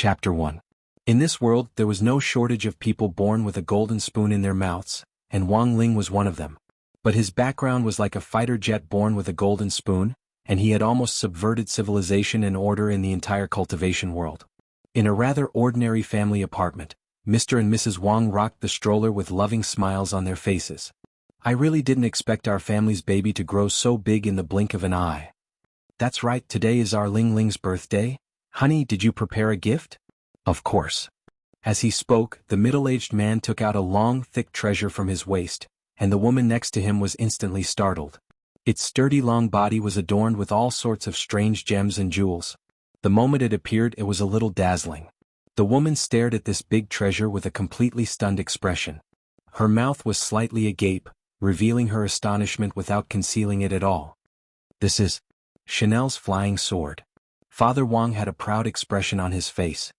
Chapter 1. In this world there was no shortage of people born with a golden spoon in their mouths, and Wang Ling was one of them. But his background was like a fighter jet born with a golden spoon, and he had almost subverted civilization and order in the entire cultivation world. In a rather ordinary family apartment, Mr. and Mrs. Wang rocked the stroller with loving smiles on their faces. "I really didn't expect our family's baby to grow so big in the blink of an eye." "That's right, today is our Ling Ling's birthday. Honey, did you prepare a gift?" "Of course." As he spoke, the middle-aged man took out a long, thick treasure from his waist, and the woman next to him was instantly startled. Its sturdy long body was adorned with all sorts of strange gems and jewels. The moment it appeared, it was a little dazzling. The woman stared at this big treasure with a completely stunned expression. Her mouth was slightly agape, revealing her astonishment without concealing it at all. "This is Chanel's flying sword." Father Wang had a proud expression on his face.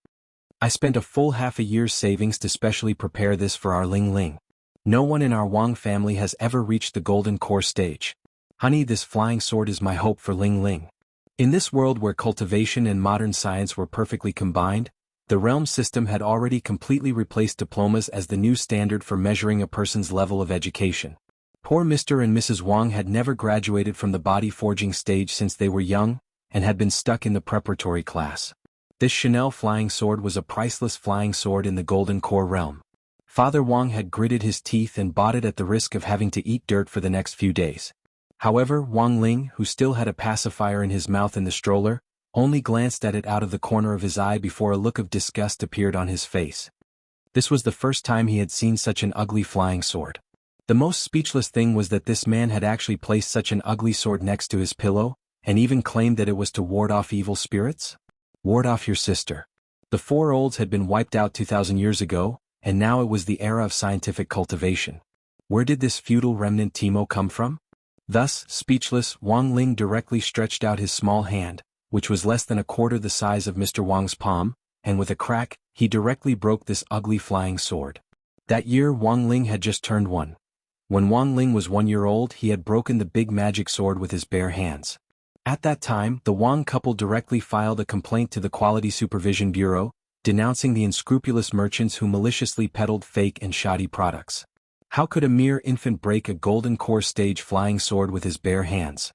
"I spent a full half a year's savings to specially prepare this for our Ling Ling. No one in our Wang family has ever reached the golden core stage. Honey, this flying sword is my hope for Ling Ling." In this world where cultivation and modern science were perfectly combined, the realm system had already completely replaced diplomas as the new standard for measuring a person's level of education. Poor Mr. and Mrs. Wang had never graduated from the body forging stage since they were young, and had been stuck in the preparatory class. This Chanel flying sword was a priceless flying sword in the golden core realm. Father Wang had gritted his teeth and bought it at the risk of having to eat dirt for the next few days. However, Wang Ling, who still had a pacifier in his mouth in the stroller, only glanced at it out of the corner of his eye before a look of disgust appeared on his face. This was the first time he had seen such an ugly flying sword. The most speechless thing was that this man had actually placed such an ugly sword next to his pillow, and even claimed that it was to ward off evil spirits? Ward off your sister. The four olds had been wiped out 2,000 years ago, and now it was the era of scientific cultivation. Where did this feudal remnant Timo come from? Thus, speechless, Wang Ling directly stretched out his small hand, which was less than a quarter the size of Mr. Wang's palm, and with a crack, he directly broke this ugly flying sword. That year Wang Ling had just turned 1. When Wang Ling was 1 year old, he had broken the big magic sword with his bare hands. At that time, the Wang couple directly filed a complaint to the Quality Supervision Bureau, denouncing the unscrupulous merchants who maliciously peddled fake and shoddy products. How could a mere infant break a golden core stage flying sword with his bare hands?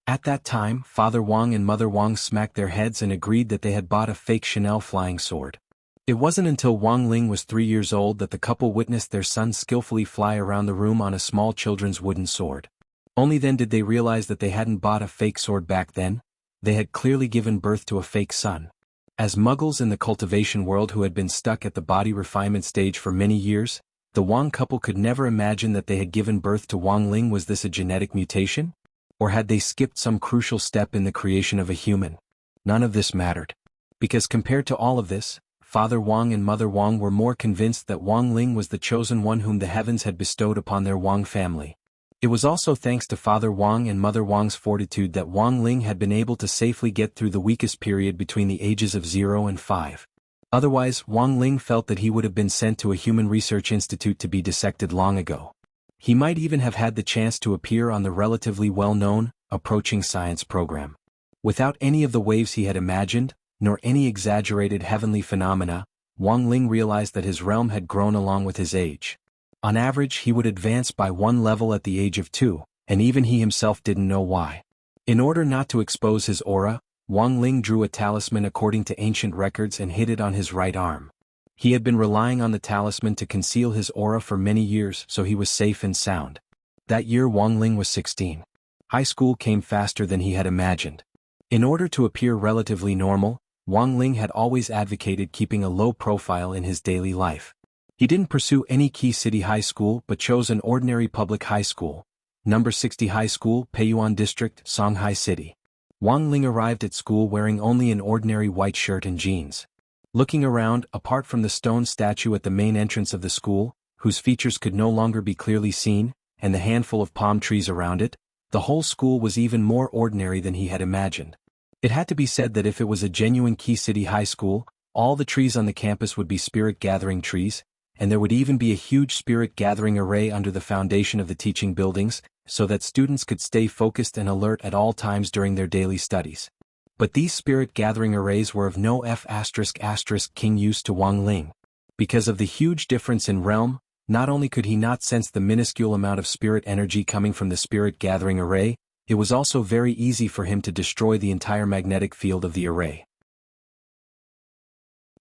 At that time, Father Wang and Mother Wang smacked their heads and agreed that they had bought a fake Chanel flying sword. It wasn't until Wang Ling was 3 years old that the couple witnessed their son skillfully fly around the room on a small children's wooden sword. Only then did they realize that they hadn't bought a fake sword back then. They had clearly given birth to a fake son. As muggles in the cultivation world who had been stuck at the body refinement stage for many years, the Wang couple could never imagine that they had given birth to Wang Ling. Was this a genetic mutation? Or had they skipped some crucial step in the creation of a human? None of this mattered. Because compared to all of this, Father Wang and Mother Wang were more convinced that Wang Ling was the chosen one whom the heavens had bestowed upon their Wang family. It was also thanks to Father Wang and Mother Wang's fortitude that Wang Ling had been able to safely get through the weakest period between the ages of 0 and 5. Otherwise, Wang Ling felt that he would have been sent to a human research institute to be dissected long ago. He might even have had the chance to appear on the relatively well-known, approaching science program. Without any of the waves he had imagined, nor any exaggerated heavenly phenomena, Wang Ling realized that his realm had grown along with his age. On average, he would advance by 1 level at the age of 2, and even he himself didn't know why. In order not to expose his aura, Wang Ling drew a talisman according to ancient records and hid it on his right arm. He had been relying on the talisman to conceal his aura for many years, so he was safe and sound. That year Wang Ling was 16. High school came faster than he had imagined. In order to appear relatively normal, Wang Ling had always advocated keeping a low profile in his daily life. He didn't pursue any key city high school but chose an ordinary public high school, number 60 High School, Peiyuan District, Songhai City. Wang Ling arrived at school wearing only an ordinary white shirt and jeans. Looking around, apart from the stone statue at the main entrance of the school, whose features could no longer be clearly seen, and the handful of palm trees around it, the whole school was even more ordinary than he had imagined. It had to be said that if it was a genuine key city high school, all the trees on the campus would be spirit-gathering trees, and there would even be a huge spirit-gathering array under the foundation of the teaching buildings, so that students could stay focused and alert at all times during their daily studies. But these spirit-gathering arrays were of no **** use to Wang Ling. Because of the huge difference in realm, not only could he not sense the minuscule amount of spirit energy coming from the spirit-gathering array, it was also very easy for him to destroy the entire magnetic field of the array.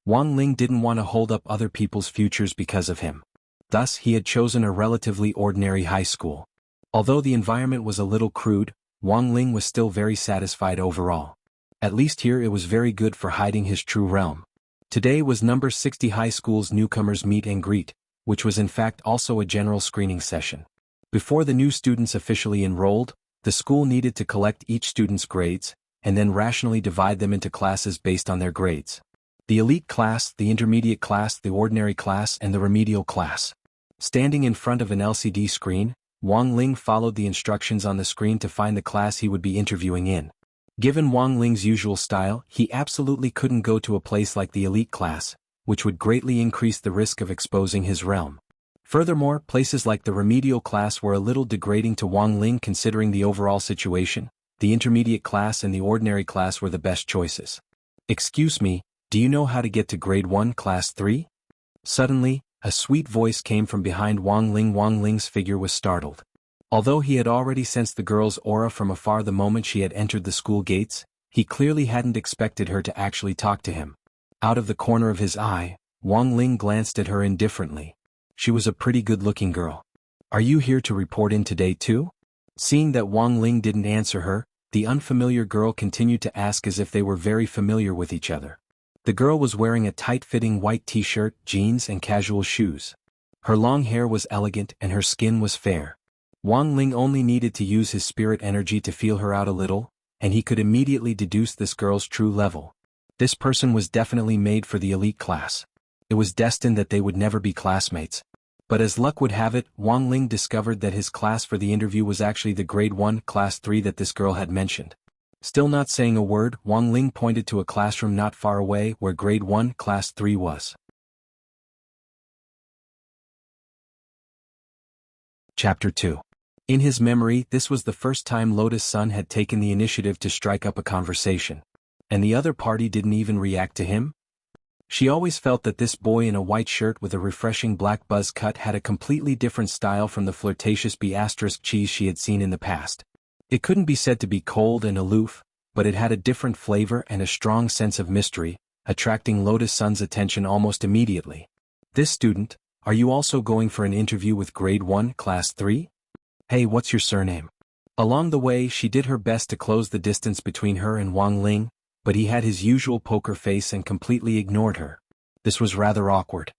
Wang Ling didn't want to hold up other people's futures because of him. Thus, he had chosen a relatively ordinary high school. Although the environment was a little crude, Wang Ling was still very satisfied overall. At least here it was very good for hiding his true realm. Today was number 60 high school's newcomers meet and greet, which was in fact also a general screening session. Before the new students officially enrolled, the school needed to collect each student's grades, and then rationally divide them into classes based on their grades. The elite class, the intermediate class, the ordinary class, and the remedial class. Standing in front of an LCD screen, Wang Ling followed the instructions on the screen to find the class he would be interviewing in. Given Wang Ling's usual style, he absolutely couldn't go to a place like the elite class, which would greatly increase the risk of exposing his realm. Furthermore, places like the remedial class were a little degrading to Wang Ling considering the overall situation. The intermediate class and the ordinary class were the best choices. "Excuse me, do you know how to get to grade 1 class 3? Suddenly, a sweet voice came from behind Wang Ling. Wang Ling's figure was startled. Although he had already sensed the girl's aura from afar the moment she had entered the school gates, he clearly hadn't expected her to actually talk to him. Out of the corner of his eye, Wang Ling glanced at her indifferently. She was a pretty good-looking girl. "Are you here to report in today too?" Seeing that Wang Ling didn't answer her, the unfamiliar girl continued to ask as if they were very familiar with each other. The girl was wearing a tight-fitting white t-shirt, jeans, and casual shoes. Her long hair was elegant and her skin was fair. Wang Ling only needed to use his spirit energy to feel her out a little, and he could immediately deduce this girl's true level. This person was definitely made for the elite class. It was destined that they would never be classmates. But as luck would have it, Wang Ling discovered that his class for the interview was actually the grade 1 class 3 that this girl had mentioned. Still not saying a word, Wang Ling pointed to a classroom not far away where grade 1 class 3 was. Chapter 2. In his memory, this was the first time Lotus Sun had taken the initiative to strike up a conversation. And the other party didn't even react to him? She always felt that this boy in a white shirt with a refreshing black buzz cut had a completely different style from the flirtatious cheese she had seen in the past. It couldn't be said to be cold and aloof, but it had a different flavor and a strong sense of mystery, attracting Lotus Sun's attention almost immediately. "This student, are you also going for an interview with grade 1 class 3? Hey, what's your surname?" Along the way, she did her best to close the distance between her and Wang Ling, but he had his usual poker face and completely ignored her. This was rather awkward.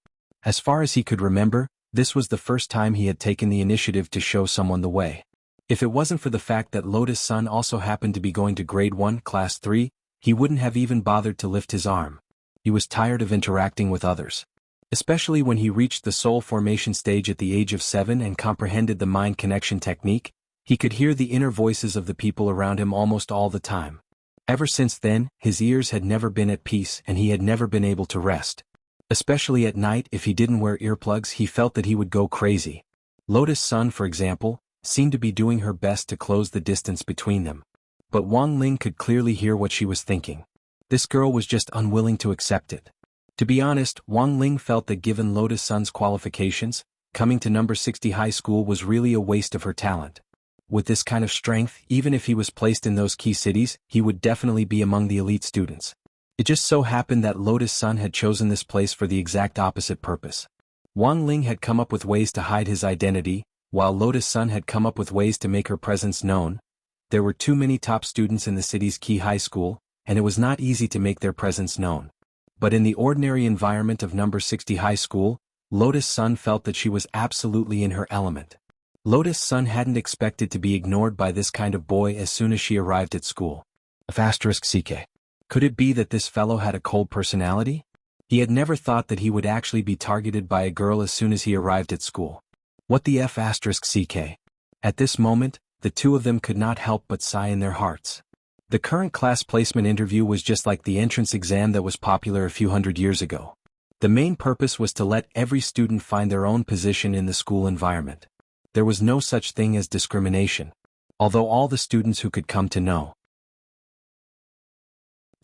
As far as he could remember, this was the first time he had taken the initiative to show someone the way. If it wasn't for the fact that Lotus Sun also happened to be going to grade 1 class 3, he wouldn't have even bothered to lift his arm. He was tired of interacting with others. Especially when he reached the soul formation stage at the age of 7 and comprehended the mind connection technique, he could hear the inner voices of the people around him almost all the time. Ever since then, his ears had never been at peace and he had never been able to rest. Especially at night, if he didn't wear earplugs, he felt that he would go crazy. Lotus Sun, for example, seemed to be doing her best to close the distance between them. But Wang Ling could clearly hear what she was thinking. This girl was just unwilling to accept it. To be honest, Wang Ling felt that given Lotus Sun's qualifications, coming to number 60 high school was really a waste of her talent. With this kind of strength, even if he was placed in those key cities, he would definitely be among the elite students. It just so happened that Lotus Sun had chosen this place for the exact opposite purpose. Wang Ling had come up with ways to hide his identity, while Lotus Sun had come up with ways to make her presence known. There were too many top students in the city's key high school, and it was not easy to make their presence known. But in the ordinary environment of number 60 high school, Lotus Sun felt that she was absolutely in her element. Lotus Sun hadn't expected to be ignored by this kind of boy as soon as she arrived at school. **CK. Could it be that this fellow had a cold personality? He had never thought that he would actually be targeted by a girl as soon as he arrived at school. What the **CK? At this moment, the two of them could not help but sigh in their hearts. The current class placement interview was just like the entrance exam that was popular a few hundred years ago. The main purpose was to let every student find their own position in the school environment. There was no such thing as discrimination. Although all the students who could come to know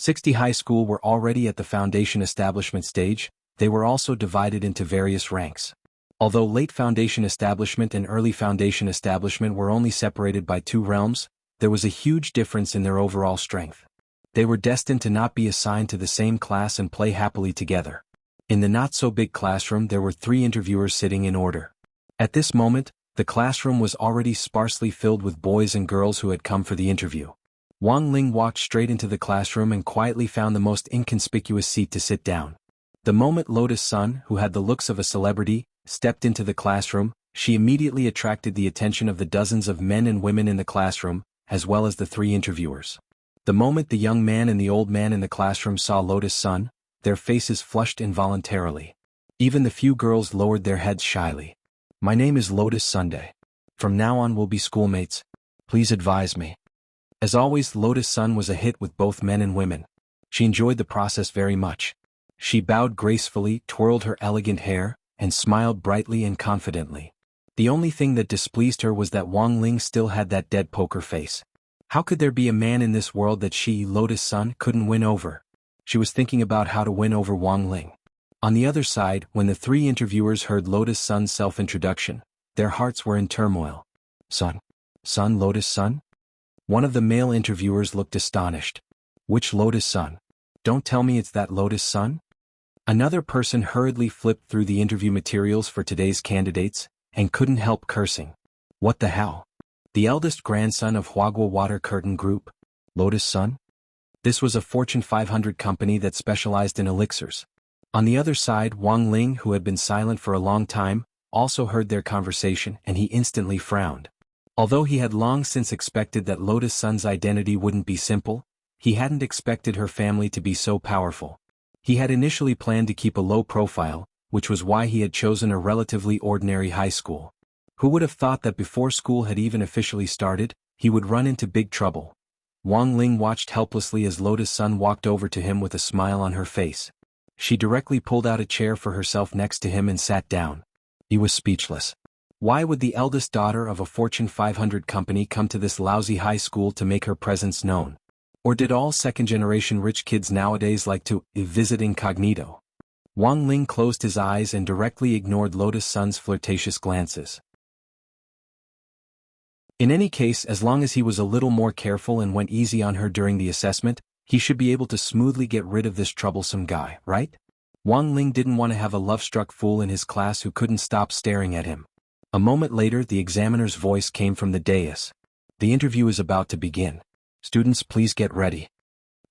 60 high school were already at the foundation establishment stage. They were also divided into various ranks. Although late foundation establishment and early foundation establishment were only separated by 2 realms, there was a huge difference in their overall strength. They were destined to not be assigned to the same class and play happily together. In the not-so-big classroom there were 3 interviewers sitting in order. At this moment, the classroom was already sparsely filled with boys and girls who had come for the interview. Wang Ling walked straight into the classroom and quietly found the most inconspicuous seat to sit down. The moment Lotus Sun, who had the looks of a celebrity, stepped into the classroom, she immediately attracted the attention of the dozens of men and women in the classroom, as well as the 3 interviewers. The moment the young man and the old man in the classroom saw Lotus Sun, their faces flushed involuntarily. Even the few girls lowered their heads shyly. "My name is Lotus Sunday. From now on we'll be schoolmates. Please advise me." As always, Lotus Sun was a hit with both men and women. She enjoyed the process very much. She bowed gracefully, twirled her elegant hair, and smiled brightly and confidently. The only thing that displeased her was that Wang Ling still had that dead poker face. How could there be a man in this world that she, Lotus Sun, couldn't win over? She was thinking about how to win over Wang Ling. On the other side, when the 3 interviewers heard Lotus Sun's self-introduction, their hearts were in turmoil. "Sun? Sun, Lotus Sun?" One of the male interviewers looked astonished. "Which Lotus Sun? Don't tell me it's that Lotus Sun?" Another person hurriedly flipped through the interview materials for today's candidates, and couldn't help cursing. What the hell? The eldest grandson of Huagua Water Curtain Group? Lotus Sun? This was a Fortune 500 company that specialized in elixirs. On the other side, Wang Ling, who had been silent for a long time, also heard their conversation and he instantly frowned. Although he had long since expected that Lotus Sun's identity wouldn't be simple, he hadn't expected her family to be so powerful. He had initially planned to keep a low profile, which was why he had chosen a relatively ordinary high school. Who would have thought that before school had even officially started, he would run into big trouble? Wang Ling watched helplessly as Lotus Sun walked over to him with a smile on her face. She directly pulled out a chair for herself next to him and sat down. He was speechless. Why would the eldest daughter of a Fortune 500 company come to this lousy high school to make her presence known? Or did all second-generation rich kids nowadays like to visit incognito? Wang Ling closed his eyes and directly ignored Lotus Sun's flirtatious glances. In any case, as long as he was a little more careful and went easy on her during the assessment, he should be able to smoothly get rid of this troublesome guy, right? Wang Ling didn't want to have a love-struck fool in his class who couldn't stop staring at him. A moment later, the examiner's voice came from the dais. "The interview is about to begin. Students, please get ready."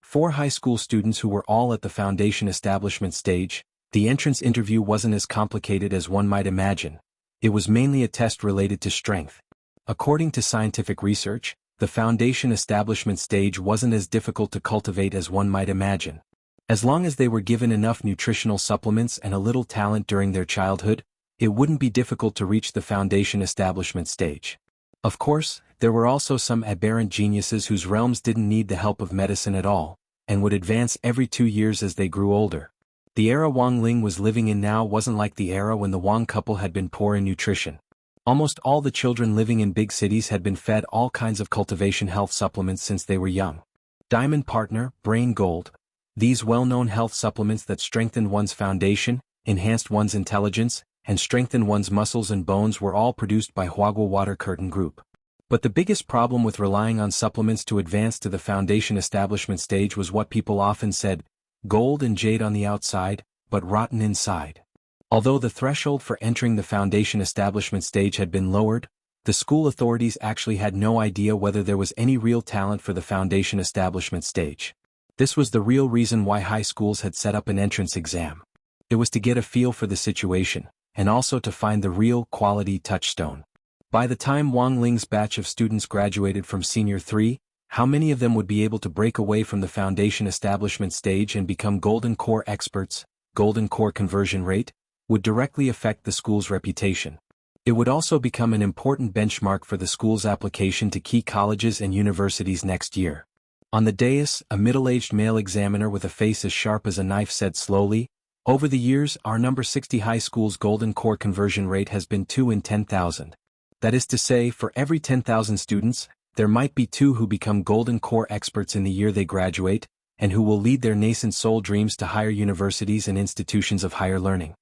4 high school students who were all at the foundation establishment stage. The entrance interview wasn't as complicated as one might imagine. It was mainly a test related to strength. According to scientific research, the foundation establishment stage wasn't as difficult to cultivate as one might imagine. As long as they were given enough nutritional supplements and a little talent during their childhood, it wouldn't be difficult to reach the foundation establishment stage. Of course, there were also some aberrant geniuses whose realms didn't need the help of medicine at all, and would advance every 2 years as they grew older. The era Wang Ling was living in now wasn't like the era when the Wang couple had been poor in nutrition. Almost all the children living in big cities had been fed all kinds of cultivation health supplements since they were young. Diamond Partner, Brain Gold. These well-known health supplements that strengthened one's foundation, enhanced one's intelligence, and strengthened one's muscles and bones were all produced by Huagua Water Curtain Group. But the biggest problem with relying on supplements to advance to the foundation establishment stage was what people often said: gold and jade on the outside, but rotten inside. Although the threshold for entering the foundation establishment stage had been lowered, the school authorities actually had no idea whether there was any real talent for the foundation establishment stage. This was the real reason why high schools had set up an entrance exam. It was to get a feel for the situation, and also to find the real quality touchstone. By the time Wang Ling's batch of students graduated from Senior 3, how many of them would be able to break away from the foundation establishment stage and become Golden Core experts? Golden Core conversion rate would directly affect the school's reputation. It would also become an important benchmark for the school's application to key colleges and universities next year. On the dais, a middle-aged male examiner with a face as sharp as a knife said slowly, "Over the years, our number 60 high school's Golden Core conversion rate has been 2 in 10,000. That is to say, for every 10,000 students, there might be 2 who become Golden Core experts in the year they graduate, and who will lead their nascent soul dreams to higher universities and institutions of higher learning.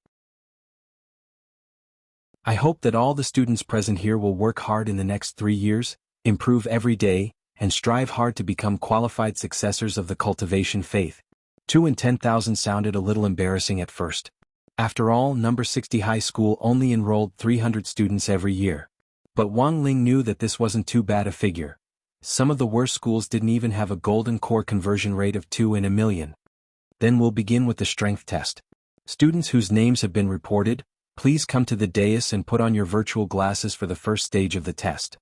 I hope that all the students present here will work hard in the next 3 years, improve every day, and strive hard to become qualified successors of the cultivation faith. 2 in 10,000 sounded a little embarrassing at first. After all, number 60 high school only enrolled 300 students every year. But Wang Ling knew that this wasn't too bad a figure. Some of the worst schools didn't even have a golden core conversion rate of 2 in a million. Then we'll begin with the strength test. Students whose names have been reported, please come to the dais and put on your virtual glasses for the first stage of the test.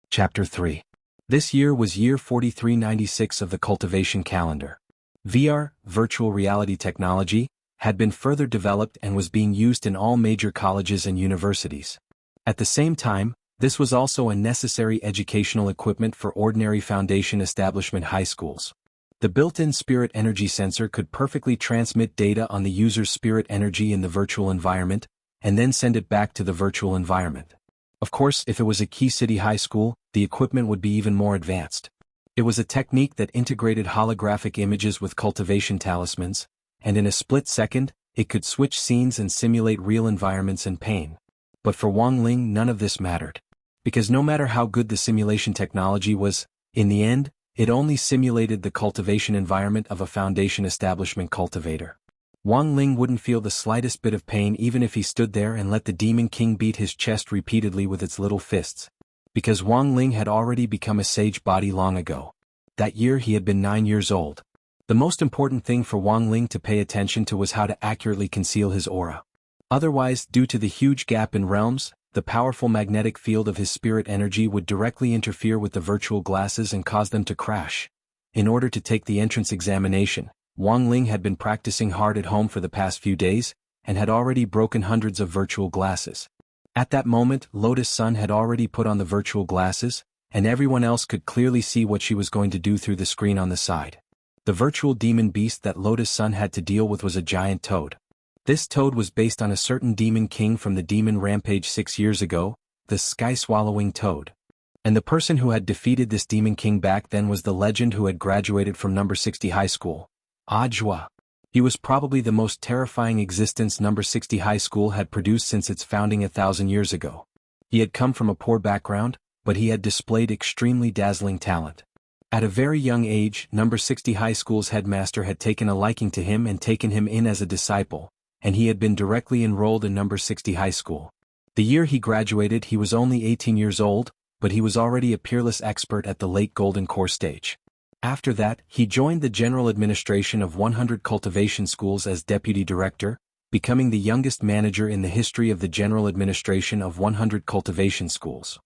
Chapter 3. This year was year 4396 of the cultivation calendar. VR, virtual reality technology, had been further developed and was being used in all major colleges and universities. At the same time, this was also a necessary educational equipment for ordinary foundation establishment high schools. The built-in spirit energy sensor could perfectly transmit data on the user's spirit energy in the virtual environment, and then send it back to the virtual environment. Of course, if it was a key city high school, the equipment would be even more advanced. It was a technique that integrated holographic images with cultivation talismans, and in a split second, it could switch scenes and simulate real environments and pain. But for Wang Ling, none of this mattered. Because no matter how good the simulation technology was, in the end, it only simulated the cultivation environment of a foundation establishment cultivator. Wang Ling wouldn't feel the slightest bit of pain even if he stood there and let the Demon King beat his chest repeatedly with its little fists. Because Wang Ling had already become a sage body long ago. That year he had been 9 years old. The most important thing for Wang Ling to pay attention to was how to accurately conceal his aura. Otherwise, due to the huge gap in realms, the powerful magnetic field of his spirit energy would directly interfere with the virtual glasses and cause them to crash. In order to take the entrance examination, Wang Ling had been practicing hard at home for the past few days, and had already broken hundreds of virtual glasses. At that moment, Lotus Sun had already put on the virtual glasses, and everyone else could clearly see what she was going to do through the screen on the side. The virtual demon beast that Lotus Sun had to deal with was a giant toad. This toad was based on a certain demon king from the demon rampage 6 years ago, the sky-swallowing toad. And the person who had defeated this demon king back then was the legend who had graduated from number 60 high school. Audiobooks. He was probably the most terrifying existence number 60 high school had produced since its founding 1,000 years ago. He had come from a poor background, but he had displayed extremely dazzling talent. At a very young age, number 60 high school's headmaster had taken a liking to him and taken him in as a disciple, and he had been directly enrolled in number 60 high school. The year he graduated he was only 18 years old, but he was already a peerless expert at the late golden core stage. After that, he joined the general administration of 100 cultivation schools as deputy director, becoming the youngest manager in the history of the general administration of 100 cultivation schools.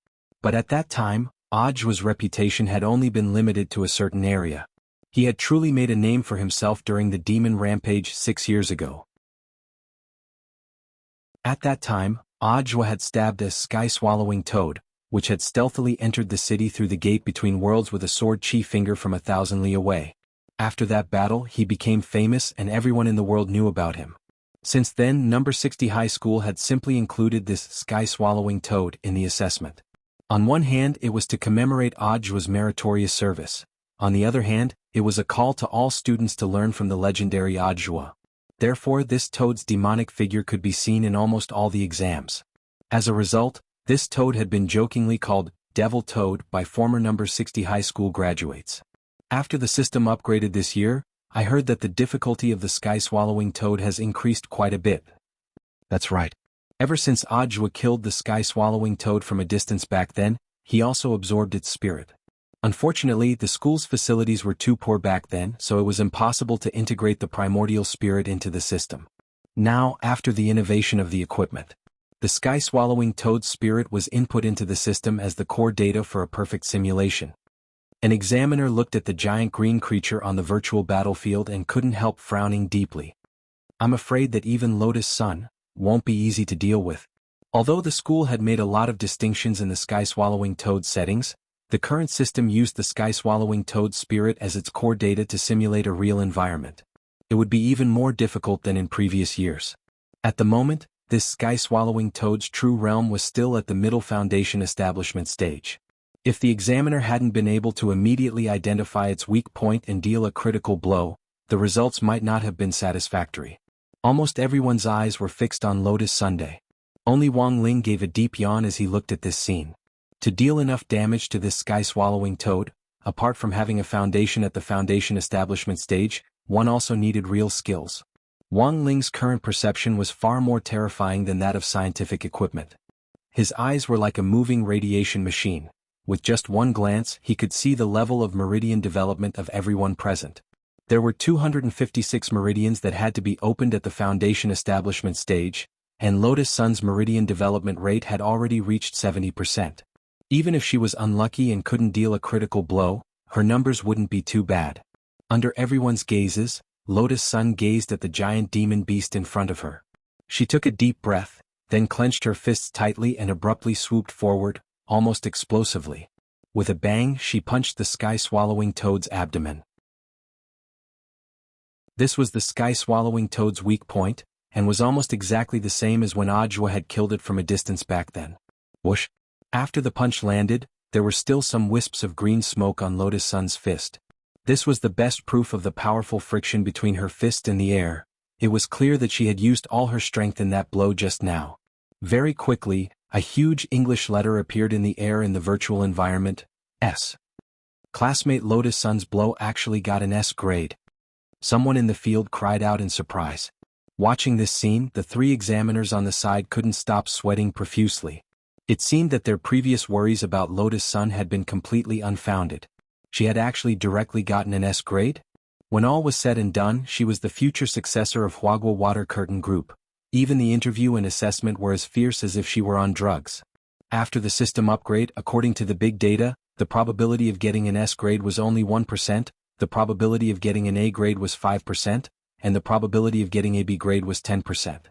But at that time, Audiobooks' reputation had only been limited to a certain area. He had truly made a name for himself during the demon rampage 6 years ago. At that time, Audiobooks had stabbed a sky-swallowing toad, which had stealthily entered the city through the gate between worlds with a sword chi finger from 1,000 li away. After that battle he became famous and everyone in the world knew about him. Since then number 60 high school had simply included this sky-swallowing toad in the assessment. On one hand it was to commemorate Audiobooks' meritorious service. On the other hand, it was a call to all students to learn from the legendary Audiobooks. Therefore this toad's demonic figure could be seen in almost all the exams. As a result, this toad had been jokingly called Devil Toad by former number 60 high school graduates. After the system upgraded this year, I heard that the difficulty of the sky-swallowing toad has increased quite a bit. That's right. Ever since Audiobooks killed the sky-swallowing toad from a distance back then, he also absorbed its spirit. Unfortunately, the school's facilities were too poor back then, so it was impossible to integrate the primordial spirit into the system. Now, after the innovation of the equipment, the sky-swallowing toad's spirit was input into the system as the core data for a perfect simulation. An examiner looked at the giant green creature on the virtual battlefield and couldn't help frowning deeply. I'm afraid that even Lotus Sun won't be easy to deal with. Although the school had made a lot of distinctions in the sky-swallowing toad settings, the current system used the sky-swallowing toad's spirit as its core data to simulate a real environment. It would be even more difficult than in previous years. At the moment, this sky-swallowing toad's true realm was still at the middle foundation establishment stage. If the examiner hadn't been able to immediately identify its weak point and deal a critical blow, the results might not have been satisfactory. Almost everyone's eyes were fixed on Lotus Sunday. Only Wang Ling gave a deep yawn as he looked at this scene. To deal enough damage to this sky-swallowing toad, apart from having a foundation at the foundation establishment stage, one also needed real skills. Wang Ling's current perception was far more terrifying than that of scientific equipment. His eyes were like a moving radiation machine. With just one glance, he could see the level of meridian development of everyone present. There were 256 meridians that had to be opened at the foundation establishment stage, and Lotus Sun's meridian development rate had already reached 70%. Even if she was unlucky and couldn't deal a critical blow, her numbers wouldn't be too bad. Under everyone's gazes, Lotus Sun gazed at the giant demon beast in front of her. She took a deep breath, then clenched her fists tightly and abruptly swooped forward, almost explosively. With a bang, she punched the sky-swallowing toad's abdomen. This was the sky-swallowing toad's weak point, and was almost exactly the same as when Audiobook had killed it from a distance back then. Whoosh! After the punch landed, there were still some wisps of green smoke on Lotus Sun's fist. This was the best proof of the powerful friction between her fist and the air. It was clear that she had used all her strength in that blow just now. Very quickly, a huge English letter appeared in the air in the virtual environment, S. Classmate Lotus Sun's blow actually got an S grade. Someone in the field cried out in surprise. Watching this scene, the three examiners on the side couldn't stop sweating profusely. It seemed that their previous worries about Lotus Sun had been completely unfounded. She had actually directly gotten an S grade? When all was said and done, she was the future successor of Huagua Water Curtain Group. Even the interview and assessment were as fierce as if she were on drugs. After the system upgrade, according to the big data, the probability of getting an S grade was only 1%, the probability of getting an A grade was 5%, and the probability of getting a B grade was 10%.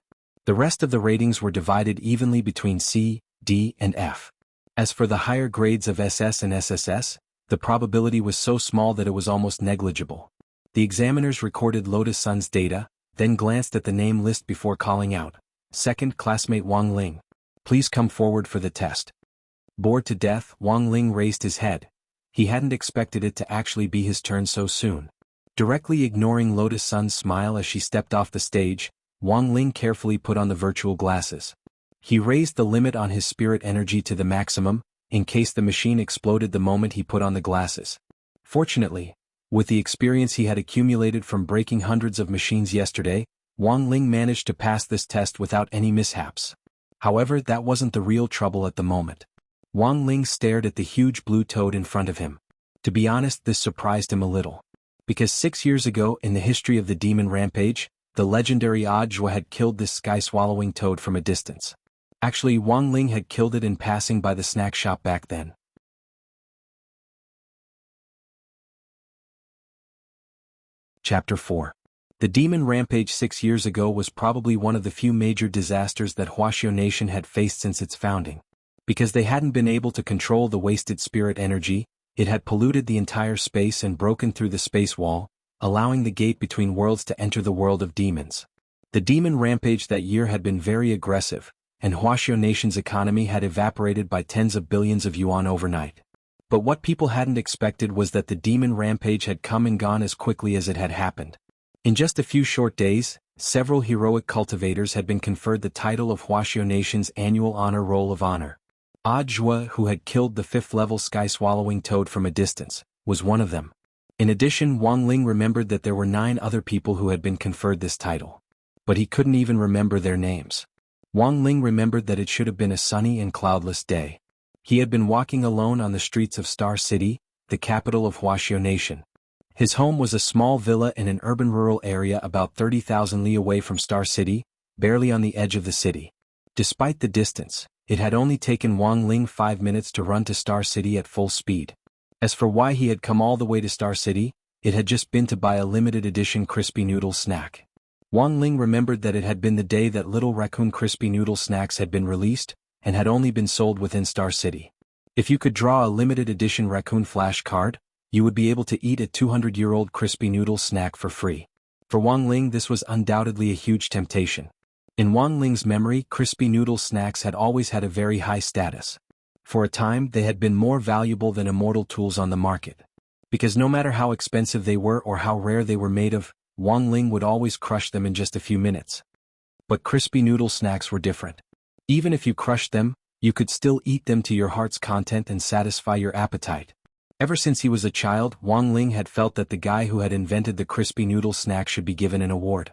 The rest of the ratings were divided evenly between C, D, and F. As for the higher grades of SS and SSS, the probability was so small that it was almost negligible. The examiners recorded Lotus Sun's data, then glanced at the name list before calling out, "Second classmate Wang Ling. Please come forward for the test." Bored to death, Wang Ling raised his head. He hadn't expected it to actually be his turn so soon. Directly ignoring Lotus Sun's smile as she stepped off the stage, Wang Ling carefully put on the virtual glasses. He raised the limit on his spirit energy to the maximum, in case the machine exploded the moment he put on the glasses. Fortunately, with the experience he had accumulated from breaking hundreds of machines yesterday, Wang Ling managed to pass this test without any mishaps. However, that wasn't the real trouble at the moment. Wang Ling stared at the huge blue toad in front of him. To be honest, this surprised him a little. Because 6 years ago in the history of the demon rampage, the legendary Audiobook had killed this sky-swallowing toad from a distance. Actually, Wang Ling had killed it in passing by the snack shop back then. Chapter 4. The demon rampage 6 years ago was probably one of the few major disasters that Huaxiao Nation had faced since its founding. Because they hadn't been able to control the wasted spirit energy, it had polluted the entire space and broken through the space wall, allowing the gate between worlds to enter the world of demons. The demon rampage that year had been very aggressive, and Huaxiao Nation's economy had evaporated by tens of billions of yuan overnight. But what people hadn't expected was that the demon rampage had come and gone as quickly as it had happened. In just a few short days, several heroic cultivators had been conferred the title of Huaxiao Nation's annual honor roll of honor. Audiobook, who had killed the 5th-level sky-swallowing toad from a distance, was one of them. In addition, Wang Ling remembered that there were 9 other people who had been conferred this title. But he couldn't even remember their names. Wang Ling remembered that it should have been a sunny and cloudless day. He had been walking alone on the streets of Star City, the capital of Huaxiao Nation. His home was a small villa in an urban rural area about 30,000 li away from Star City, barely on the edge of the city. Despite the distance, it had only taken Wang Ling 5 minutes to run to Star City at full speed. As for why he had come all the way to Star City, it had just been to buy a limited edition crispy noodle snack. Wang Ling remembered that it had been the day that Little Raccoon crispy noodle snacks had been released, and had only been sold within Star City. If you could draw a limited edition raccoon flash card, you would be able to eat a 200-year-old crispy noodle snack for free. For Wang Ling, this was undoubtedly a huge temptation. In Wang Ling's memory, crispy noodle snacks had always had a very high status. For a time, they had been more valuable than immortal tools on the market. Because no matter how expensive they were or how rare they were made of, Wang Ling would always crush them in just a few minutes. But crispy noodle snacks were different. Even if you crushed them, you could still eat them to your heart's content and satisfy your appetite. Ever since he was a child, Wang Ling had felt that the guy who had invented the crispy noodle snack should be given an award.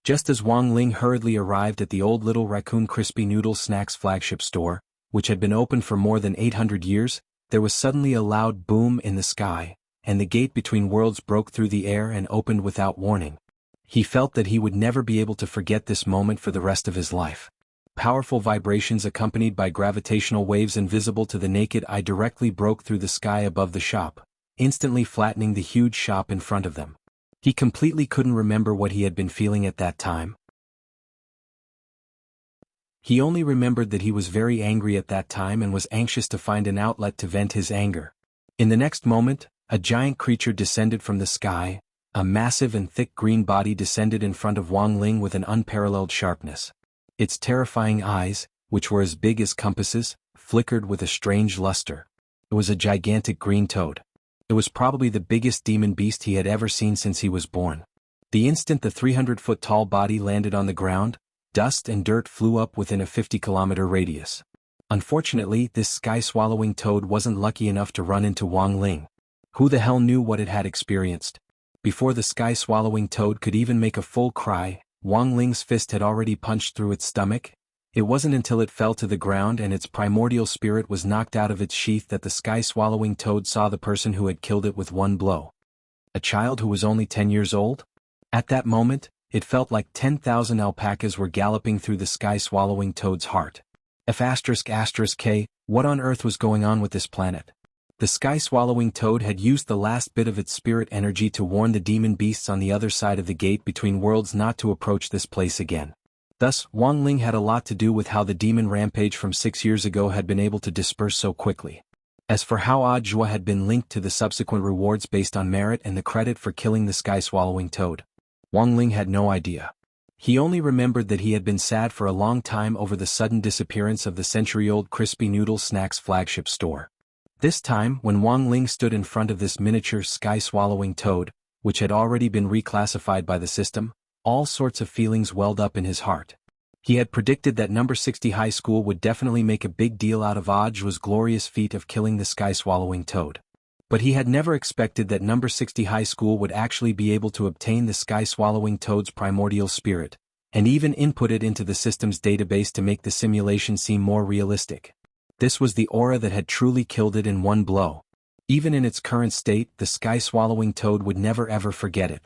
Just as Wang Ling hurriedly arrived at the old Little Raccoon Crispy Noodle Snacks flagship store, which had been open for more than 800 years, there was suddenly a loud boom in the sky, and the gate between worlds broke through the air and opened without warning. He felt that he would never be able to forget this moment for the rest of his life. Powerful vibrations accompanied by gravitational waves invisible to the naked eye directly broke through the sky above the shop, instantly flattening the huge shop in front of them. He completely couldn't remember what he had been feeling at that time. He only remembered that he was very angry at that time and was anxious to find an outlet to vent his anger. In the next moment, a giant creature descended from the sky. A massive and thick green body descended in front of Wang Ling with an unparalleled sharpness. Its terrifying eyes, which were as big as compasses, flickered with a strange luster. It was a gigantic green toad. It was probably the biggest demon beast he had ever seen since he was born. The instant the 300-foot-tall body landed on the ground, dust and dirt flew up within a 50-kilometer radius. Unfortunately, this sky-swallowing toad wasn't lucky enough to run into Wang Ling. Who the hell knew what it had experienced? Before the sky-swallowing toad could even make a full cry, Wang Ling's fist had already punched through its stomach. It wasn't until it fell to the ground and its primordial spirit was knocked out of its sheath that the sky-swallowing toad saw the person who had killed it with one blow. A child who was only 10 years old? At that moment, it felt like 10,000 alpacas were galloping through the sky-swallowing toad's heart. F***K, what on earth was going on with this planet? The sky-swallowing toad had used the last bit of its spirit energy to warn the demon beasts on the other side of the gate between worlds not to approach this place again. Thus, Wang Ling had a lot to do with how the demon rampage from 6 years ago had been able to disperse so quickly. As for how Audiobook had been linked to the subsequent rewards based on merit and the credit for killing the sky-swallowing toad, Wang Ling had no idea. He only remembered that he had been sad for a long time over the sudden disappearance of the century-old Crispy Noodle Snacks flagship store. This time, when Wang Ling stood in front of this miniature sky-swallowing toad, which had already been reclassified by the system, all sorts of feelings welled up in his heart. He had predicted that number 60 high school would definitely make a big deal out of Audiobook's glorious feat of killing the sky-swallowing toad. But he had never expected that number 60 high school would actually be able to obtain the sky-swallowing toad's primordial spirit, and even input it into the system's database to make the simulation seem more realistic. This was the aura that had truly killed it in one blow. Even in its current state, the sky-swallowing toad would never ever forget it.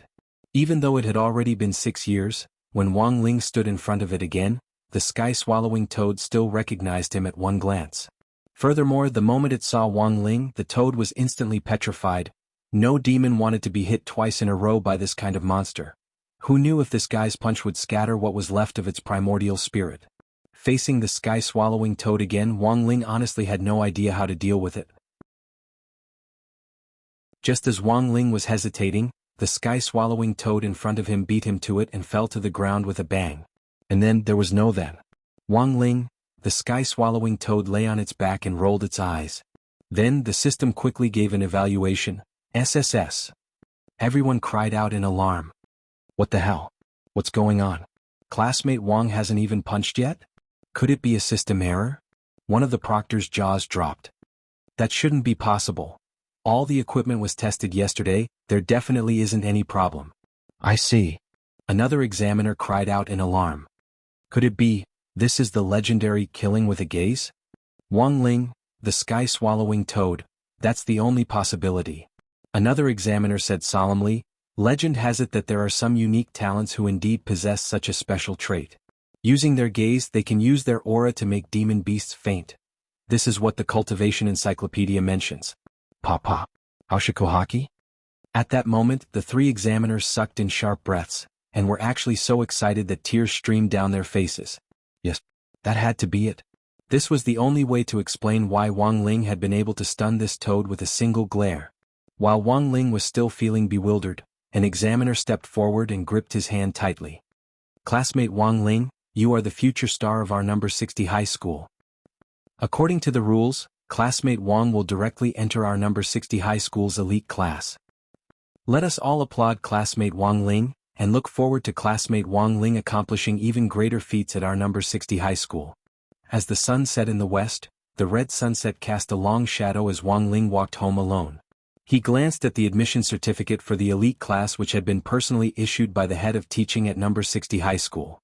Even though it had already been 6 years, when Wang Ling stood in front of it again, the sky-swallowing toad still recognized him at one glance. Furthermore, the moment it saw Wang Ling, the toad was instantly petrified. No demon wanted to be hit twice in a row by this kind of monster. Who knew if this guy's punch would scatter what was left of its primordial spirit? Facing the sky-swallowing toad again, Wang Ling honestly had no idea how to deal with it. Just as Wang Ling was hesitating, the sky-swallowing toad in front of him beat him to it and fell to the ground with a bang. And then there was no then. Wang Ling, the sky-swallowing toad lay on its back and rolled its eyes. Then the system quickly gave an evaluation. SSS. Everyone cried out in alarm. What the hell? What's going on? Classmate Wang hasn't even punched yet? Could it be a system error? One of the proctor's jaws dropped. That shouldn't be possible. All the equipment was tested yesterday, there definitely isn't any problem. I see. Another examiner cried out in alarm. Could it be, this is the legendary killing with a gaze? Wang Ling, the sky-swallowing toad, that's the only possibility. Another examiner said solemnly, legend has it that there are some unique talents who indeed possess such a special trait. Using their gaze, they can use their aura to make demon beasts faint. This is what the Cultivation Encyclopedia mentions. Papa. Aushikohaki? At that moment, the 3 examiners sucked in sharp breaths, and were actually so excited that tears streamed down their faces. Yes, that had to be it. This was the only way to explain why Wang Ling had been able to stun this toad with a single glare. While Wang Ling was still feeling bewildered, an examiner stepped forward and gripped his hand tightly. Classmate Wang Ling, you are the future star of our number 60 high school. According to the rules, classmate Wang will directly enter our number 60 high school's elite class. Let us all applaud classmate Wang Ling, and look forward to classmate Wang Ling accomplishing even greater feats at our number 60 high school. As the sun set in the west, the red sunset cast a long shadow as Wang Ling walked home alone. He glanced at the admission certificate for the elite class which had been personally issued by the head of teaching at number 60 high school.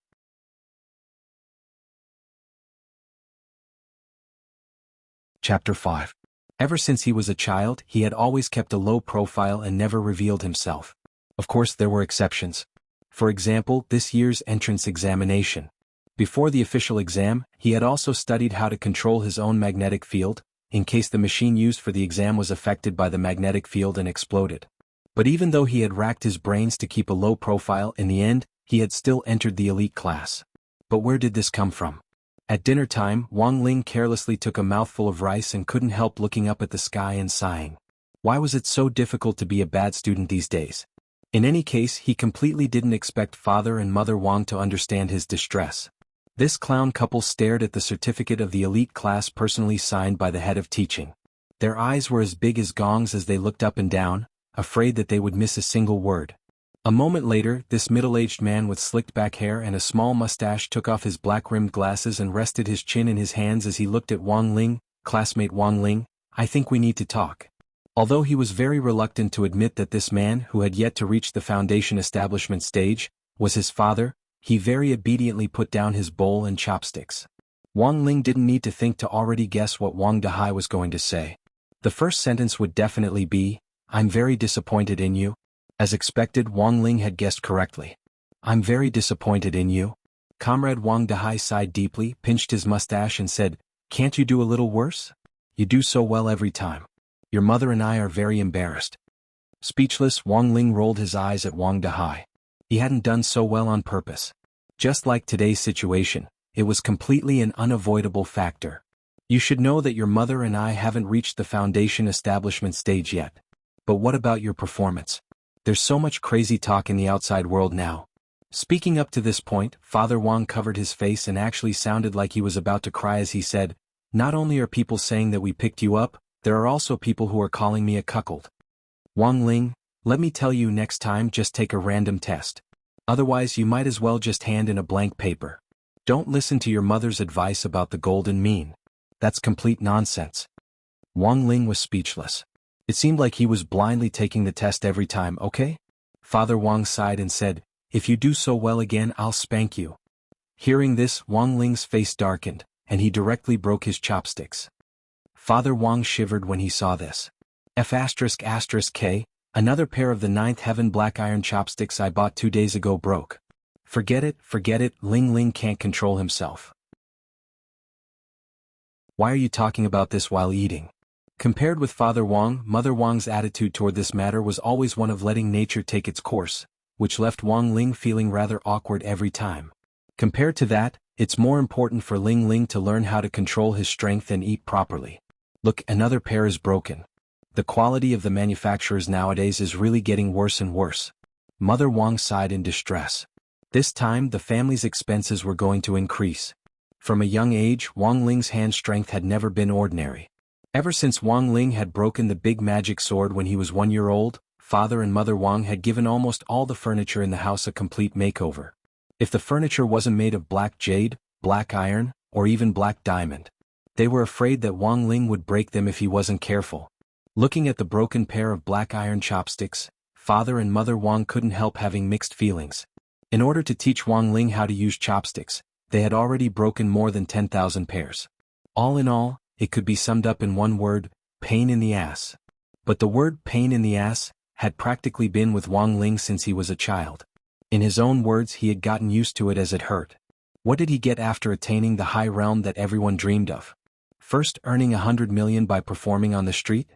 Chapter 5. Ever since he was a child, he had always kept a low profile and never revealed himself. Of course, there were exceptions. For example, this year's entrance examination. Before the official exam, he had also studied how to control his own magnetic field, in case the machine used for the exam was affected by the magnetic field and exploded. But even though he had racked his brains to keep a low profile, in the end, he had still entered the elite class. But where did this come from? At dinner time, Wang Ling carelessly took a mouthful of rice and couldn't help looking up at the sky and sighing. Why was it so difficult to be a bad student these days? In any case, he completely didn't expect Father and Mother Wang to understand his distress. This clown couple stared at the certificate of the elite class personally signed by the head of teaching. Their eyes were as big as gongs as they looked up and down, afraid that they would miss a single word. A moment later, this middle-aged man with slicked back hair and a small mustache took off his black-rimmed glasses and rested his chin in his hands as he looked at Wang Ling. Classmate Wang Ling, I think we need to talk. Although he was very reluctant to admit that this man, who had yet to reach the foundation establishment stage, was his father, he very obediently put down his bowl and chopsticks. Wang Ling didn't need to think to already guess what Wang Dahai was going to say. The first sentence would definitely be, I'm very disappointed in you. As expected, Wang Ling had guessed correctly. I'm very disappointed in you. Comrade Wang Dahai sighed deeply, pinched his mustache and said, Can't you do a little worse? You do so well every time. Your mother and I are very embarrassed. Speechless, Wang Ling rolled his eyes at Wang Dahai. He hadn't done so well on purpose. Just like today's situation, it was completely an unavoidable factor. You should know that your mother and I haven't reached the foundation establishment stage yet. But what about your performance? There's so much crazy talk in the outside world now. Speaking up to this point, Father Wang covered his face and actually sounded like he was about to cry as he said, Not only are people saying that we picked you up, there are also people who are calling me a cuckold. Wang Ling, let me tell you, next time just take a random test. Otherwise you might as well just hand in a blank paper. Don't listen to your mother's advice about the golden mean. That's complete nonsense. Wang Ling was speechless. It seemed like he was blindly taking the test every time. Okay? Father Wang sighed and said, If you do so well again, I'll spank you. Hearing this, Wang Ling's face darkened, and he directly broke his chopsticks. Father Wang shivered when he saw this. F***K, another pair of the ninth heaven black iron chopsticks I bought 2 days ago broke. Forget it, Ling Ling can't control himself. Why are you talking about this while eating? Compared with Father Wang, Mother Wang's attitude toward this matter was always one of letting nature take its course, which left Wang Ling feeling rather awkward every time. Compared to that, it's more important for Ling Ling to learn how to control his strength and eat properly. Look, another pair is broken. The quality of the manufacturers nowadays is really getting worse and worse. Mother Wang sighed in distress. This time the family's expenses were going to increase. From a young age, Wang Ling's hand strength had never been ordinary. Ever since Wang Ling had broken the big magic sword when he was 1 year old, Father and Mother Wang had given almost all the furniture in the house a complete makeover. If the furniture wasn't made of black jade, black iron, or even black diamond, they were afraid that Wang Ling would break them if he wasn't careful. Looking at the broken pair of black iron chopsticks, Father and Mother Wang couldn't help having mixed feelings. In order to teach Wang Ling how to use chopsticks, they had already broken more than 10,000 pairs. All in all, it could be summed up in one word, pain in the ass. But the word pain in the ass had practically been with Wang Ling since he was a child. In his own words, he had gotten used to it as it hurt. What did he get after attaining the high realm that everyone dreamed of? First, earning 100 million by performing on the street?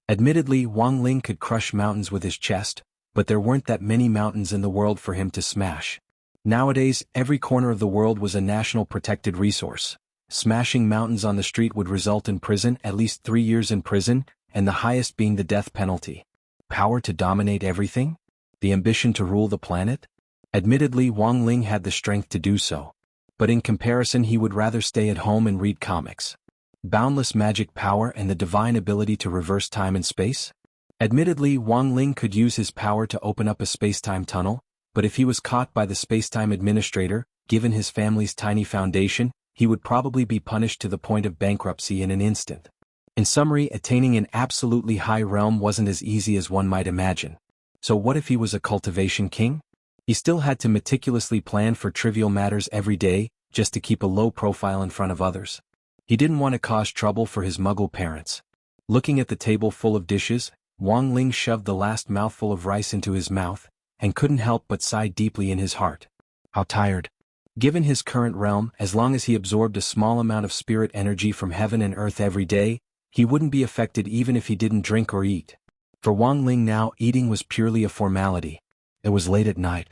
Admittedly, Wang Ling could crush mountains with his chest, but there weren't that many mountains in the world for him to smash. Nowadays, every corner of the world was a national protected resource. Smashing mountains on the street would result in prison, at least 3 years in prison, and the highest being the death penalty. Power to dominate everything? The ambition to rule the planet? Admittedly, Wang Ling had the strength to do so. But in comparison, he would rather stay at home and read comics. boundless magic power and the divine ability to reverse time and space? Admittedly, Wang Ling could use his power to open up a space-time tunnel, but if he was caught by the space-time administrator, given his family's tiny foundation, he would probably be punished to the point of bankruptcy in an instant. In summary, attaining an absolutely high realm wasn't as easy as one might imagine. So what if he was a cultivation king? He still had to meticulously plan for trivial matters every day, just to keep a low profile in front of others. He didn't want to cause trouble for his Muggle parents. Looking at the table full of dishes, Wang Ling shoved the last mouthful of rice into his mouth, and couldn't help but sigh deeply in his heart. How tired. Given his current realm, as long as he absorbed a small amount of spirit energy from heaven and earth every day, he wouldn't be affected even if he didn't drink or eat. For Wang Ling now, eating was purely a formality. It was late at night.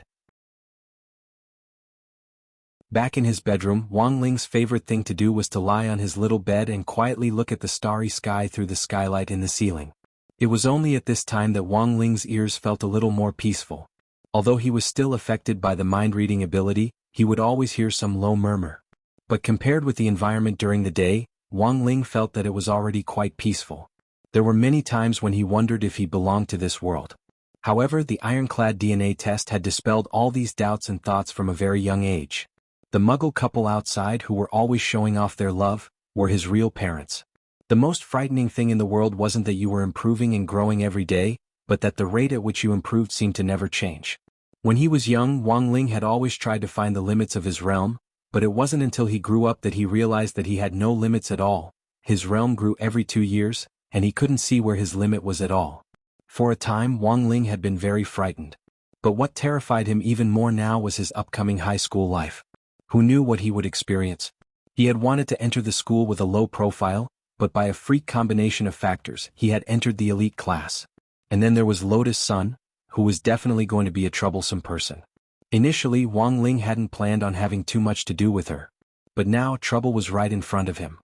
Back in his bedroom, Wang Ling's favorite thing to do was to lie on his little bed and quietly look at the starry sky through the skylight in the ceiling. It was only at this time that Wang Ling's ears felt a little more peaceful. Although he was still affected by the mind-reading ability, he would always hear some low murmur. But compared with the environment during the day, Wang Ling felt that it was already quite peaceful. There were many times when he wondered if he belonged to this world. However, the ironclad DNA test had dispelled all these doubts and thoughts from a very young age. The Muggle couple outside who were always showing off their love were his real parents. The most frightening thing in the world wasn't that you were improving and growing every day, but that the rate at which you improved seemed to never change. When he was young, Wang Ling had always tried to find the limits of his realm, but it wasn't until he grew up that he realized that he had no limits at all. His realm grew every 2 years, and he couldn't see where his limit was at all. For a time, Wang Ling had been very frightened. But what terrified him even more now was his upcoming high school life. Who knew what he would experience? He had wanted to enter the school with a low profile, but by a freak combination of factors, he had entered the elite class. And then there was Lotus Sun, who was definitely going to be a troublesome person. Initially, Wang Ling hadn't planned on having too much to do with her. But now, trouble was right in front of him.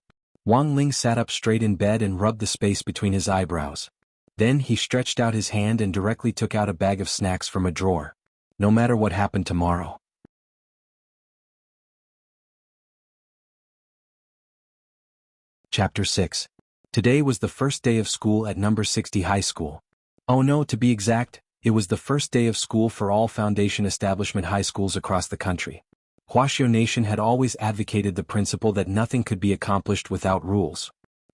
Wang Ling sat up straight in bed and rubbed the space between his eyebrows. Then he stretched out his hand and directly took out a bag of snacks from a drawer. No matter what happened tomorrow. Chapter 6. Today was the first day of school at number 60 high school. Oh no, to be exact, it was the first day of school for all Foundation establishment high schools across the country. Wuxia Nation had always advocated the principle that nothing could be accomplished without rules.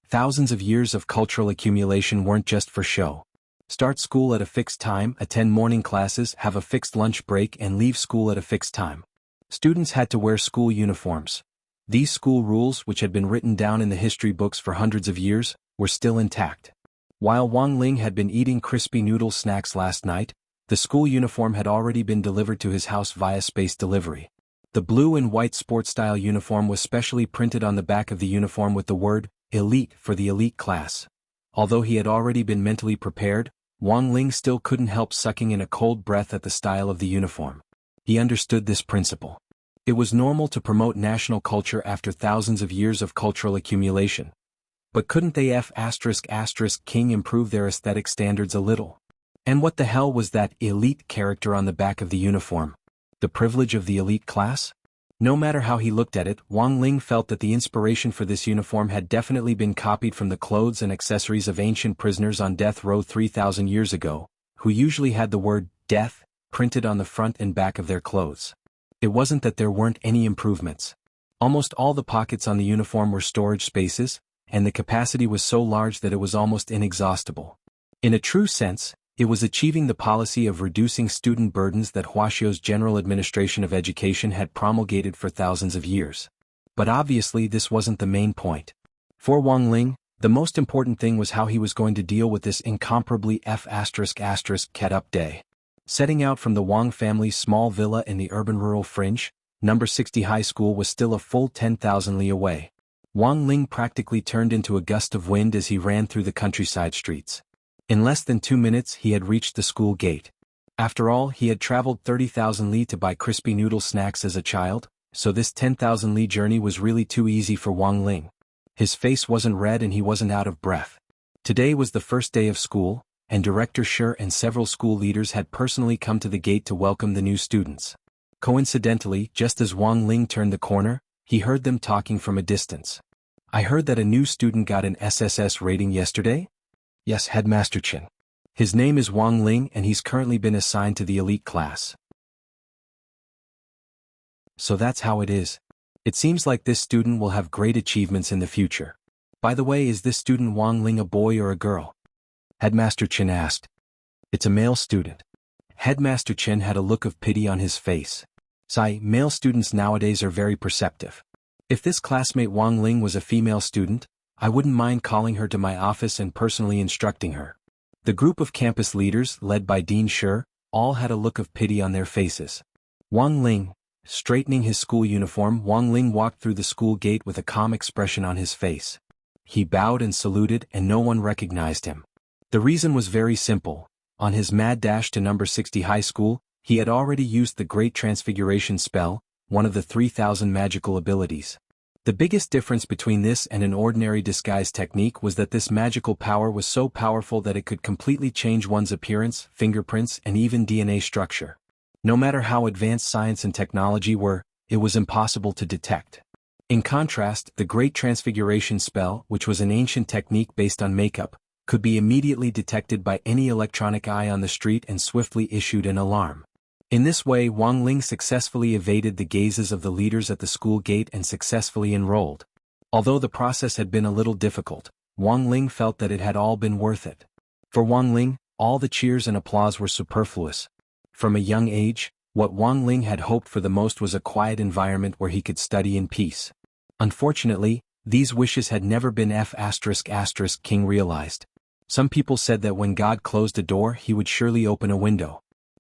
Thousands of years of cultural accumulation weren't just for show. Start school at a fixed time, attend morning classes, have a fixed lunch break, and leave school at a fixed time. Students had to wear school uniforms. These school rules, which had been written down in the history books for hundreds of years, were still intact. While Wang Ling had been eating crispy noodle snacks last night, the school uniform had already been delivered to his house via space delivery. The blue and white sports-style uniform was specially printed on the back of the uniform with the word, Elite, for the elite class. Although he had already been mentally prepared, Wang Ling still couldn't help sucking in a cold breath at the style of the uniform. He understood this principle. It was normal to promote national culture after thousands of years of cultural accumulation. But couldn't they ***king improve their aesthetic standards a little? And what the hell was that elite character on the back of the uniform? The privilege of the elite class? No matter how he looked at it, Wang Ling felt that the inspiration for this uniform had definitely been copied from the clothes and accessories of ancient prisoners on death row 3,000 years ago, who usually had the word death printed on the front and back of their clothes. It wasn't that there weren't any improvements. Almost all the pockets on the uniform were storage spaces, and the capacity was so large that it was almost inexhaustible. In a true sense, it was achieving the policy of reducing student burdens that Wuxia's General Administration of Education had promulgated for thousands of years. But obviously this wasn't the main point. For Wang Ling, the most important thing was how he was going to deal with this incomparably ******up day. Setting out from the Wang family's small villa in the urban rural fringe, number 60 high school was still a full 10,000 li away. Wang Ling practically turned into a gust of wind as he ran through the countryside streets. In less than 2 minutes he had reached the school gate. After all, he had traveled 30,000 li to buy crispy noodle snacks as a child, so this 10,000 li journey was really too easy for Wang Ling. His face wasn't red and he wasn't out of breath. Today was the first day of school, and Director Shi and several school leaders had personally come to the gate to welcome the new students. Coincidentally, just as Wang Ling turned the corner, he heard them talking from a distance. I heard that a new student got an SSS rating yesterday? Yes, Headmaster Chen. His name is Wang Ling and he's currently been assigned to the elite class. So that's how it is. It seems like this student will have great achievements in the future. By the way, is this student Wang Ling a boy or a girl? Headmaster Chen asked. It's a male student. Headmaster Chen had a look of pity on his face. Sigh, male students nowadays are very perceptive. If this classmate Wang Ling was a female student, I wouldn't mind calling her to my office and personally instructing her. The group of campus leaders, led by Dean Shi, all had a look of pity on their faces. Wang Ling, straightening his school uniform, Wang Ling walked through the school gate with a calm expression on his face. He bowed and saluted and no one recognized him. The reason was very simple. On his mad dash to number 60 high school, he had already used the Great Transfiguration spell, one of the 3,000 magical abilities. The biggest difference between this and an ordinary disguise technique was that this magical power was so powerful that it could completely change one's appearance, fingerprints, and even DNA structure. No matter how advanced science and technology were, it was impossible to detect. In contrast, the Great Transfiguration spell, which was an ancient technique based on makeup, could be immediately detected by any electronic eye on the street and swiftly issued an alarm. In this way, Wang Ling successfully evaded the gazes of the leaders at the school gate and successfully enrolled. Although the process had been a little difficult, Wang Ling felt that it had all been worth it. For Wang Ling, all the cheers and applause were superfluous. From a young age, what Wang Ling had hoped for the most was a quiet environment where he could study in peace. Unfortunately, these wishes had never been King realized. Some people said that when God closed a door he would surely open a window.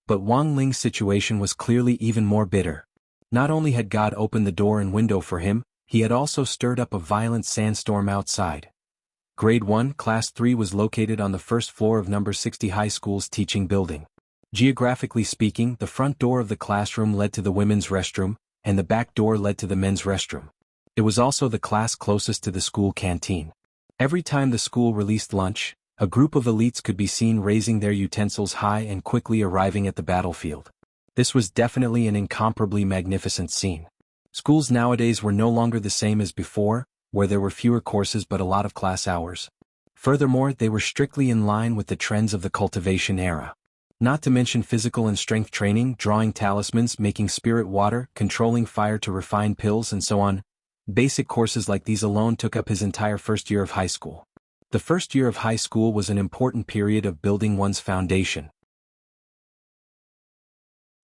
But Wang Ling's situation was clearly even more bitter. Not only had God opened the door and window for him, he had also stirred up a violent sandstorm outside. Grade 1, Class 3 was located on the first floor of number 60 high school's teaching building. Geographically speaking, the front door of the classroom led to the women's restroom, and the back door led to the men's restroom. It was also the class closest to the school canteen. Every time the school released lunch, a group of elites could be seen raising their utensils high and quickly arriving at the battlefield. This was definitely an incomparably magnificent scene. Schools nowadays were no longer the same as before, where there were fewer courses but a lot of class hours. Furthermore, they were strictly in line with the trends of the cultivation era. Not to mention physical and strength training, drawing talismans, making spirit water, controlling fire to refine pills and so on. Basic courses like these alone took up his entire first year of high school. The first year of high school was an important period of building one's foundation.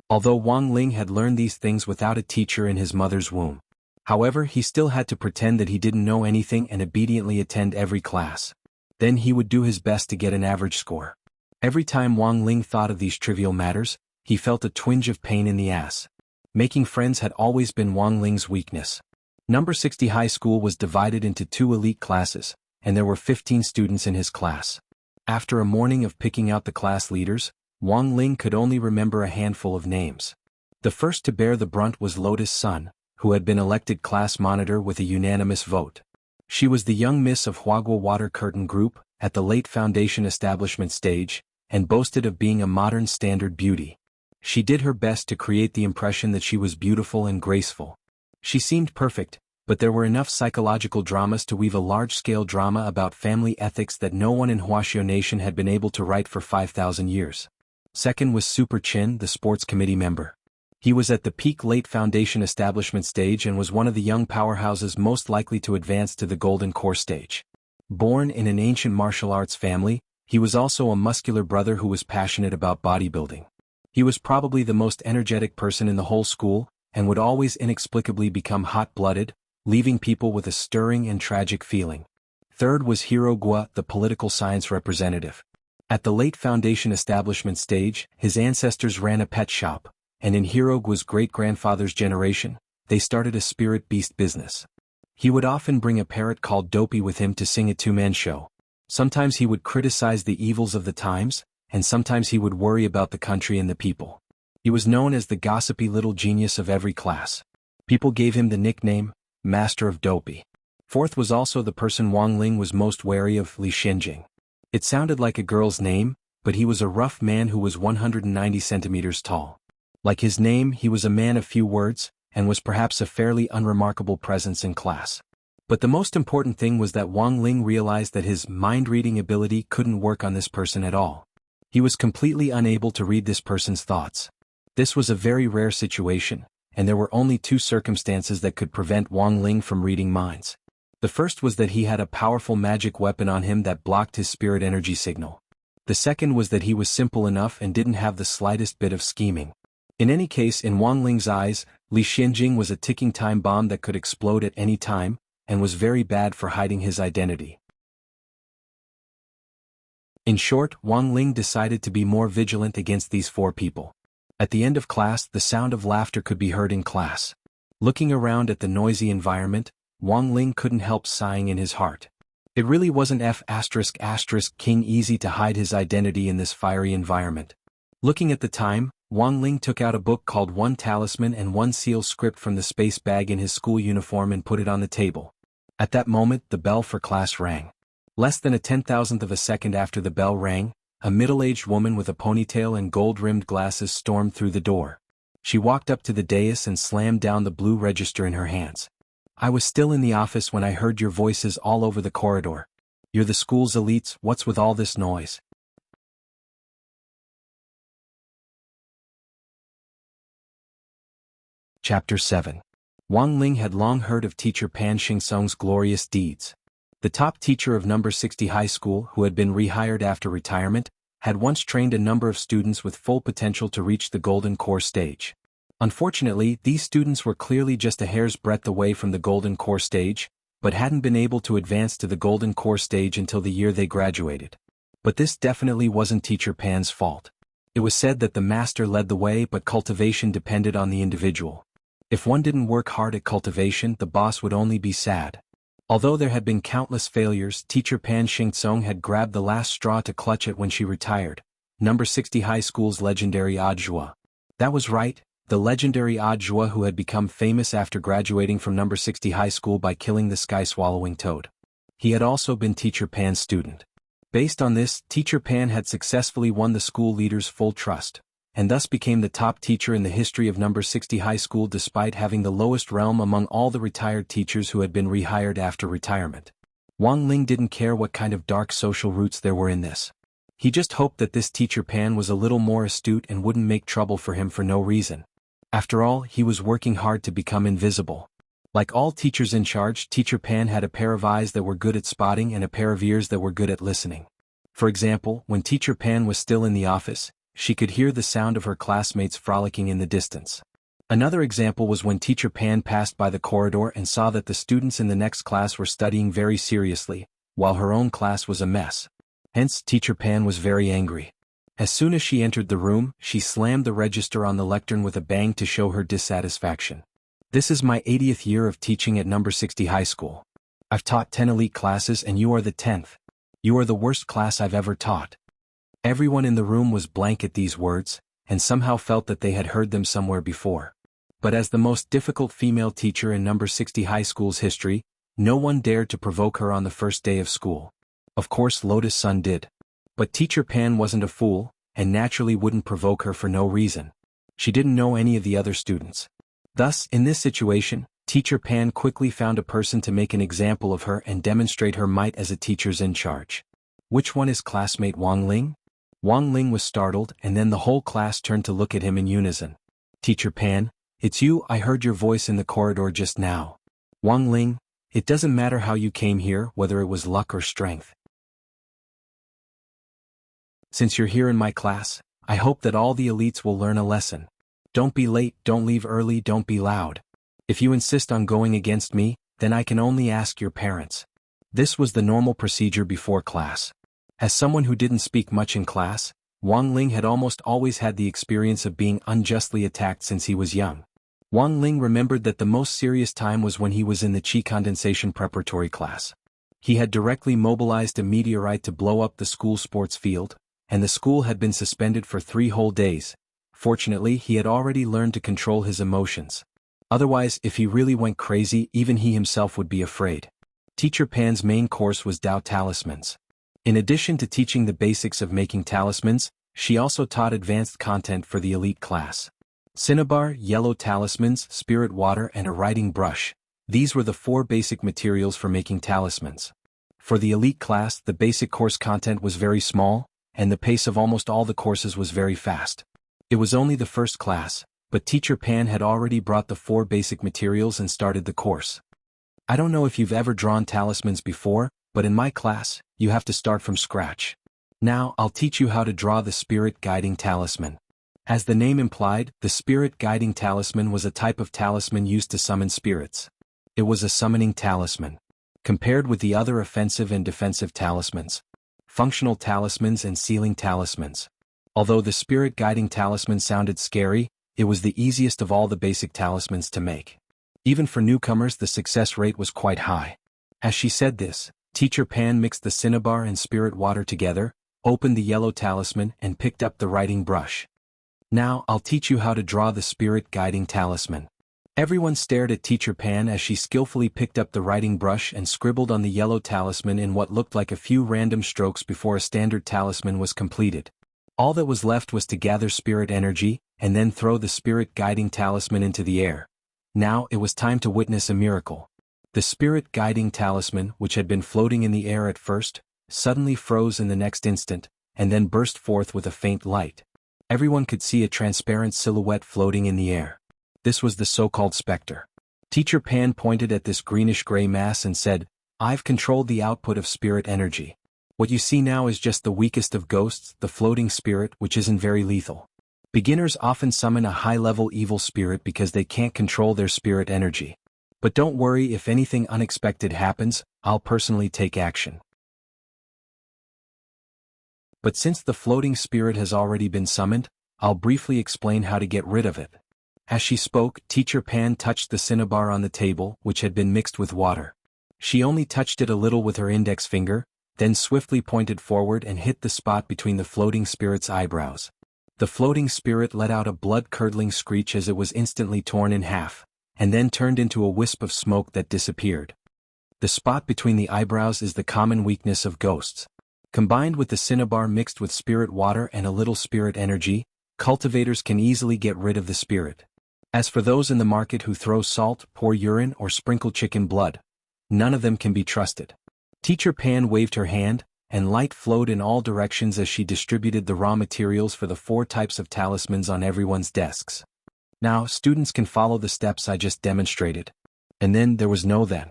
Although Wang Ling had learned these things without a teacher in his mother's womb. However, he still had to pretend that he didn't know anything and obediently attend every class. Then he would do his best to get an average score. Every time Wang Ling thought of these trivial matters, he felt a twinge of pain in the ass. Making friends had always been Wang Ling's weakness. Number 60 high school was divided into 2 elite classes, and there were 15 students in his class. After a morning of picking out the class leaders, Wang Ling could only remember a handful of names. The first to bear the brunt was Lotus Sun, who had been elected class monitor with a unanimous vote. She was the young miss of Huagua Water Curtain Group, at the late foundation establishment stage, and boasted of being a modern standard beauty. She did her best to create the impression that she was beautiful and graceful. She seemed perfect, but there were enough psychological dramas to weave a large-scale drama about family ethics that no one in Huaxiao Nation had been able to write for 5,000 years. Second was Super Chin, the sports committee member. He was at the peak late foundation establishment stage and was one of the young powerhouses most likely to advance to the golden core stage. Born in an ancient martial arts family, he was also a muscular brother who was passionate about bodybuilding. He was probably the most energetic person in the whole school, and would always inexplicably become hot-blooded, leaving people with a stirring and tragic feeling. Third was Heroicjourney, the political science representative. At the late foundation establishment stage, his ancestors ran a pet shop, and in Heroicjourney's great-grandfather's generation, they started a spirit beast business. He would often bring a parrot called Dopey with him to sing a two-man show. Sometimes he would criticize the evils of the times, and sometimes he would worry about the country and the people. He was known as the gossipy little genius of every class. People gave him the nickname, Master of Dopey. Fourth was also the person Wang Ling was most wary of, Li Xinjing. It sounded like a girl's name, but he was a rough man who was 190 centimeters tall. Like his name, he was a man of few words, and was perhaps a fairly unremarkable presence in class. But the most important thing was that Wang Ling realized that his mind-reading ability couldn't work on this person at all. He was completely unable to read this person's thoughts. This was a very rare situation, and there were only two circumstances that could prevent Wang Ling from reading minds. The first was that he had a powerful magic weapon on him that blocked his spirit energy signal. The second was that he was simple enough and didn't have the slightest bit of scheming. In any case, in Wang Ling's eyes, Li Xianjing was a ticking time bomb that could explode at any time, and was very bad for hiding his identity. In short, Wang Ling decided to be more vigilant against these four people. At the end of class, the sound of laughter could be heard in class. Looking around at the noisy environment, Wang Ling couldn't help sighing in his heart. It really wasn't King easy to hide his identity in this fiery environment. Looking at the time, Wang Ling took out a book called One Talisman and One Seal script from the space bag in his school uniform and put it on the table. At that moment, the bell for class rang. Less than a 10,000th of a second after the bell rang, a middle-aged woman with a ponytail and gold-rimmed glasses stormed through the door. She walked up to the dais and slammed down the blue register in her hands. "I was still in the office when I heard your voices all over the corridor. You're the school's elites, what's with all this noise?" Chapter 7. Wang Ling had long heard of teacher Pan Xingzong's glorious deeds. The top teacher of number 60 high school, who had been rehired after retirement, had once trained a number of students with full potential to reach the golden core stage. Unfortunately, these students were clearly just a hair's breadth away from the golden core stage, but hadn't been able to advance to the golden core stage until the year they graduated. But this definitely wasn't teacher Pan's fault. It was said that the master led the way, but cultivation depended on the individual. If one didn't work hard at cultivation, the boss would only be sad. Although there had been countless failures, teacher Pan Xingzong had grabbed the last straw to clutch it when she retired. Number 60 high school's legendary audiobooks. That was right, the legendary audiobooks who had become famous after graduating from number 60 high school by killing the sky-swallowing toad. He had also been teacher Pan's student. Based on this, teacher Pan had successfully won the school leader's full trust, and thus became the top teacher in the history of number 60 high school despite having the lowest realm among all the retired teachers who had been rehired after retirement. Wang Ling didn't care what kind of dark social roots there were in this. He just hoped that this teacher Pan was a little more astute and wouldn't make trouble for him for no reason. After all, he was working hard to become invisible. Like all teachers in charge, teacher Pan had a pair of eyes that were good at spotting and a pair of ears that were good at listening. For example, when teacher Pan was still in the office, she could hear the sound of her classmates frolicking in the distance. Another example was when teacher Pan passed by the corridor and saw that the students in the next class were studying very seriously, while her own class was a mess. Hence, teacher Pan was very angry. As soon as she entered the room, she slammed the register on the lectern with a bang to show her dissatisfaction. "This is my 80th year of teaching at number 60 high school. I've taught 10 elite classes and you are the 10th. You are the worst class I've ever taught." Everyone in the room was blank at these words, and somehow felt that they had heard them somewhere before. But as the most difficult female teacher in number 60 high school's history, no one dared to provoke her on the first day of school. Of course, Lotus Sun did. But teacher Pan wasn't a fool, and naturally wouldn't provoke her for no reason. She didn't know any of the other students. Thus, in this situation, teacher Pan quickly found a person to make an example of her and demonstrate her might as a teacher's in charge. Which one is classmate Wang Ling? Wang Ling was startled, and then the whole class turned to look at him in unison. "Teacher Pan, it's you, I heard your voice in the corridor just now." "Wang Ling, it doesn't matter how you came here, whether it was luck or strength. Since you're here in my class, I hope that all the elites will learn a lesson. Don't be late, don't leave early, don't be loud. If you insist on going against me, then I can only ask your parents." This was the normal procedure before class. As someone who didn't speak much in class, Wang Ling had almost always had the experience of being unjustly attacked since he was young. Wang Ling remembered that the most serious time was when he was in the Qi condensation preparatory class. He had directly mobilized a meteorite to blow up the school sports field, and the school had been suspended for 3 whole days. Fortunately, he had already learned to control his emotions. Otherwise, if he really went crazy, even he himself would be afraid. Teacher Pan's main course was Dao Talismans. In addition to teaching the basics of making talismans, she also taught advanced content for the elite class. Cinnabar, yellow talismans, spirit water and a writing brush. These were the 4 basic materials for making talismans. For the elite class, the basic course content was very small, and the pace of almost all the courses was very fast. It was only the first class, but Teacher Pan had already brought the 4 basic materials and started the course. I don't know if you've ever drawn talismans before, but in my class, you have to start from scratch. Now, I'll teach you how to draw the spirit guiding talisman. As the name implied, the spirit guiding talisman was a type of talisman used to summon spirits. It was a summoning talisman. Compared with the other offensive and defensive talismans, functional talismans and sealing talismans. Although the spirit guiding talisman sounded scary, it was the easiest of all the basic talismans to make. Even for newcomers, the success rate was quite high. As she said this, Teacher Pan mixed the cinnabar and spirit water together, opened the yellow talisman and picked up the writing brush. Now, I'll teach you how to draw the spirit guiding talisman. Everyone stared at Teacher Pan as she skillfully picked up the writing brush and scribbled on the yellow talisman in what looked like a few random strokes before a standard talisman was completed. All that was left was to gather spirit energy, and then throw the spirit guiding talisman into the air. Now it was time to witness a miracle. The spirit guiding talisman, which had been floating in the air at first, suddenly froze in the next instant, and then burst forth with a faint light. Everyone could see a transparent silhouette floating in the air. This was the so-called specter. Teacher Pan pointed at this greenish-gray mass and said, "I've controlled the output of spirit energy. What you see now is just the weakest of ghosts, the floating spirit, which isn't very lethal. Beginners often summon a high-level evil spirit because they can't control their spirit energy. But don't worry, if anything unexpected happens, I'll personally take action. But since the floating spirit has already been summoned, I'll briefly explain how to get rid of it." As she spoke, Teacher Pan touched the cinnabar on the table, which had been mixed with water. She only touched it a little with her index finger, then swiftly pointed forward and hit the spot between the floating spirit's eyebrows. The floating spirit let out a blood-curdling screech as it was instantly torn in half, and then turned into a wisp of smoke that disappeared. The spot between the eyebrows is the common weakness of ghosts. Combined with the cinnabar mixed with spirit water and a little spirit energy, cultivators can easily get rid of the spirit. As for those in the market who throw salt, pour urine, or sprinkle chicken blood, none of them can be trusted. Teacher Pan waved her hand, and light flowed in all directions as she distributed the raw materials for the 4 types of talismans on everyone's desks. Now, students can follow the steps I just demonstrated. And then there was no then.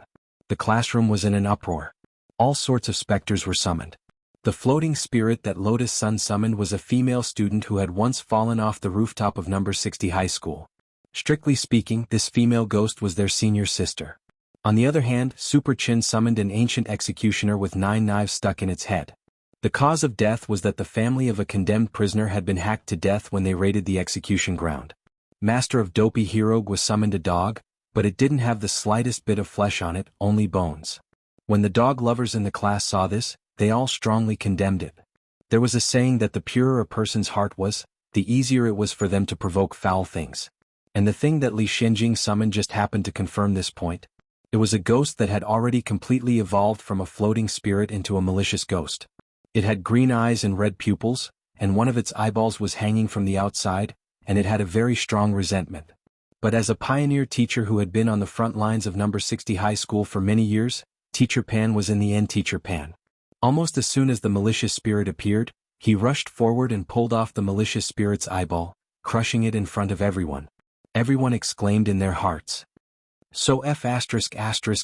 The classroom was in an uproar. All sorts of specters were summoned. The floating spirit that Lotus Sun summoned was a female student who had once fallen off the rooftop of number 60 high school. Strictly speaking, this female ghost was their senior sister. On the other hand, Super Chin summoned an ancient executioner with 9 knives stuck in its head. The cause of death was that the family of a condemned prisoner had been hacked to death when they raided the execution ground. Master of Dopey Heroig was summoned a dog, but it didn't have the slightest bit of flesh on it, only bones. When the dog lovers in the class saw this, they all strongly condemned it. There was a saying that the purer a person's heart was, the easier it was for them to provoke foul things. And the thing that Li Shenjing summoned just happened to confirm this point. It was a ghost that had already completely evolved from a floating spirit into a malicious ghost. It had green eyes and red pupils, and one of its eyeballs was hanging from the outside, and it had a very strong resentment. But as a pioneer teacher who had been on the front lines of number 60 high school for many years, Teacher Pan was in the end Teacher Pan. Almost as soon as the malicious spirit appeared, he rushed forward and pulled off the malicious spirit's eyeball, crushing it in front of everyone. Everyone exclaimed in their hearts, "So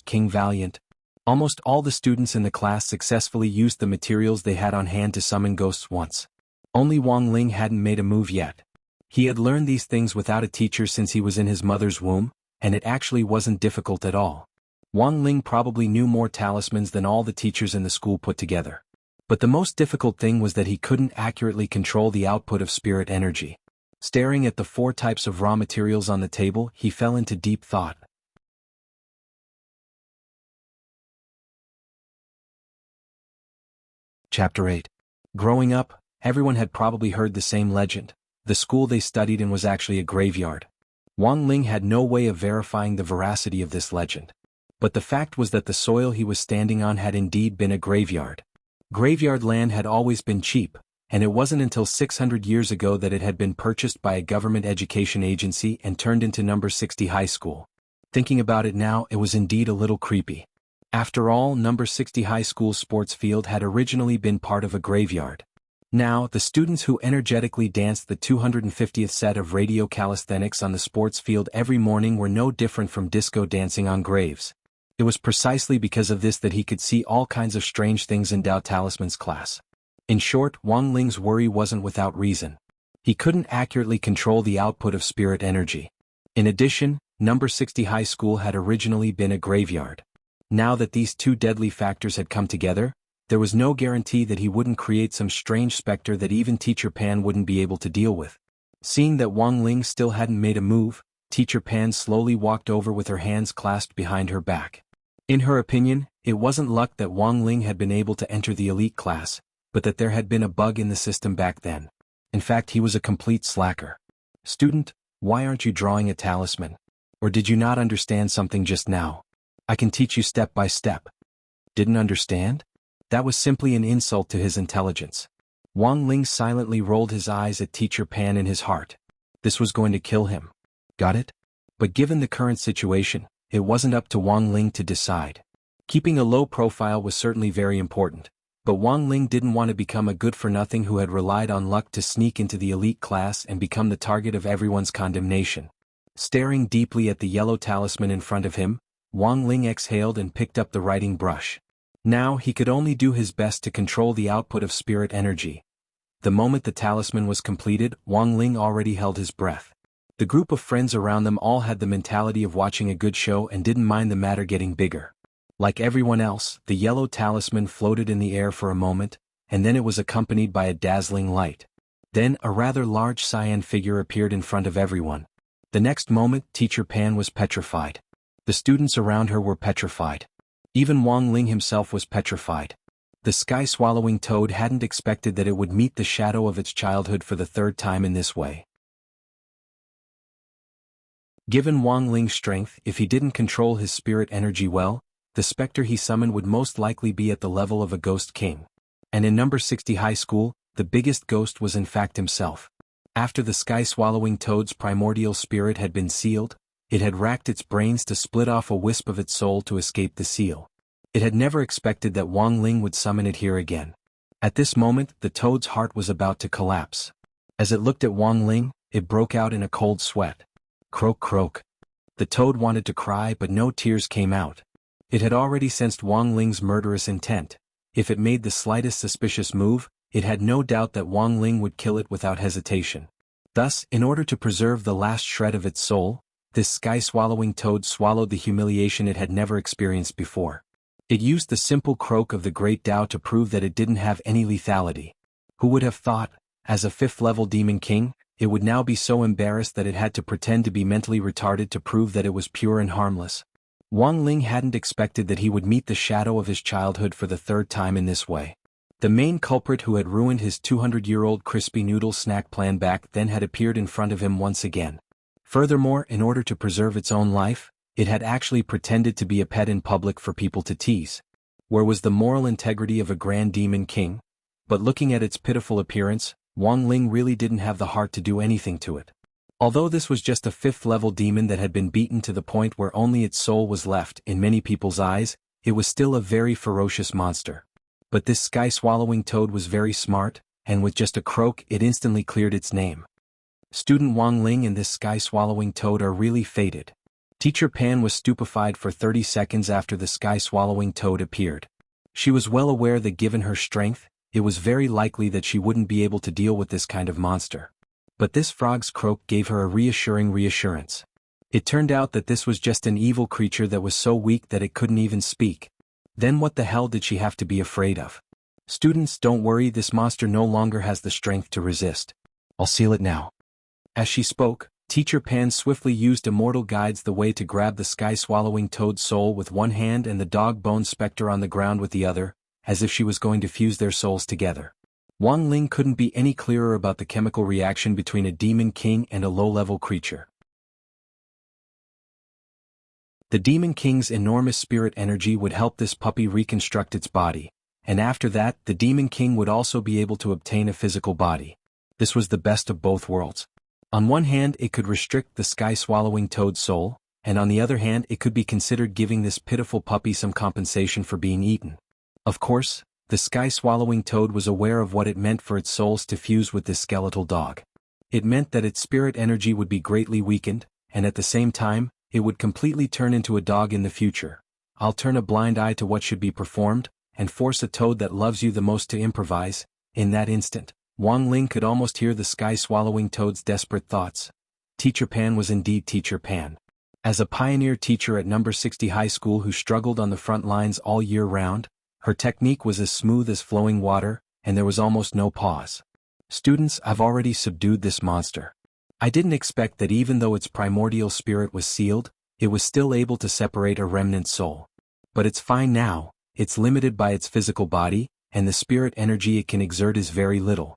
King Valiant." Almost all the students in the class successfully used the materials they had on hand to summon ghosts once. Only Wang Ling hadn't made a move yet. He had learned these things without a teacher since he was in his mother's womb, and it actually wasn't difficult at all. Wang Ling probably knew more talismans than all the teachers in the school put together. But the most difficult thing was that he couldn't accurately control the output of spirit energy. Staring at the 4 types of raw materials on the table, he fell into deep thought. Chapter 8. Growing up, everyone had probably heard the same legend. The school they studied in was actually a graveyard. Wang Ling had no way of verifying the veracity of this legend. But the fact was that the soil he was standing on had indeed been a graveyard. Graveyard land had always been cheap, and it wasn't until 600 years ago that it had been purchased by a government education agency and turned into number 60 high school. Thinking about it now, it was indeed a little creepy. After all, number 60 high school sports field had originally been part of a graveyard. Now, the students who energetically danced the 250th set of radio calisthenics on the sports field every morning were no different from disco dancing on graves. It was precisely because of this that he could see all kinds of strange things in Dao Talisman's class. In short, Wang Ling's worry wasn't without reason. He couldn't accurately control the output of spirit energy. In addition, number 60 high school had originally been a graveyard. Now that these two deadly factors had come together, there was no guarantee that he wouldn't create some strange specter that even Teacher Pan wouldn't be able to deal with. Seeing that Wang Ling still hadn't made a move, Teacher Pan slowly walked over with her hands clasped behind her back. In her opinion, it wasn't luck that Wang Ling had been able to enter the elite class, but that there had been a bug in the system back then. In fact, he was a complete slacker. "Student, why aren't you drawing a talisman? Or did you not understand something just now? I can teach you step by step." Didn't understand? That was simply an insult to his intelligence. Wang Ling silently rolled his eyes at Teacher Pan in his heart. This was going to kill him. Got it? But given the current situation, it wasn't up to Wang Ling to decide. Keeping a low profile was certainly very important, but Wang Ling didn't want to become a good-for-nothing who had relied on luck to sneak into the elite class and become the target of everyone's condemnation. Staring deeply at the yellow talisman in front of him, Wang Ling exhaled and picked up the writing brush. Now he could only do his best to control the output of spirit energy. The moment the talisman was completed, Wang Ling already held his breath. The group of friends around them all had the mentality of watching a good show and didn't mind the matter getting bigger. Like everyone else, the yellow talisman floated in the air for a moment, and then it was accompanied by a dazzling light. Then a rather large cyan figure appeared in front of everyone. The next moment, Teacher Pan was petrified. The students around her were petrified. Even Wang Ling himself was petrified. The sky-swallowing toad hadn't expected that it would meet the shadow of its childhood for the third time in this way. Given Wang Ling's strength, if he didn't control his spirit energy well, the specter he summoned would most likely be at the level of a ghost king. And in number 60 high school, the biggest ghost was in fact himself. After the sky-swallowing toad's primordial spirit had been sealed, it had racked its brains to split off a wisp of its soul to escape the seal. It had never expected that Wang Ling would summon it here again. At this moment, the toad's heart was about to collapse. As it looked at Wang Ling, it broke out in a cold sweat. Croak croak. The toad wanted to cry, but no tears came out. It had already sensed Wang Ling's murderous intent. If it made the slightest suspicious move, it had no doubt that Wang Ling would kill it without hesitation. Thus, in order to preserve the last shred of its soul, this sky-swallowing toad swallowed the humiliation it had never experienced before. It used the simple croak of the great Tao to prove that it didn't have any lethality. Who would have thought, as a 5th-level demon king, it would now be so embarrassed that it had to pretend to be mentally retarded to prove that it was pure and harmless? Wang Ling hadn't expected that he would meet the shadow of his childhood for the third time in this way. The main culprit who had ruined his 200-year-old crispy noodle snack plan back then had appeared in front of him once again. Furthermore, in order to preserve its own life, it had actually pretended to be a pet in public for people to tease. Where was the moral integrity of a grand demon king? But looking at its pitiful appearance, Wang Ling really didn't have the heart to do anything to it. Although this was just a 5th-level demon that had been beaten to the point where only its soul was left, in many people's eyes, it was still a very ferocious monster. But this sky-swallowing toad was very smart, and with just a croak it instantly cleared its name. Student Wang Ling and this sky-swallowing toad are really fated. Teacher Pan was stupefied for 30 seconds after the sky-swallowing toad appeared. She was well aware that given her strength, it was very likely that she wouldn't be able to deal with this kind of monster. But this frog's croak gave her a reassuring reassurance. It turned out that this was just an evil creature that was so weak that it couldn't even speak. Then what the hell did she have to be afraid of? Students, don't worry, this monster no longer has the strength to resist. I'll seal it now. As she spoke, Teacher Pan swiftly used Immortal Guides the way to grab the sky-swallowing toad's soul with one hand and the dog-bone specter on the ground with the other, as if she was going to fuse their souls together. Wang Ling couldn't be any clearer about the chemical reaction between a demon king and a low-level creature. The demon king's enormous spirit energy would help this puppy reconstruct its body, and after that, the demon king would also be able to obtain a physical body. This was the best of both worlds. On one hand, it could restrict the sky-swallowing toad's soul, and on the other hand it could be considered giving this pitiful puppy some compensation for being eaten. Of course, the sky-swallowing toad was aware of what it meant for its souls to fuse with this skeletal dog. It meant that its spirit energy would be greatly weakened, and at the same time, it would completely turn into a dog in the future. I'll turn a blind eye to what should be performed, and force a toad that loves you the most to improvise. In that instant, Wang Ling could almost hear the sky-swallowing toad's desperate thoughts. Teacher Pan was indeed Teacher Pan. As a pioneer teacher at number 60 high school who struggled on the front lines all year round, her technique was as smooth as flowing water, and there was almost no pause. Students, I've already subdued this monster. I didn't expect that even though its primordial spirit was sealed, it was still able to separate a remnant soul. But it's fine now, it's limited by its physical body, and the spirit energy it can exert is very little.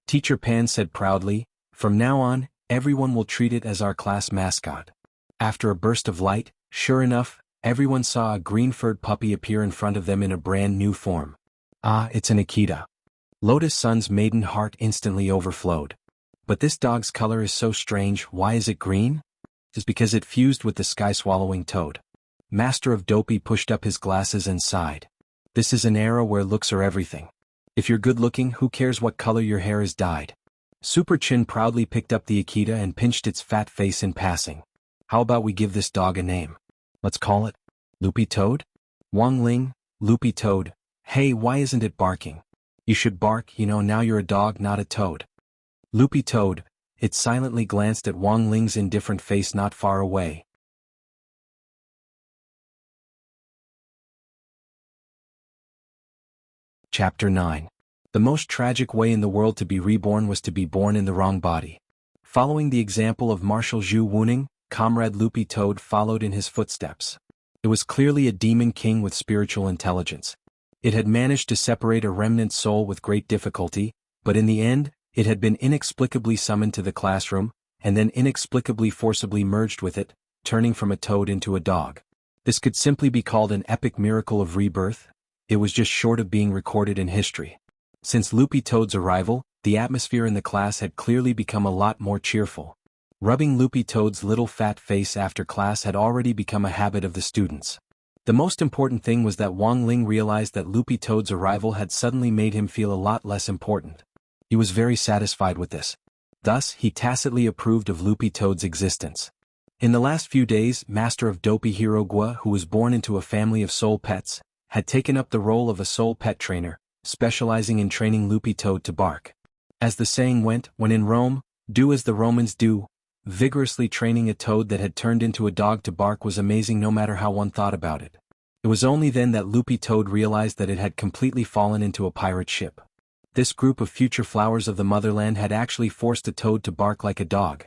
Teacher Pan said proudly, from now on, everyone will treat it as our class mascot. After a burst of light, sure enough, everyone saw a green-furred puppy appear in front of them in a brand new form. Ah, it's an Akita. Lotus Sun's maiden heart instantly overflowed. But this dog's color is so strange. Why is it green? It's because it fused with the sky-swallowing toad. Master of Dopey pushed up his glasses and sighed. This is an era where looks are everything. If you're good-looking, who cares what color your hair is dyed? Super Chin proudly picked up the Akita and pinched its fat face in passing. How about we give this dog a name? Let's call it Loopy Toad? Wang Ling, Loopy Toad. Hey, why isn't it barking? You should bark, now you're a dog, not a toad. Loopy Toad. It silently glanced at Wang Ling's indifferent face not far away. Chapter 9. The most tragic way in the world to be reborn was to be born in the wrong body. Following the example of Martial Zhu Wuning, Comrade Loopy Toad followed in his footsteps. It was clearly a demon king with spiritual intelligence. It had managed to separate a remnant soul with great difficulty, but in the end, it had been inexplicably summoned to the classroom, and then inexplicably forcibly merged with it, turning from a toad into a dog. This could simply be called an epic miracle of rebirth. It was just short of being recorded in history. Since Loopy Toad's arrival, the atmosphere in the class had clearly become a lot more cheerful. Rubbing Loopy Toad's little fat face after class had already become a habit of the students. The most important thing was that Wang Ling realized that Loopy Toad's arrival had suddenly made him feel a lot less important. He was very satisfied with this. Thus, he tacitly approved of Loopy Toad's existence. In the last few days, Master of Dopey Heroicjourney, who was born into a family of soul pets, had taken up the role of a soul pet trainer, specializing in training Loopy Toad to bark. As the saying went, when in Rome, do as the Romans do. Vigorously training a toad that had turned into a dog to bark was amazing no matter how one thought about it. It was only then that Loopy Toad realized that it had completely fallen into a pirate ship. This group of future flowers of the motherland had actually forced a toad to bark like a dog.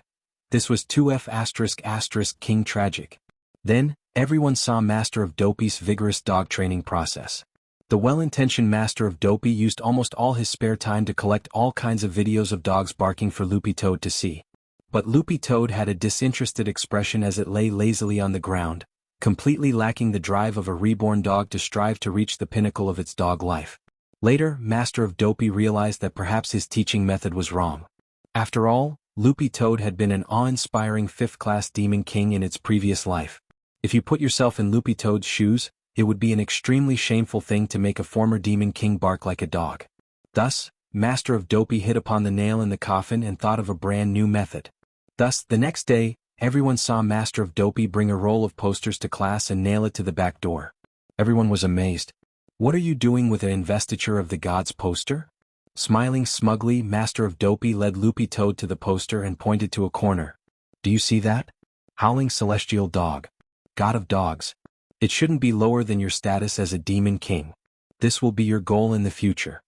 This was 2F*** King tragic. Then, everyone saw Master of Dopey's vigorous dog training process. The well-intentioned Master of Dopey used almost all his spare time to collect all kinds of videos of dogs barking for Loopy Toad to see. But Loopy Toad had a disinterested expression as it lay lazily on the ground, completely lacking the drive of a reborn dog to strive to reach the pinnacle of its dog life. Later, Master of Dopey realized that perhaps his teaching method was wrong. After all, Loopy Toad had been an awe-inspiring 5th-class demon king in its previous life. If you put yourself in Loopy Toad's shoes, it would be an extremely shameful thing to make a former demon king bark like a dog. Thus, Master of Dopey hit upon the nail in the coffin and thought of a brand new method. Thus, the next day, everyone saw Master of Dopey bring a roll of posters to class and nail it to the back door. Everyone was amazed. What are you doing with an investiture of the gods poster? Smiling smugly, Master of Dopey led Loopy Toad to the poster and pointed to a corner. Do you see that? Howling celestial dog. God of dogs. It shouldn't be lower than your status as a demon king. This will be your goal in the future.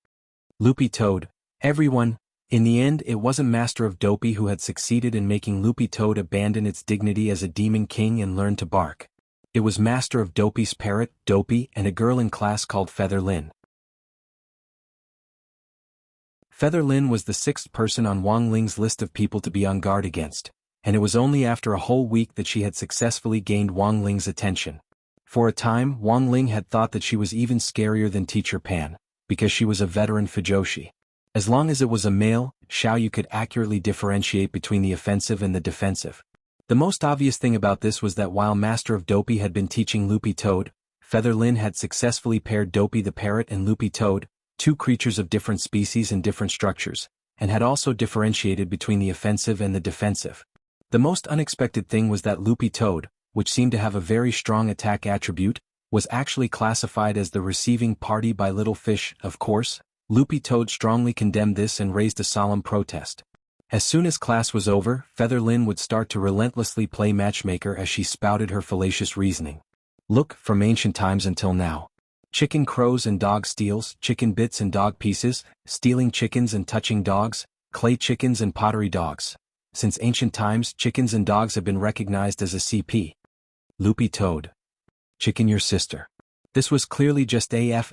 Loopy Toad, everyone. In the end, it wasn't Master of Dopey who had succeeded in making Loopy Toad abandon its dignity as a demon king and learn to bark. It was Master of Dopey's parrot, Dopey, and a girl in class called Feather Lin. Feather Lin was the 6th person on Wang Ling's list of people to be on guard against, and it was only after a whole week that she had successfully gained Wang Ling's attention. For a time, Wang Ling had thought that she was even scarier than Teacher Pan, because she was a veteran Fujoshi. As long as it was a male, Xiao you could accurately differentiate between the offensive and the defensive. The most obvious thing about this was that while Master of Dopey had been teaching Loopy Toad, Feather Lin had successfully paired Dopey the parrot and Loopy Toad, two creatures of different species and different structures, and had also differentiated between the offensive and the defensive. The most unexpected thing was that Loopy Toad, which seemed to have a very strong attack attribute, was actually classified as the receiving party by Little Fish. Of course, Loopy Toad strongly condemned this and raised a solemn protest. As soon as class was over, Feather Lin would start to relentlessly play matchmaker as she spouted her fallacious reasoning. Look, from ancient times until now. Chicken crows and dog steals, chicken bits and dog pieces, stealing chickens and touching dogs, clay chickens and pottery dogs. Since ancient times, chickens and dogs have been recognized as a CP. Loopy Toad. Chicken your sister. This was clearly just AF***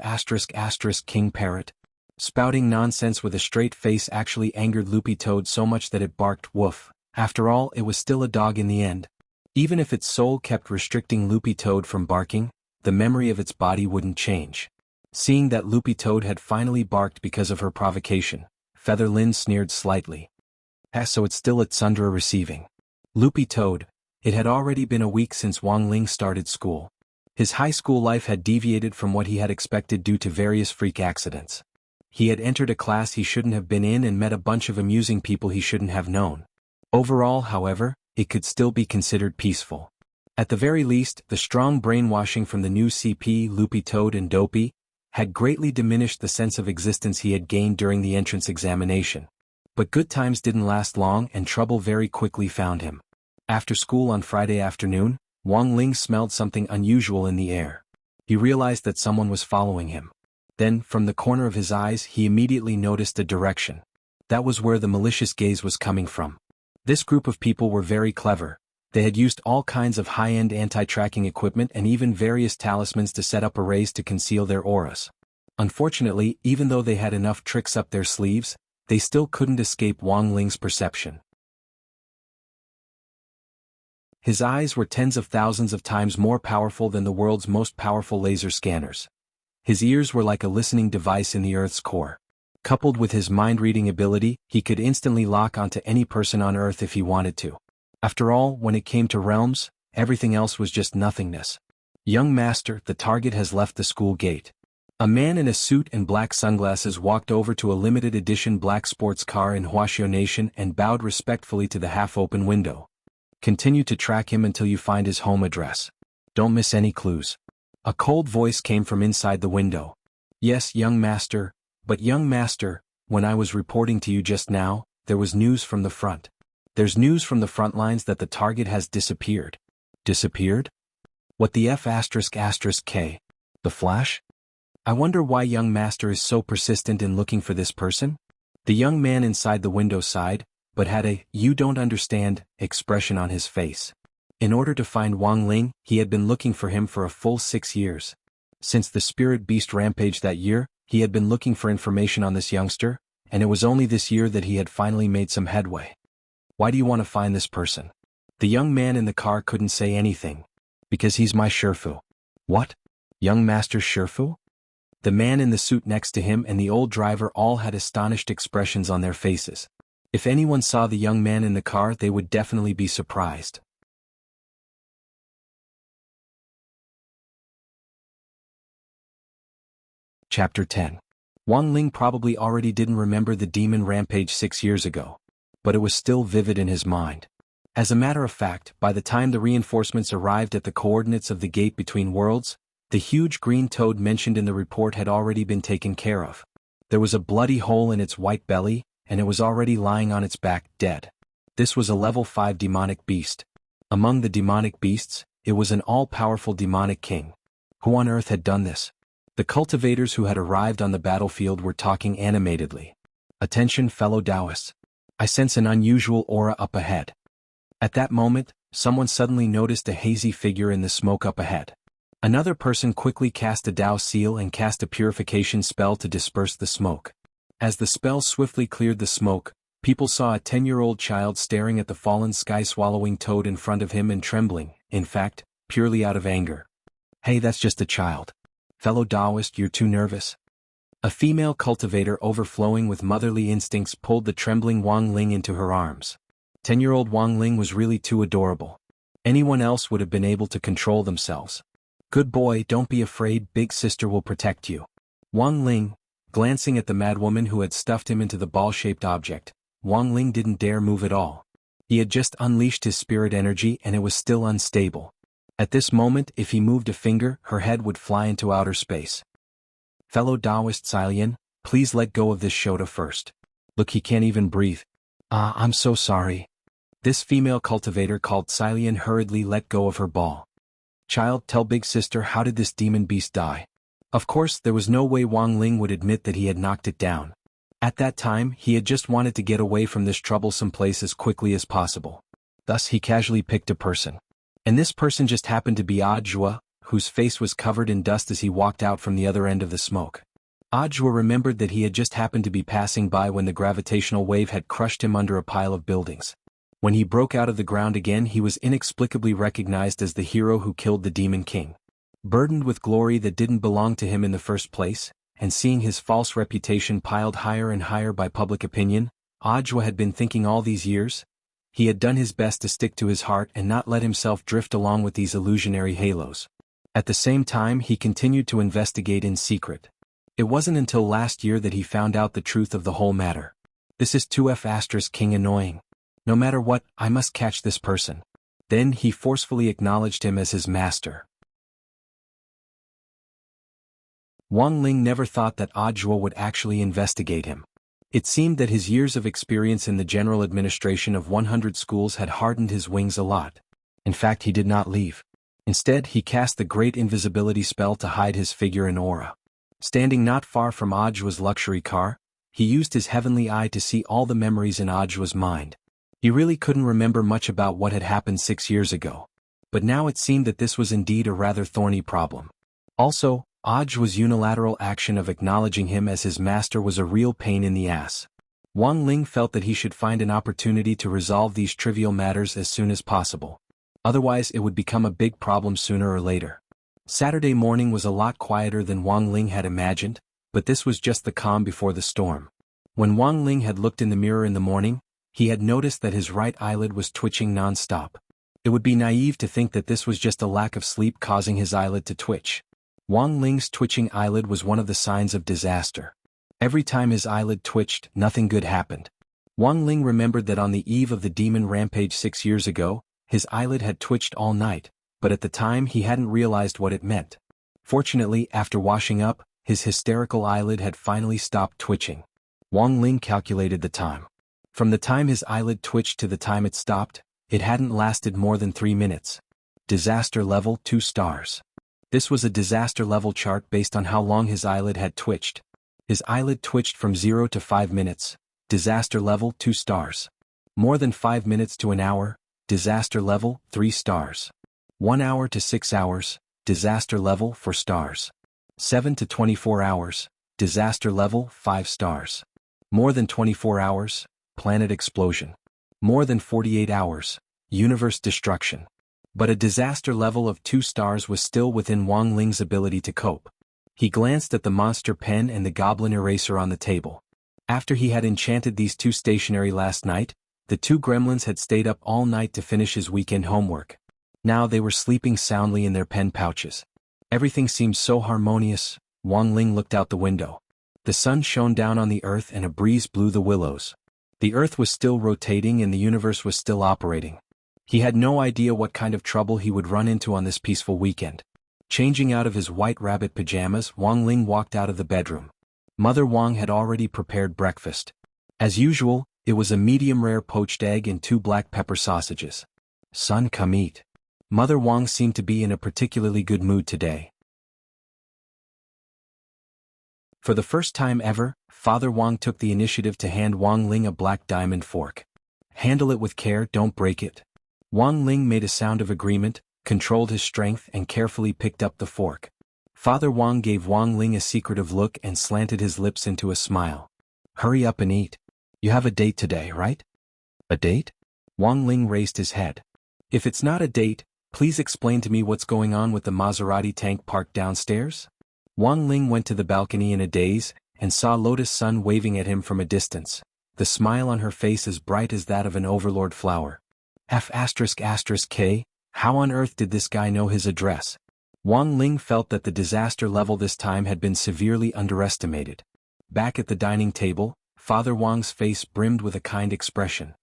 King Parrot. Spouting nonsense with a straight face actually angered Loopy Toad so much that it barked woof. After all, it was still a dog in the end. Even if its soul kept restricting Loopy Toad from barking, the memory of its body wouldn't change. Seeing that Loopy Toad had finally barked because of her provocation, Feather Lin sneered slightly. So it's still at Sundra receiving. Loopy Toad. It had already been a week since Wang Ling started school. His high school life had deviated from what he had expected due to various freak accidents. He had entered a class he shouldn't have been in and met a bunch of amusing people he shouldn't have known. Overall, however, it could still be considered peaceful. At the very least, the strong brainwashing from the new CP Loopy Toad and Dopey had greatly diminished the sense of existence he had gained during the entrance examination. But good times didn't last long and trouble very quickly found him. After school on Friday afternoon, Wang Ling smelled something unusual in the air. He realized that someone was following him. Then, from the corner of his eyes, he immediately noticed a direction. That was where the malicious gaze was coming from. This group of people were very clever. They had used all kinds of high-end anti-tracking equipment and even various talismans to set up arrays to conceal their auras. Unfortunately, even though they had enough tricks up their sleeves, they still couldn't escape Wang Ling's perception. His eyes were tens of thousands of times more powerful than the world's most powerful laser scanners. His ears were like a listening device in the Earth's core. Coupled with his mind-reading ability, he could instantly lock onto any person on Earth if he wanted to. After all, when it came to realms, everything else was just nothingness. Young master, the target has left the school gate. A man in a suit and black sunglasses walked over to a limited edition black sports car in Huaxiao Nation and bowed respectfully to the half-open window. Continue to track him until you find his home address. Don't miss any clues. A cold voice came from inside the window. Yes, young master, but young master, when I was reporting to you just now, there was news from the front. There's news from the front lines that the target has disappeared. Disappeared? What the F***K? The Flash? I wonder why young master is so persistent in looking for this person? The young man inside the window sighed, but had a "you don't understand" expression on his face. In order to find Wang Ling, he had been looking for him for a full 6 years. Since the spirit beast rampage that year, he had been looking for information on this youngster, and it was only this year that he had finally made some headway. Why do you want to find this person? The young man in the car couldn't say anything. Because he's my Shifu. What? Young master Shifu? The man in the suit next to him and the old driver all had astonished expressions on their faces. If anyone saw the young man in the car, they would definitely be surprised. Chapter 10. Wang Ling probably already didn't remember the demon rampage 6 years ago, but it was still vivid in his mind. As a matter of fact, by the time the reinforcements arrived at the coordinates of the gate between worlds, the huge green toad mentioned in the report had already been taken care of. There was a bloody hole in its white belly, and it was already lying on its back, dead. This was a level 5 demonic beast. Among the demonic beasts, it was an all-powerful demonic king. Who on earth had done this? The cultivators who had arrived on the battlefield were talking animatedly. Attention, fellow Taoists. I sense an unusual aura up ahead. At that moment, someone suddenly noticed a hazy figure in the smoke up ahead. Another person quickly cast a Tao seal and cast a purification spell to disperse the smoke. As the spell swiftly cleared the smoke, people saw a 10-year-old child staring at the fallen sky-swallowing toad in front of him and trembling, in fact, purely out of anger. Hey, that's just a child. Fellow Taoist, you're too nervous. A female cultivator overflowing with motherly instincts pulled the trembling Wang Ling into her arms. 10-year-old Wang Ling was really too adorable. Anyone else would have been able to control themselves. Good boy, don't be afraid, big sister will protect you. Wang Ling, glancing at the madwoman who had stuffed him into the ball-shaped object, Wang Ling didn't dare move at all. He had just unleashed his spirit energy and it was still unstable. At this moment, if he moved a finger, her head would fly into outer space. Fellow Taoist Xilian, please let go of this Shota first. Look, he can't even breathe. I'm so sorry. This female cultivator called Xilian hurriedly let go of her ball. Child, tell big sister, how did this demon beast die? Of course, there was no way Wang Ling would admit that he had knocked it down. At that time, he had just wanted to get away from this troublesome place as quickly as possible. Thus he casually picked a person. And this person just happened to be Audiobook, whose face was covered in dust as he walked out from the other end of the smoke. Audiobook remembered that he had just happened to be passing by when the gravitational wave had crushed him under a pile of buildings. When he broke out of the ground again, he was inexplicably recognized as the hero who killed the Demon King. Burdened with glory that didn't belong to him in the first place, and seeing his false reputation piled higher and higher by public opinion, Audiobook had been thinking all these years, he had done his best to stick to his heart and not let himself drift along with these illusionary halos. At the same time, he continued to investigate in secret. It wasn't until last year that he found out the truth of the whole matter. This is 2F** King annoying. No matter what, I must catch this person. Then he forcefully acknowledged him as his master. Wang Ling never thought that Audiobook would actually investigate him. It seemed that his years of experience in the general administration of 100 schools had hardened his wings a lot. In fact, he did not leave. Instead, he cast the great invisibility spell to hide his figure and aura. Standing not far from Audiobook's luxury car, he used his heavenly eye to see all the memories in Audiobook's mind. He really couldn't remember much about what had happened 6 years ago. But now it seemed that this was indeed a rather thorny problem. Also, Audiobook's unilateral action of acknowledging him as his master was a real pain in the ass. Wang Ling felt that he should find an opportunity to resolve these trivial matters as soon as possible. Otherwise it would become a big problem sooner or later. Saturday morning was a lot quieter than Wang Ling had imagined, but this was just the calm before the storm. When Wang Ling had looked in the mirror in the morning, he had noticed that his right eyelid was twitching non-stop. It would be naive to think that this was just a lack of sleep causing his eyelid to twitch. Wang Ling's twitching eyelid was one of the signs of disaster. Every time his eyelid twitched, nothing good happened. Wang Ling remembered that on the eve of the demon rampage 6 years ago, his eyelid had twitched all night, but at the time he hadn't realized what it meant. Fortunately, after washing up, his hysterical eyelid had finally stopped twitching. Wang Ling calculated the time. From the time his eyelid twitched to the time it stopped, it hadn't lasted more than 3 minutes. Disaster level 2 stars. This was a disaster level chart based on how long his eyelid had twitched. His eyelid twitched from 0 to 5 minutes, disaster level 2 stars. More than 5 minutes to an hour, disaster level 3 stars. 1 hour to 6 hours, disaster level 4 stars. 7 to 24 hours, disaster level 5 stars. More than 24 hours, planet explosion. More than 48 hours, universe destruction. But a disaster level of 2 stars was still within Wang Ling's ability to cope. He glanced at the monster pen and the goblin eraser on the table. After he had enchanted these 2 stationery last night, the 2 gremlins had stayed up all night to finish his weekend homework. Now they were sleeping soundly in their pen pouches. Everything seemed so harmonious. Wang Ling looked out the window. The sun shone down on the earth and a breeze blew the willows. The earth was still rotating and the universe was still operating. He had no idea what kind of trouble he would run into on this peaceful weekend. Changing out of his white rabbit pajamas, Wang Ling walked out of the bedroom. Mother Wang had already prepared breakfast. As usual, it was a medium-rare poached egg and 2 black pepper sausages. Son, come eat. Mother Wang seemed to be in a particularly good mood today. For the first time ever, Father Wang took the initiative to hand Wang Ling a black diamond fork. Handle it with care, don't break it. Wang Ling made a sound of agreement, controlled his strength and carefully picked up the fork. Father Wang gave Wang Ling a secretive look and slanted his lips into a smile. Hurry up and eat. You have a date today, right? A date? Wang Ling raised his head. If it's not a date, please explain to me what's going on with the Maserati tank parked downstairs? Wang Ling went to the balcony in a daze and saw Lotus Sun waving at him from a distance. the smile on her face as bright as that of an overlord flower. F***K, how on earth did this guy know his address? Wang Ling felt that the disaster level this time had been severely underestimated. Back at the dining table, Father Wang's face brimmed with a kind expression.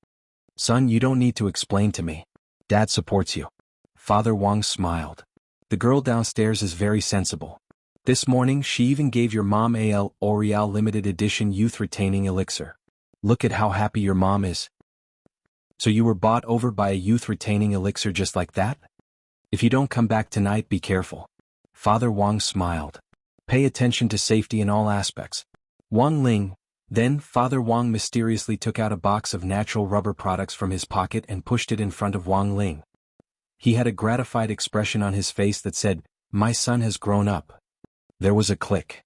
Son, you don't need to explain to me. Dad supports you. Father Wang smiled. The girl downstairs is very sensible. This morning she even gave your mom a L'Oreal limited edition youth retaining elixir. Look at how happy your mom is. So you were bought over by a youth retaining elixir just like that? If you don't come back tonight, be careful. Father Wang smiled. Pay attention to safety in all aspects. Wang Ling. Then Father Wang mysteriously took out a box of natural rubber products from his pocket and pushed it in front of Wang Ling. He had a gratified expression on his face that said, "My son has grown up." There was a click.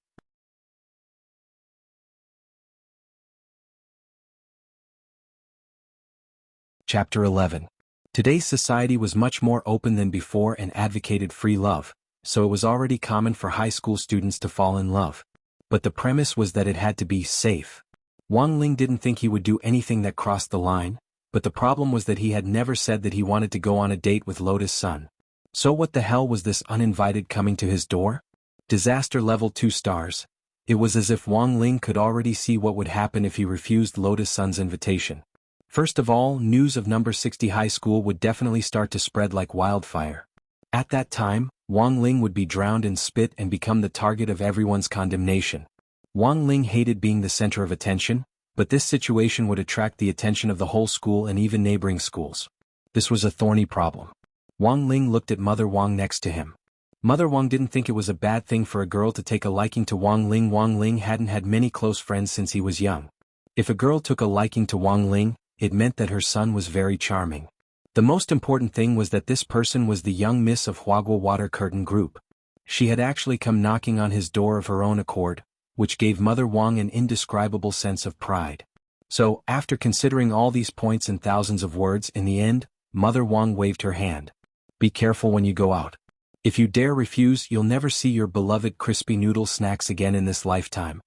Chapter 11. Today's society was much more open than before and advocated free love, so it was already common for high school students to fall in love. But the premise was that it had to be safe. Wang Ling didn't think he would do anything that crossed the line, but the problem was that he had never said that he wanted to go on a date with Lotus Sun. So what the hell was this uninvited coming to his door? Disaster level 2 stars. It was as if Wang Ling could already see what would happen if he refused Lotus Sun's invitation. First of all, news of number 60 high school would definitely start to spread like wildfire. At that time, Wang Ling would be drowned in spit and become the target of everyone's condemnation. Wang Ling hated being the center of attention, but this situation would attract the attention of the whole school and even neighboring schools. This was a thorny problem. Wang Ling looked at Mother Wang next to him. Mother Wang didn't think it was a bad thing for a girl to take a liking to Wang Ling. Wang Ling hadn't had many close friends since he was young. If a girl took a liking to Wang Ling, it meant that her son was very charming. The most important thing was that this person was the young miss of Huagua Water Curtain Group. She had actually come knocking on his door of her own accord, which gave Mother Wang an indescribable sense of pride. So, after considering all these points and thousands of words, in the end, Mother Wang waved her hand. Be careful when you go out. If you dare refuse, you'll never see your beloved crispy noodle snacks again in this lifetime.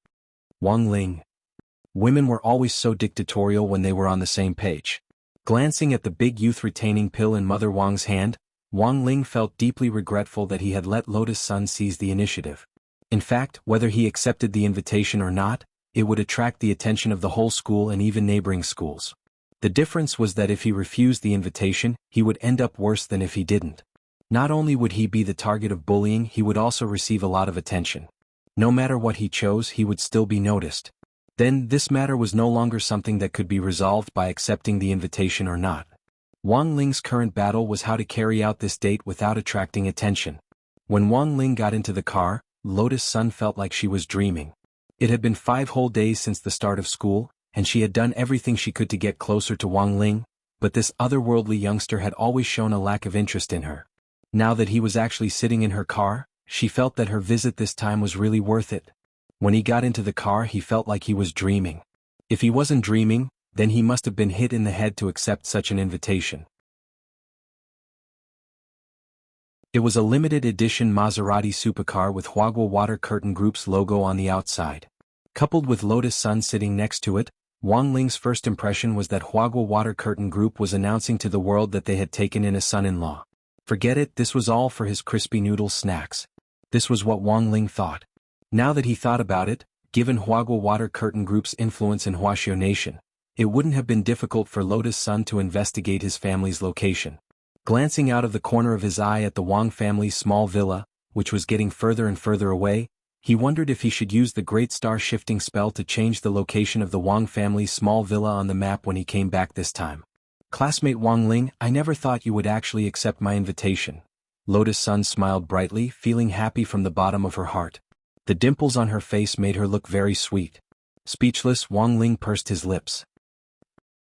Wang Ling. Women were always so dictatorial when they were on the same page. Glancing at the big youth retaining pill in Mother Wang's hand, Wang Ling felt deeply regretful that he had let Lotus Sun seize the initiative. In fact, whether he accepted the invitation or not, it would attract the attention of the whole school and even neighboring schools. The difference was that if he refused the invitation, he would end up worse than if he didn't. Not only would he be the target of bullying, he would also receive a lot of attention. No matter what he chose, he would still be noticed. Then, this matter was no longer something that could be resolved by accepting the invitation or not. Wang Ling's current battle was how to carry out this date without attracting attention. When Wang Ling got into the car, Lotus Sun felt like she was dreaming. It had been 5 whole days since the start of school, and she had done everything she could to get closer to Wang Ling, but this otherworldly youngster had always shown a lack of interest in her. Now that he was actually sitting in her car, she felt that her visit this time was really worth it. When he got into the car, he felt like he was dreaming. If he wasn't dreaming, then he must have been hit in the head to accept such an invitation. It was a limited edition Maserati supercar with Huagua Water Curtain Group's logo on the outside. Coupled with Lotus Sun sitting next to it, Wang Ling's first impression was that Huagua Water Curtain Group was announcing to the world that they had taken in a son-in-law. Forget it, this was all for his crispy noodle snacks. This was what Wang Ling thought. Now that he thought about it, given Huagua Water Curtain Group's influence in Huaxiao Nation, it wouldn't have been difficult for Lotus Sun to investigate his family's location. Glancing out of the corner of his eye at the Wang family's small villa, which was getting further and further away, he wondered if he should use the Great Star Shifting spell to change the location of the Wang family's small villa on the map when he came back this time. Classmate Wang Ling, I never thought you would actually accept my invitation. Lotus Sun smiled brightly, feeling happy from the bottom of her heart. The dimples on her face made her look very sweet. Speechless, Wang Ling pursed his lips.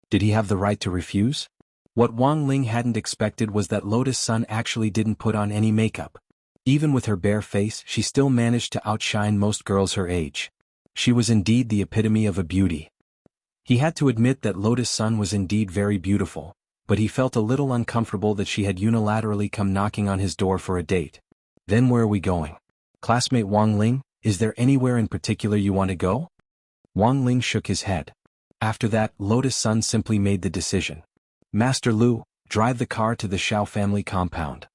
Did he have the right to refuse? What Wang Ling hadn't expected was that Lotus Sun actually didn't put on any makeup. Even with her bare face, she still managed to outshine most girls her age. She was indeed the epitome of a beauty. He had to admit that Lotus Sun was indeed very beautiful, but he felt a little uncomfortable that she had unilaterally come knocking on his door for a date. Then where are we going? Classmate Wang Ling, is there anywhere in particular you want to go? Wang Ling shook his head. After that, Lotus Sun simply made the decision. Master Lu, drive the car to the Xiao family compound.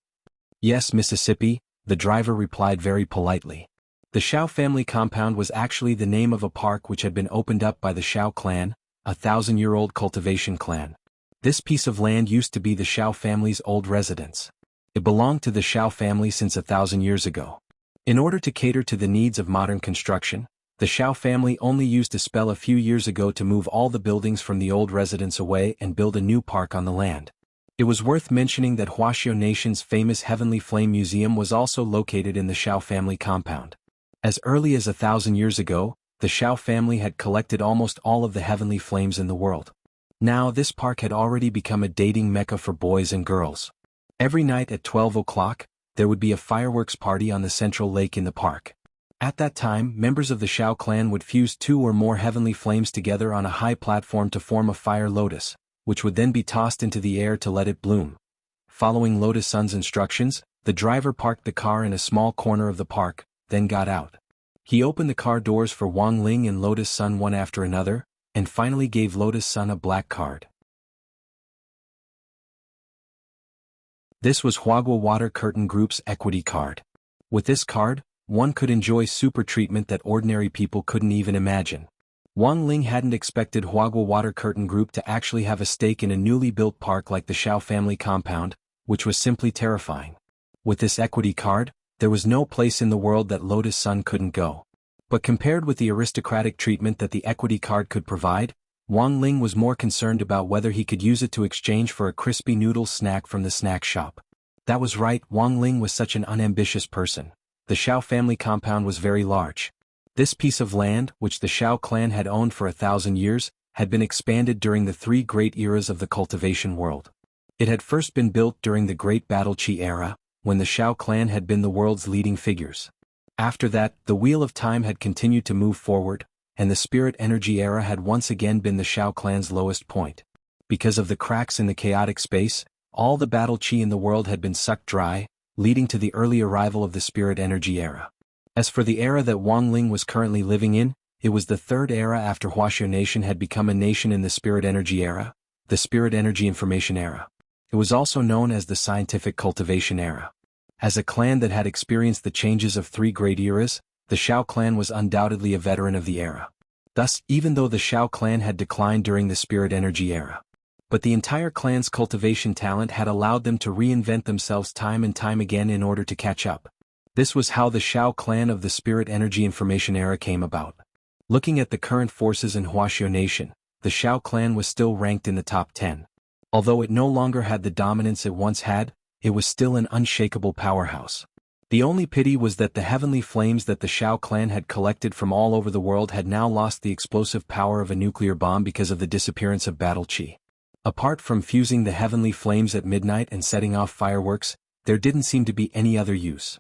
Yes, Mississippi, the driver replied very politely. The Xiao family compound was actually the name of a park which had been opened up by the Xiao clan, a 1,000-year-old cultivation clan. This piece of land used to be the Xiao family's old residence. It belonged to the Xiao family since 1,000 years ago. In order to cater to the needs of modern construction, the Xiao family only used a spell a few years ago to move all the buildings from the old residence away and build a new park on the land. It was worth mentioning that Huaxiao Nation's famous Heavenly Flame Museum was also located in the Xiao family compound. As early as 1,000 years ago, the Xiao family had collected almost all of the heavenly flames in the world. Now this park had already become a dating mecca for boys and girls. Every night at 12 o'clock, there would be a fireworks party on the central lake in the park. At that time, members of the Xiao clan would fuse 2 or more heavenly flames together on a high platform to form a fire lotus, which would then be tossed into the air to let it bloom. Following Lotus Sun's instructions, the driver parked the car in a small corner of the park, then got out. He opened the car doors for Wang Ling and Lotus Sun one after another, and finally gave Lotus Sun a black card. This was Huagua Water Curtain Group's equity card. With this card, one could enjoy super treatment that ordinary people couldn't even imagine. Wang Ling hadn't expected Huagua Water Curtain Group to actually have a stake in a newly built park like the Xiao family compound, which was simply terrifying. With this equity card, there was no place in the world that Lotus Sun couldn't go. But compared with the aristocratic treatment that the equity card could provide, Wang Ling was more concerned about whether he could use it to exchange for a crispy noodle snack from the snack shop. That was right, Wang Ling was such an unambitious person. The Xiao family compound was very large. This piece of land, which the Xiao clan had owned for 1,000 years, had been expanded during the 3 great eras of the cultivation world. It had first been built during the Great Battle Qi era, when the Xiao clan had been the world's leading figures. After that, the wheel of time had continued to move forward, and the spirit energy era had once again been the Xiao clan's lowest point. Because of the cracks in the chaotic space, all the battle qi in the world had been sucked dry, leading to the early arrival of the spirit energy era. As for the era that Wang Ling was currently living in, it was the 3rd era after Huaxiao Nation had become a nation in the spirit energy era, the spirit energy information era. It was also known as the scientific cultivation era. As a clan that had experienced the changes of 3 great eras, the Xiao clan was undoubtedly a veteran of the era. Thus, even though the Xiao clan had declined during the spirit energy era, but the entire clan's cultivation talent had allowed them to reinvent themselves time and time again in order to catch up. This was how the Xiao clan of the spirit energy information era came about. Looking at the current forces in Huaxiao Nation, the Xiao clan was still ranked in the top 10. Although it no longer had the dominance it once had, it was still an unshakable powerhouse. The only pity was that the heavenly flames that the Xiao clan had collected from all over the world had now lost the explosive power of a nuclear bomb because of the disappearance of battle qi. Apart from fusing the heavenly flames at midnight and setting off fireworks, there didn't seem to be any other use.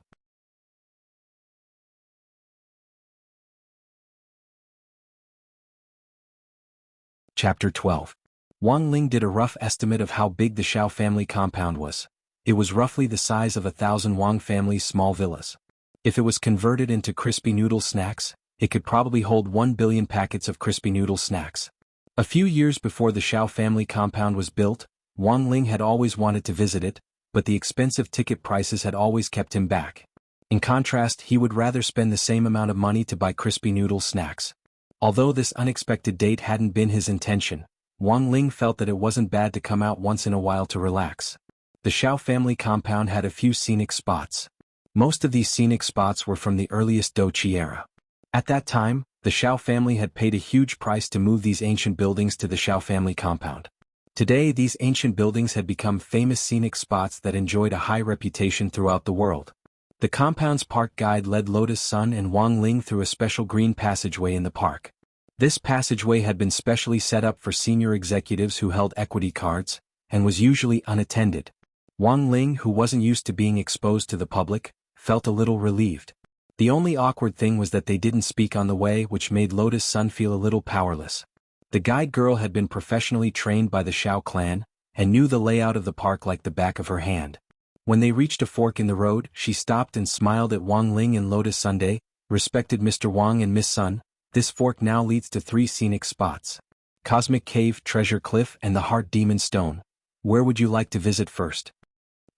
Chapter 12. Wang Ling did a rough estimate of how big the Xiao family compound was. It was roughly the size of 1,000 Wang family's small villas. If it was converted into crispy noodle snacks, it could probably hold 1 billion packets of crispy noodle snacks. A few years before the Xiao family compound was built, Wang Ling had always wanted to visit it, but the expensive ticket prices had always kept him back. In contrast, he would rather spend the same amount of money to buy crispy noodle snacks. Although this unexpected date hadn't been his intention, Wang Ling felt that it wasn't bad to come out once in a while to relax. The Xiao family compound had a few scenic spots. Most of these scenic spots were from the earliest Dou Qi era. At that time, the Xiao family had paid a huge price to move these ancient buildings to the Xiao family compound. Today, these ancient buildings had become famous scenic spots that enjoyed a high reputation throughout the world. The compound's park guide led Lotus Sun and Wang Ling through a special green passageway in the park. This passageway had been specially set up for senior executives who held equity cards, and was usually unattended. Wang Ling, who wasn't used to being exposed to the public, felt a little relieved. The only awkward thing was that they didn't speak on the way, which made Lotus Sun feel a little powerless. The guide girl had been professionally trained by the Xiao clan, and knew the layout of the park like the back of her hand. When they reached a fork in the road, she stopped and smiled at Wang Ling and Lotus Sunday. "Respected Mr. Wang and Miss Sun, this fork now leads to 3 scenic spots. Cosmic Cave, Treasure Cliff, and the Heart Demon Stone. Where would you like to visit first?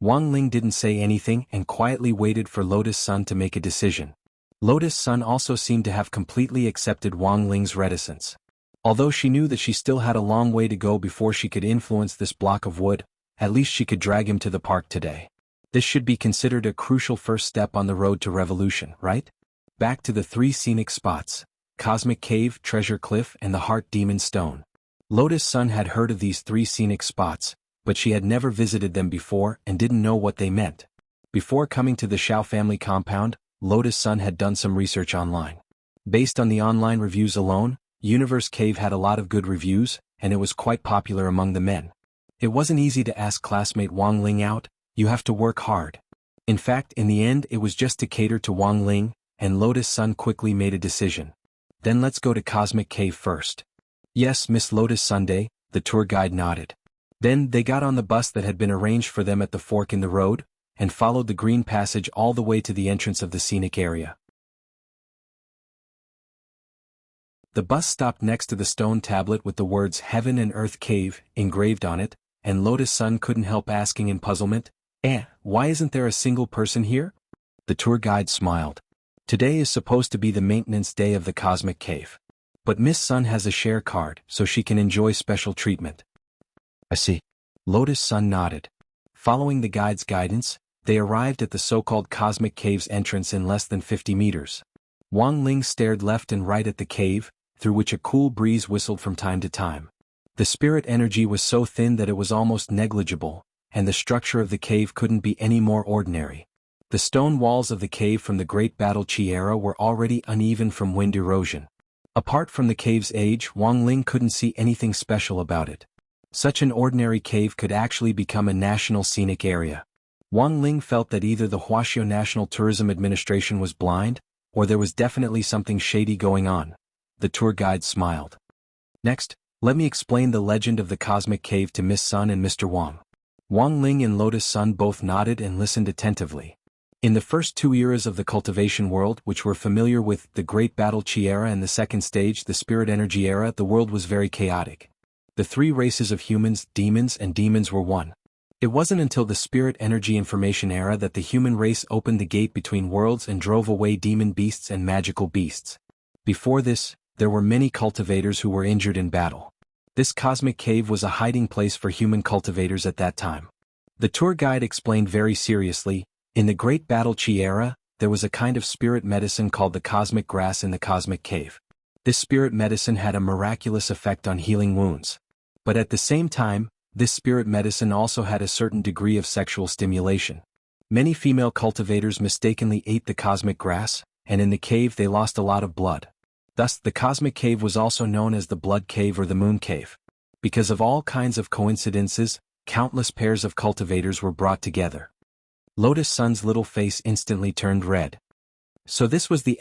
Wang Ling didn't say anything and quietly waited for Lotus Sun to make a decision. Lotus Sun also seemed to have completely accepted Wang Ling's reticence. Although she knew that she still had a long way to go before she could influence this block of wood, at least she could drag him to the park today. This should be considered a crucial first step on the road to revolution, right? Back to the 3 scenic spots: Cosmic Cave, Treasure Cliff, and the Heart Demon Stone. Lotus Sun had heard of these 3 scenic spots, but she had never visited them before and didn't know what they meant. Before coming to the Xiao family compound, Lotus Sun had done some research online. Based on the online reviews alone, Universe Cave had a lot of good reviews, and it was quite popular among the men. It wasn't easy to ask classmate Wang Ling out. You have to work hard. In fact, in the end it was just to cater to Wang Ling, and Lotus Sun quickly made a decision. Then let's go to Cosmic Cave first. Yes, Miss Lotus Sunday, the tour guide nodded. Then they got on the bus that had been arranged for them at the fork in the road, and followed the green passage all the way to the entrance of the scenic area. The bus stopped next to the stone tablet with the words Heaven and Earth Cave engraved on it, and Lotus Sun couldn't help asking in puzzlement, why isn't there a single person here? The tour guide smiled. Today is supposed to be the maintenance day of the Cosmic Cave. But Miss Sun has a share card, so she can enjoy special treatment. I see. Lotus Sun nodded. Following the guide's guidance, they arrived at the so-called Cosmic Cave's entrance in less than 50 meters. Wang Ling stared left and right at the cave, through which a cool breeze whistled from time to time. The spirit energy was so thin that it was almost negligible, and the structure of the cave couldn't be any more ordinary. The stone walls of the cave from the greatbattle era were already uneven from wind erosion. Apart from the cave's age, Wang Ling couldn't see anything special about it. Such an ordinary cave could actually become a national scenic area. Wang Ling felt that either the Huaxiao National Tourism Administration was blind, or there was definitely something shady going on. The tour guide smiled. Next, let me explain the legend of the Cosmic Cave to Miss Sun and Mr. Wang. Wang Ling and Lotus Sun both nodded and listened attentively. In the first 2 eras of the cultivation world, which were familiar with the Great Battle era and the second stage, the Spirit Energy era, the world was very chaotic. The 3 races of humans, demons, and demons were one. It wasn't until the Spirit Energy Information era that the human race opened the gate between worlds and drove away demon beasts and magical beasts. Before this, there were many cultivators who were injured in battle. This Cosmic Cave was a hiding place for human cultivators at that time. The tour guide explained very seriously, in the Great Battle era, there was a kind of spirit medicine called the cosmic grass in the Cosmic Cave. This spirit medicine had a miraculous effect on healing wounds. But at the same time, this spirit medicine also had a certain degree of sexual stimulation. Many female cultivators mistakenly ate the cosmic grass, and in the cave they lost a lot of blood. Thus, the Cosmic Cave was also known as the Blood Cave or the Moon Cave. Because of all kinds of coincidences, countless pairs of cultivators were brought together. Lotus Sun's little face instantly turned red. So this was the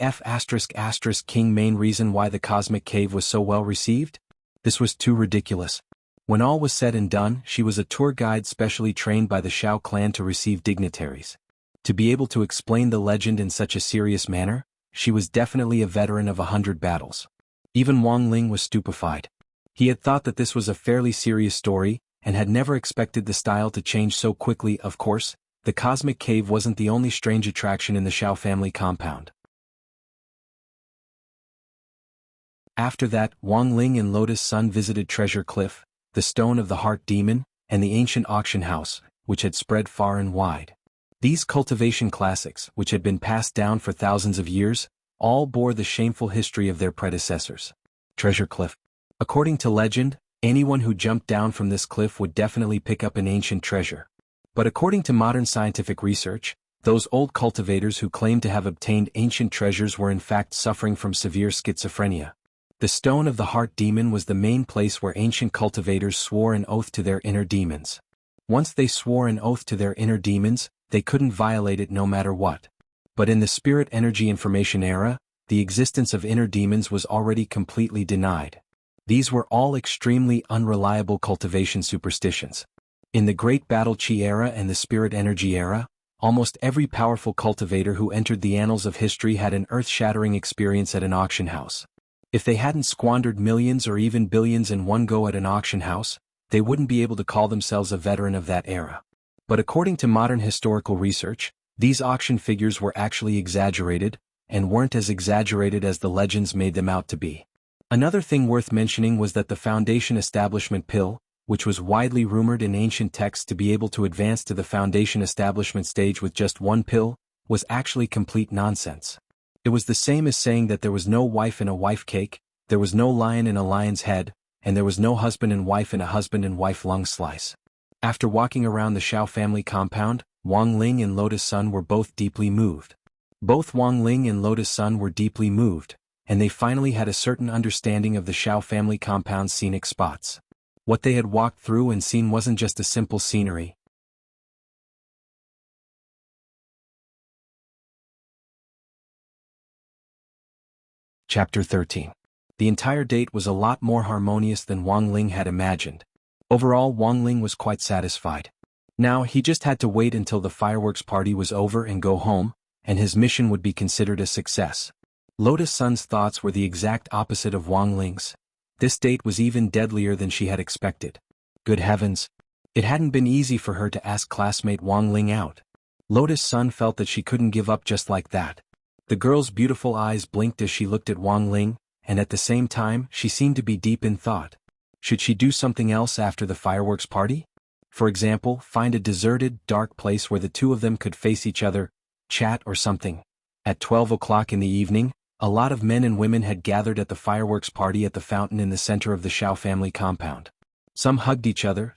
King main reason why the Cosmic Cave was so well received? This was too ridiculous. When all was said and done, she was a tour guide specially trained by the Xiao clan to receive dignitaries. To be able to explain the legend in such a serious manner, she was definitely a veteran of 100 battles. Even Wang Ling was stupefied. He had thought that this was a fairly serious story, and had never expected the style to change so quickly. Of course, the Cosmic Cave wasn't the only strange attraction in the Xiao family compound. After that, Wang Ling and Lotus Sun visited Treasure Cliff, the Stone of the Heart Demon, and the ancient auction house, which had spread far and wide. These cultivation classics, which had been passed down for thousands of years, all bore the shameful history of their predecessors. Treasure Cliff. According to legend, anyone who jumped down from this cliff would definitely pick up an ancient treasure. But according to modern scientific research, those old cultivators who claimed to have obtained ancient treasures were in fact suffering from severe schizophrenia. The Stone of the Heart Demon was the main place where ancient cultivators swore an oath to their inner demons. Once they swore an oath to their inner demons, they couldn't violate it no matter what. But in the Spirit Energy Information era, the existence of inner demons was already completely denied. These were all extremely unreliable cultivation superstitions. In the Great Battle era and the Spirit Energy era, almost every powerful cultivator who entered the annals of history had an earth-shattering experience at an auction house. If they hadn't squandered millions or even billions in one go at an auction house, they wouldn't be able to call themselves a veteran of that era. But according to modern historical research, these auction figures were actually exaggerated, and weren't as exaggerated as the legends made them out to be. Another thing worth mentioning was that the Foundation establishment pill, which was widely rumored in ancient texts to be able to advance to the Foundation establishment stage with just one pill, was actually complete nonsense. It was the same as saying that there was no wife in a wife cake, there was no lion in a lion's head, and there was no husband and wife in a husband and wife lung slice. After walking around the Xiao family compound, Wang Ling and Lotus Sun were both deeply moved. Both Wang Ling and Lotus Sun were deeply moved, and they finally had a certain understanding of the Xiao family compound's scenic spots. What they had walked through and seen wasn't just a simple scenery. Chapter 13. The entire date was a lot more harmonious than Wang Ling had imagined. Overall, Wang Ling was quite satisfied. Now, he just had to wait until the fireworks party was over and go home, and his mission would be considered a success. Lotus Sun's thoughts were the exact opposite of Wang Ling's. This date was even deadlier than she had expected. Good heavens! It hadn't been easy for her to ask classmate Wang Ling out. Lotus Sun felt that she couldn't give up just like that. The girl's beautiful eyes blinked as she looked at Wang Ling, and at the same time, she seemed to be deep in thought. Should she do something else after the fireworks party? For example, find a deserted, dark place where the two of them could face each other, chat or something. At 12 o'clock in the evening, a lot of men and women had gathered at the fireworks party at the fountain in the center of the Xiao family compound. Some hugged each other,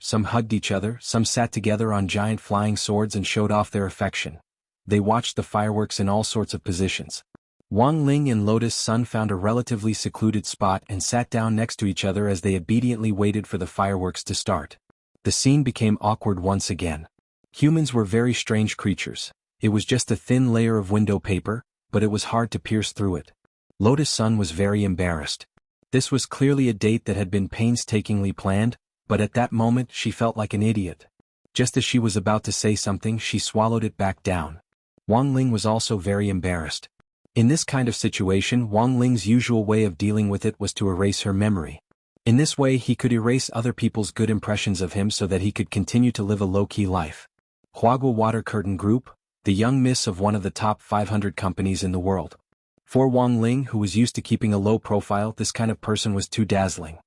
some sat together on giant flying swords and showed off their affection. They watched the fireworks in all sorts of positions. Wang Ling and Lotus Sun found a relatively secluded spot and sat down next to each other as they obediently waited for the fireworks to start. The scene became awkward once again. Humans were very strange creatures. It was just a thin layer of window paper, but it was hard to pierce through it. Lotus Sun was very embarrassed. This was clearly a date that had been painstakingly planned, but at that moment she felt like an idiot. Just as she was about to say something, she swallowed it back down. Wang Ling was also very embarrassed. In this kind of situation, Wang Ling's usual way of dealing with it was to erase her memory. In this way he could erase other people's good impressions of him so that he could continue to live a low-key life. Huagua Water Curtain Group, the young miss of one of the top 500 companies in the world. For Wang Ling, who was used to keeping a low profile, this kind of person was too dazzling.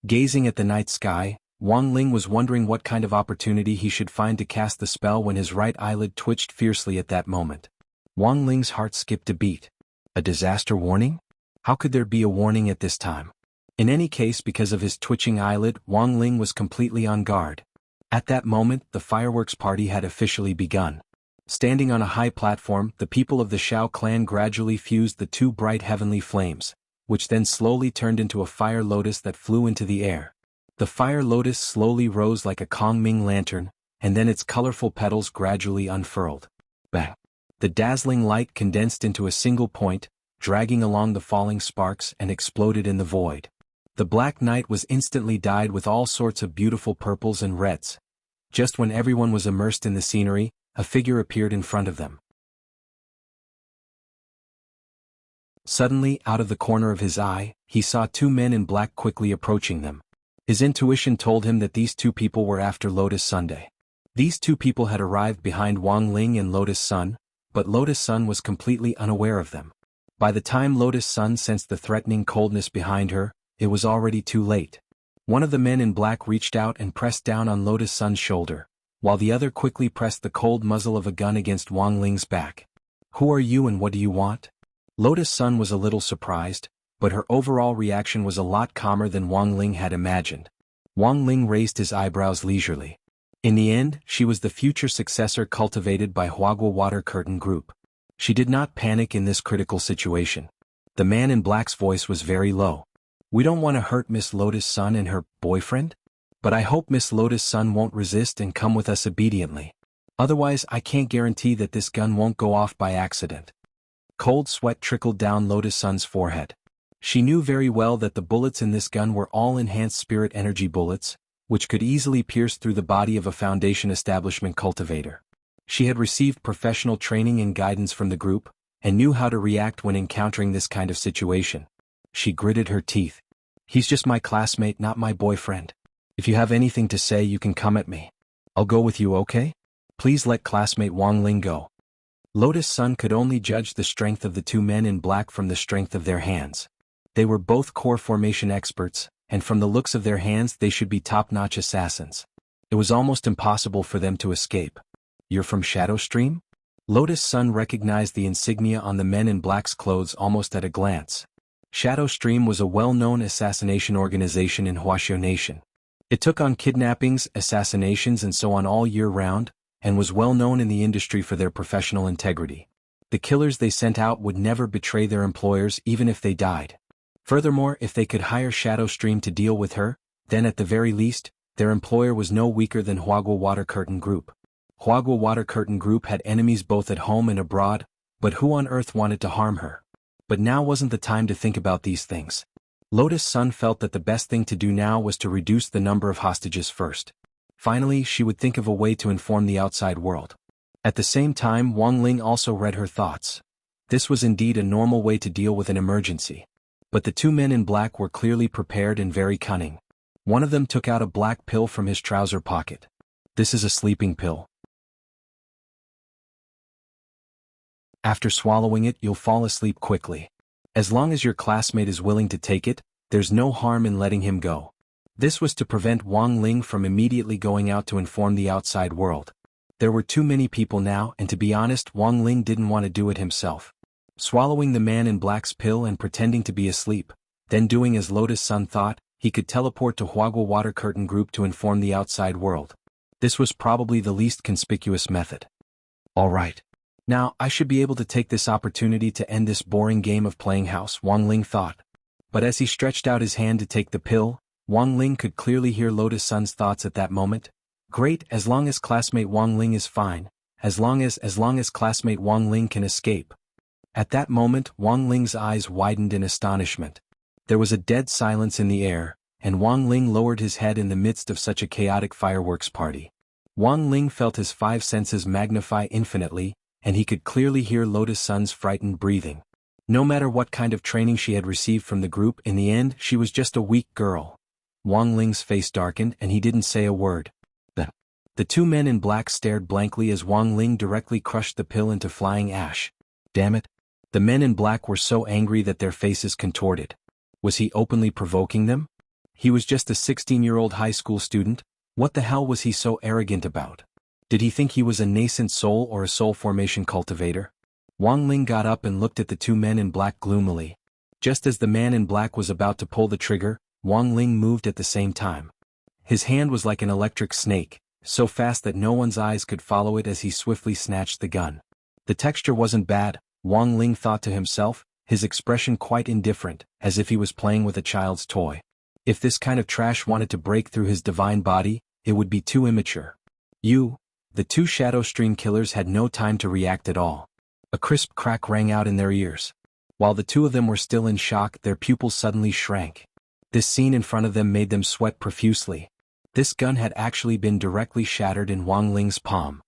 Gazing at the night sky, Wang Ling was wondering what kind of opportunity he should find to cast the spell when his right eyelid twitched fiercely at that moment. Wang Ling's heart skipped a beat. A disaster warning? How could there be a warning at this time? In any case, because of his twitching eyelid, Wang Ling was completely on guard. At that moment, the fireworks party had officially begun. Standing on a high platform, the people of the Xiao clan gradually fused the two bright heavenly flames, which then slowly turned into a fire lotus that flew into the air. The fire lotus slowly rose like a Kongming lantern, and then its colorful petals gradually unfurled. Bang! The dazzling light condensed into a single point, dragging along the falling sparks, and exploded in the void. The black night was instantly dyed with all sorts of beautiful purples and reds. Just when everyone was immersed in the scenery, a figure appeared in front of them. Suddenly, out of the corner of his eye, he saw two men in black quickly approaching them. His intuition told him that these two people were after Lotus Sunday. These two people had arrived behind Wang Ling and Lotus Sun, but Lotus Sun was completely unaware of them. By the time Lotus Sun sensed the threatening coldness behind her, it was already too late. One of the men in black reached out and pressed down on Lotus Sun's shoulder, while the other quickly pressed the cold muzzle of a gun against Wang Ling's back. "Who are you and what do you want?" Lotus Sun was a little surprised, but her overall reaction was a lot calmer than Wang Ling had imagined. Wang Ling raised his eyebrows leisurely. In the end, she was the future successor cultivated by Huagua Water Curtain Group. She did not panic in this critical situation. The man in black's voice was very low. "We don't want to hurt Miss Lotus Sun and her boyfriend? But I hope Miss Lotus Sun won't resist and come with us obediently. Otherwise, I can't guarantee that this gun won't go off by accident." Cold sweat trickled down Lotus Sun's forehead. She knew very well that the bullets in this gun were all enhanced spirit energy bullets, which could easily pierce through the body of a Foundation establishment cultivator. She had received professional training and guidance from the group, and knew how to react when encountering this kind of situation. she gritted her teeth. He's just my classmate, not my boyfriend. If you have anything to say, you can come at me. I'll go with you, okay? Please let classmate Wang Ling go. Lotus Sun could only judge the strength of the two men in black from the strength of their hands. They were both core formation experts, and from the looks of their hands they should be top-notch assassins. It was almost impossible for them to escape. You're from Shadowstream? Lotus Sun recognized the insignia on the men in black's clothes almost at a glance. Shadowstream was a well-known assassination organization in Huaxiao Nation. It took on kidnappings, assassinations and so on all year round, and was well known in the industry for their professional integrity. The killers they sent out would never betray their employers even if they died. Furthermore, if they could hire Shadowstream to deal with her, then at the very least, their employer was no weaker than Huagua Water Curtain Group. Huagua Water Curtain Group had enemies both at home and abroad, but who on earth wanted to harm her? But now wasn't the time to think about these things. Lotus Sun felt that the best thing to do now was to reduce the number of hostages first. Finally, she would think of a way to inform the outside world. At the same time, Wang Ling also read her thoughts. This was indeed a normal way to deal with an emergency. But the two men in black were clearly prepared and very cunning. One of them took out a black pill from his trouser pocket. This is a sleeping pill. After swallowing it, you'll fall asleep quickly. As long as your classmate is willing to take it, there's no harm in letting him go. This was to prevent Wang Ling from immediately going out to inform the outside world. There were too many people now, and to be honest, Wang Ling didn't want to do it himself. Swallowing the man in black's pill and pretending to be asleep, then doing as Lotus Sun thought, he could teleport to Huagua Water Curtain Group to inform the outside world. This was probably the least conspicuous method. All right. Now, I should be able to take this opportunity to end this boring game of playing house, Wang Ling thought. But as he stretched out his hand to take the pill, Wang Ling could clearly hear Lotus Sun's thoughts at that moment. Great, as long as classmate Wang Ling is fine, as long as classmate Wang Ling can escape. At that moment, Wang Ling's eyes widened in astonishment. There was a dead silence in the air, and Wang Ling lowered his head in the midst of such a chaotic fireworks party. Wang Ling felt his five senses magnify infinitely, and he could clearly hear Lotus Sun's frightened breathing. No matter what kind of training she had received from the group, in the end, she was just a weak girl. Wang Ling's face darkened and he didn't say a word. The two men in black stared blankly as Wang Ling directly crushed the pill into flying ash. Damn it. The men in black were so angry that their faces contorted. Was he openly provoking them? He was just a 16-year-old high school student. What the hell was he so arrogant about? Did he think he was a nascent soul or a soul formation cultivator? Wang Ling got up and looked at the two men in black gloomily. Just as the man in black was about to pull the trigger, Wang Ling moved at the same time. His hand was like an electric snake, so fast that no one's eyes could follow it as he swiftly snatched the gun. The texture wasn't bad, Wang Ling thought to himself, his expression quite indifferent, as if he was playing with a child's toy. If this kind of trash wanted to break through his divine body, it would be too immature. The two Shadowstream killers had no time to react at all. A crisp crack rang out in their ears. While the two of them were still in shock, their pupils suddenly shrank. This scene in front of them made them sweat profusely. This gun had actually been directly shattered in Wang Ling's palm.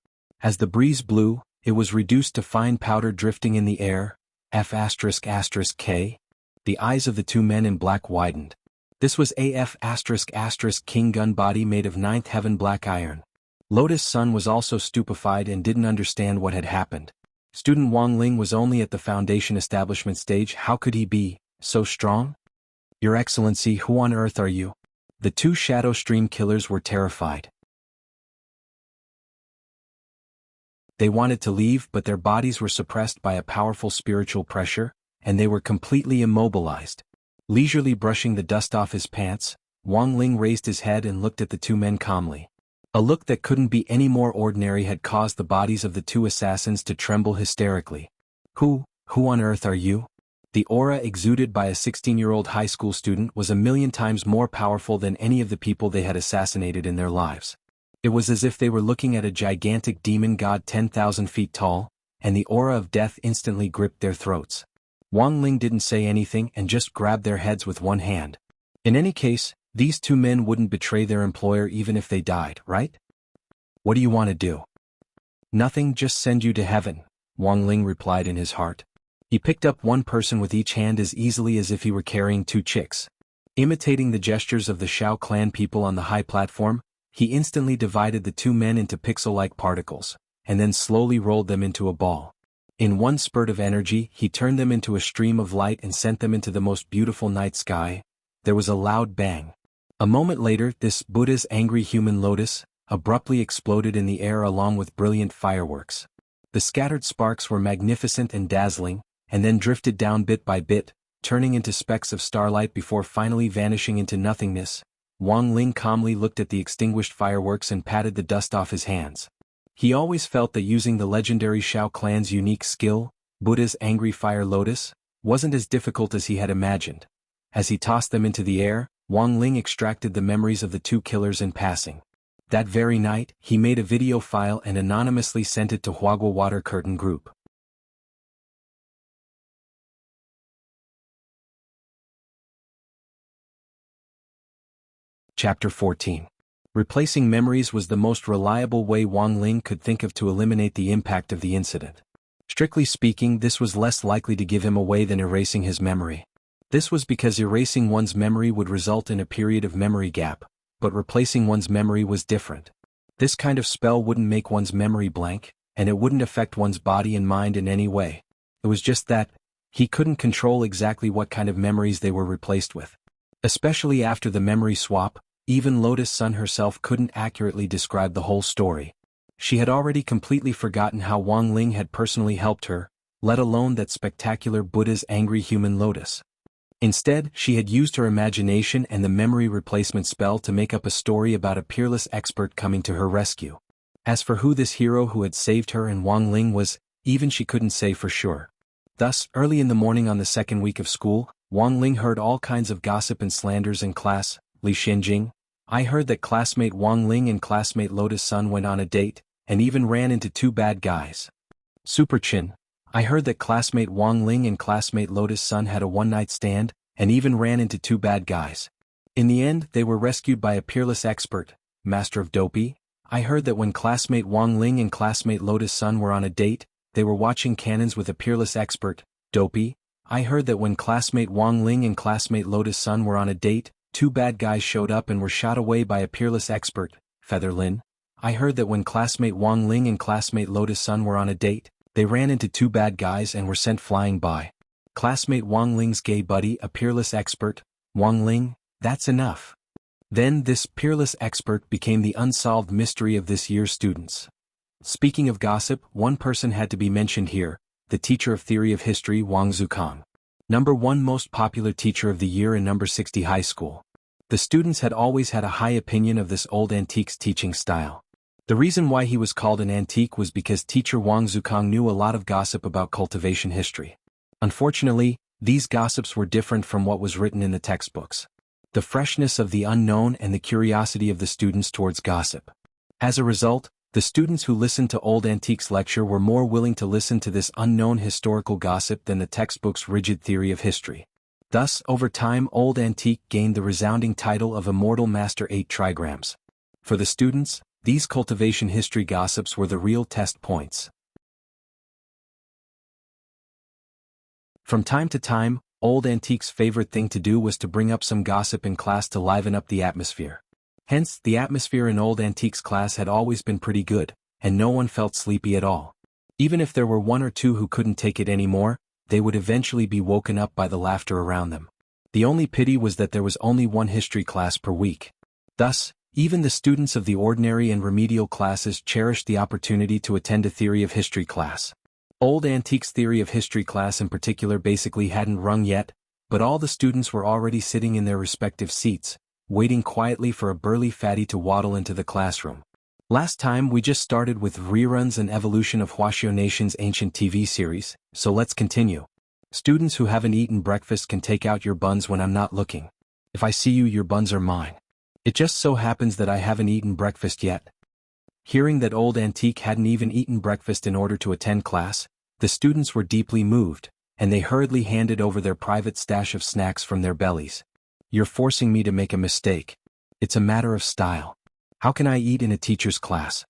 As the breeze blew, it was reduced to fine powder drifting in the air. F***K. The eyes of the two men in black widened. This was a F***King gun body made of 9th heaven black iron. Lotus Sun was also stupefied and didn't understand what had happened. Student Wang Ling was only at the Foundation establishment stage. How could he be so strong? Your Excellency, who on earth are you? The two Shadowstream killers were terrified. They wanted to leave, but their bodies were suppressed by a powerful spiritual pressure, and they were completely immobilized. Leisurely brushing the dust off his pants, Wang Ling raised his head and looked at the two men calmly. A look that couldn't be any more ordinary had caused the bodies of the two assassins to tremble hysterically. Who on earth are you? The aura exuded by a 16-year-old high school student was 1,000,000 times more powerful than any of the people they had assassinated in their lives. It was as if they were looking at a gigantic demon god 10,000 feet tall, and the aura of death instantly gripped their throats. Wang Ling didn't say anything and just grabbed their heads with one hand. In any case, these two men wouldn't betray their employer even if they died, right? What do you want to do? Nothing, just send you to heaven, Wang Ling replied in his heart. He picked up one person with each hand as easily as if he were carrying two chicks. Imitating the gestures of the Shao clan people on the high platform, he instantly divided the two men into pixel-like particles, and then slowly rolled them into a ball. In one spurt of energy, he turned them into a stream of light and sent them into the most beautiful night sky. There was a loud bang. A moment later, this Buddha's angry human lotus abruptly exploded in the air along with brilliant fireworks. The scattered sparks were magnificent and dazzling, and then drifted down bit by bit, turning into specks of starlight before finally vanishing into nothingness. Wang Ling calmly looked at the extinguished fireworks and patted the dust off his hands. He always felt that using the legendary Shao clan's unique skill, Buddha's angry fire lotus, wasn't as difficult as he had imagined. As he tossed them into the air, Wang Ling extracted the memories of the two killers in passing. That very night, he made a video file and anonymously sent it to Huagua Water Curtain Group. Chapter 14. Replacing memories was the most reliable way Wang Ling could think of to eliminate the impact of the incident. Strictly speaking, this was less likely to give him away than erasing his memory. This was because erasing one's memory would result in a period of memory gap, but replacing one's memory was different. This kind of spell wouldn't make one's memory blank, and it wouldn't affect one's body and mind in any way. It was just that he couldn't control exactly what kind of memories they were replaced with. Especially after the memory swap, even Lotus Sun herself couldn't accurately describe the whole story. She had already completely forgotten how Wang Ling had personally helped her, let alone that spectacular Buddha's angry human lotus. Instead, she had used her imagination and the memory replacement spell to make up a story about a peerless expert coming to her rescue. As for who this hero who had saved her and Wang Ling was, even she couldn't say for sure. Thus, early in the morning on the second week of school, Wang Ling heard all kinds of gossip and slanders in class. Li Xianjing, I heard that classmate Wang Ling and classmate Lotus Sun went on a date, and even ran into two bad guys. Super Chin, I heard that classmate Wang Ling and classmate Lotus Sun had a one-night stand, and even ran into two bad guys. In the end, they were rescued by a peerless expert, Master of Dopey. I heard that when classmate Wang Ling and classmate Lotus Sun were on a date, they were watching cannons with a peerless expert, Dopey. I heard that when classmate Wang Ling and classmate Lotus Sun were on a date, two bad guys showed up and were shot away by a peerless expert, Featherlin. I heard that when classmate Wang Ling and classmate Lotus Sun were on a date, they ran into two bad guys and were sent flying by classmate Wang Ling's gay buddy, a peerless expert, Wang Ling. That's enough. Then this peerless expert became the unsolved mystery of this year's students. Speaking of gossip, one person had to be mentioned here, the teacher of theory of history Wang Zukang. Number 1 most popular teacher of the year in number 60 high school. The students had always had a high opinion of this old antique's teaching style. The reason why he was called an antique was because teacher Wang Zukang knew a lot of gossip about cultivation history. Unfortunately, these gossips were different from what was written in the textbooks. The freshness of the unknown and the curiosity of the students towards gossip. As a result, the students who listened to Old Antique's lecture were more willing to listen to this unknown historical gossip than the textbook's rigid theory of history. Thus, over time, Old Antique gained the resounding title of Immortal Master 8 Trigrams. For the students, these cultivation history gossips were the real test points. From time to time, Old Antique's favorite thing to do was to bring up some gossip in class to liven up the atmosphere. Hence, the atmosphere in Old Antique's class had always been pretty good, and no one felt sleepy at all. Even if there were one or two who couldn't take it anymore, they would eventually be woken up by the laughter around them. The only pity was that there was only one history class per week. Thus, even the students of the ordinary and remedial classes cherished the opportunity to attend a theory of history class. Old Antique's theory of history class in particular basically hadn't rung yet, but all the students were already sitting in their respective seats, waiting quietly for a burly fatty to waddle into the classroom. Last time we just started with reruns and evolution of Huaxiao Nation's ancient TV series, so let's continue. Students who haven't eaten breakfast can take out your buns when I'm not looking. If I see you, your buns are mine. It just so happens that I haven't eaten breakfast yet. Hearing that Old Antique hadn't even eaten breakfast in order to attend class, the students were deeply moved, and they hurriedly handed over their private stash of snacks from their bellies. You're forcing me to make a mistake. It's a matter of style. How can I eat in a teacher's class?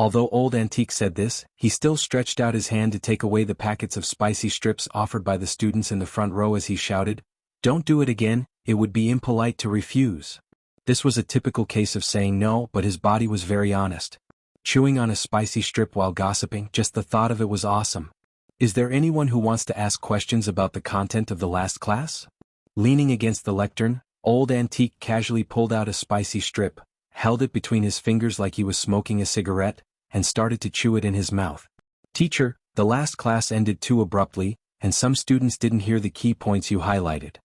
Although Old Antique said this, he still stretched out his hand to take away the packets of spicy strips offered by the students in the front row as he shouted, "Don't do it again, it would be impolite to refuse." This was a typical case of saying no, but his body was very honest. Chewing on a spicy strip while gossiping, just the thought of it was awesome. Is there anyone who wants to ask questions about the content of the last class? Leaning against the lectern, Old Antique casually pulled out a spicy strip, held it between his fingers like he was smoking a cigarette, and started to chew it in his mouth. "Teacher, the last class ended too abruptly, and some students didn't hear the key points you highlighted."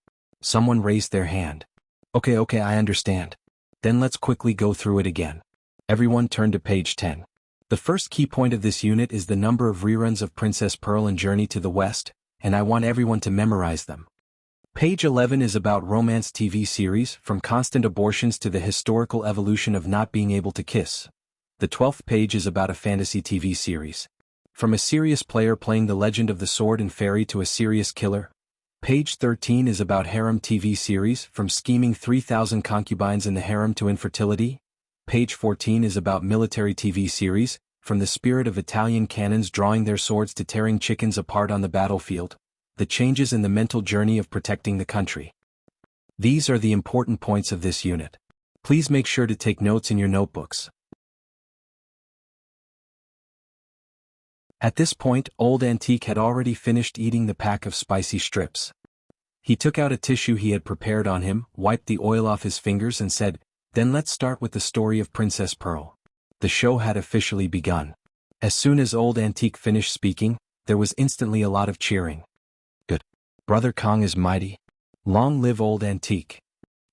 Someone raised their hand. Okay, I understand. Then let's quickly go through it again. Everyone turn to page 10. The first key point of this unit is the number of reruns of Princess Pearl and Journey to the West, and I want everyone to memorize them. Page 11 is about romance TV series, from constant abortions to the historical evolution of not being able to kiss. The 12th page is about a fantasy TV series. From a serious player playing the Legend of the Sword and Fairy to a serious killer. Page 13 is about harem TV series, from scheming 3,000 concubines in the harem to infertility. Page 14 is about military TV series, from the spirit of Italian cannons drawing their swords to tearing chickens apart on the battlefield. The changes in the mental journey of protecting the country. These are the important points of this unit. Please make sure to take notes in your notebooks. At this point, Old Antique had already finished eating the pack of spicy strips. He took out a tissue he had prepared on him, wiped the oil off his fingers and said, "Then let's start with the story of Princess Pearl." The show had officially begun. As soon as Old Antique finished speaking, there was instantly a lot of cheering. "Good. Brother Kong is mighty. Long live Old Antique."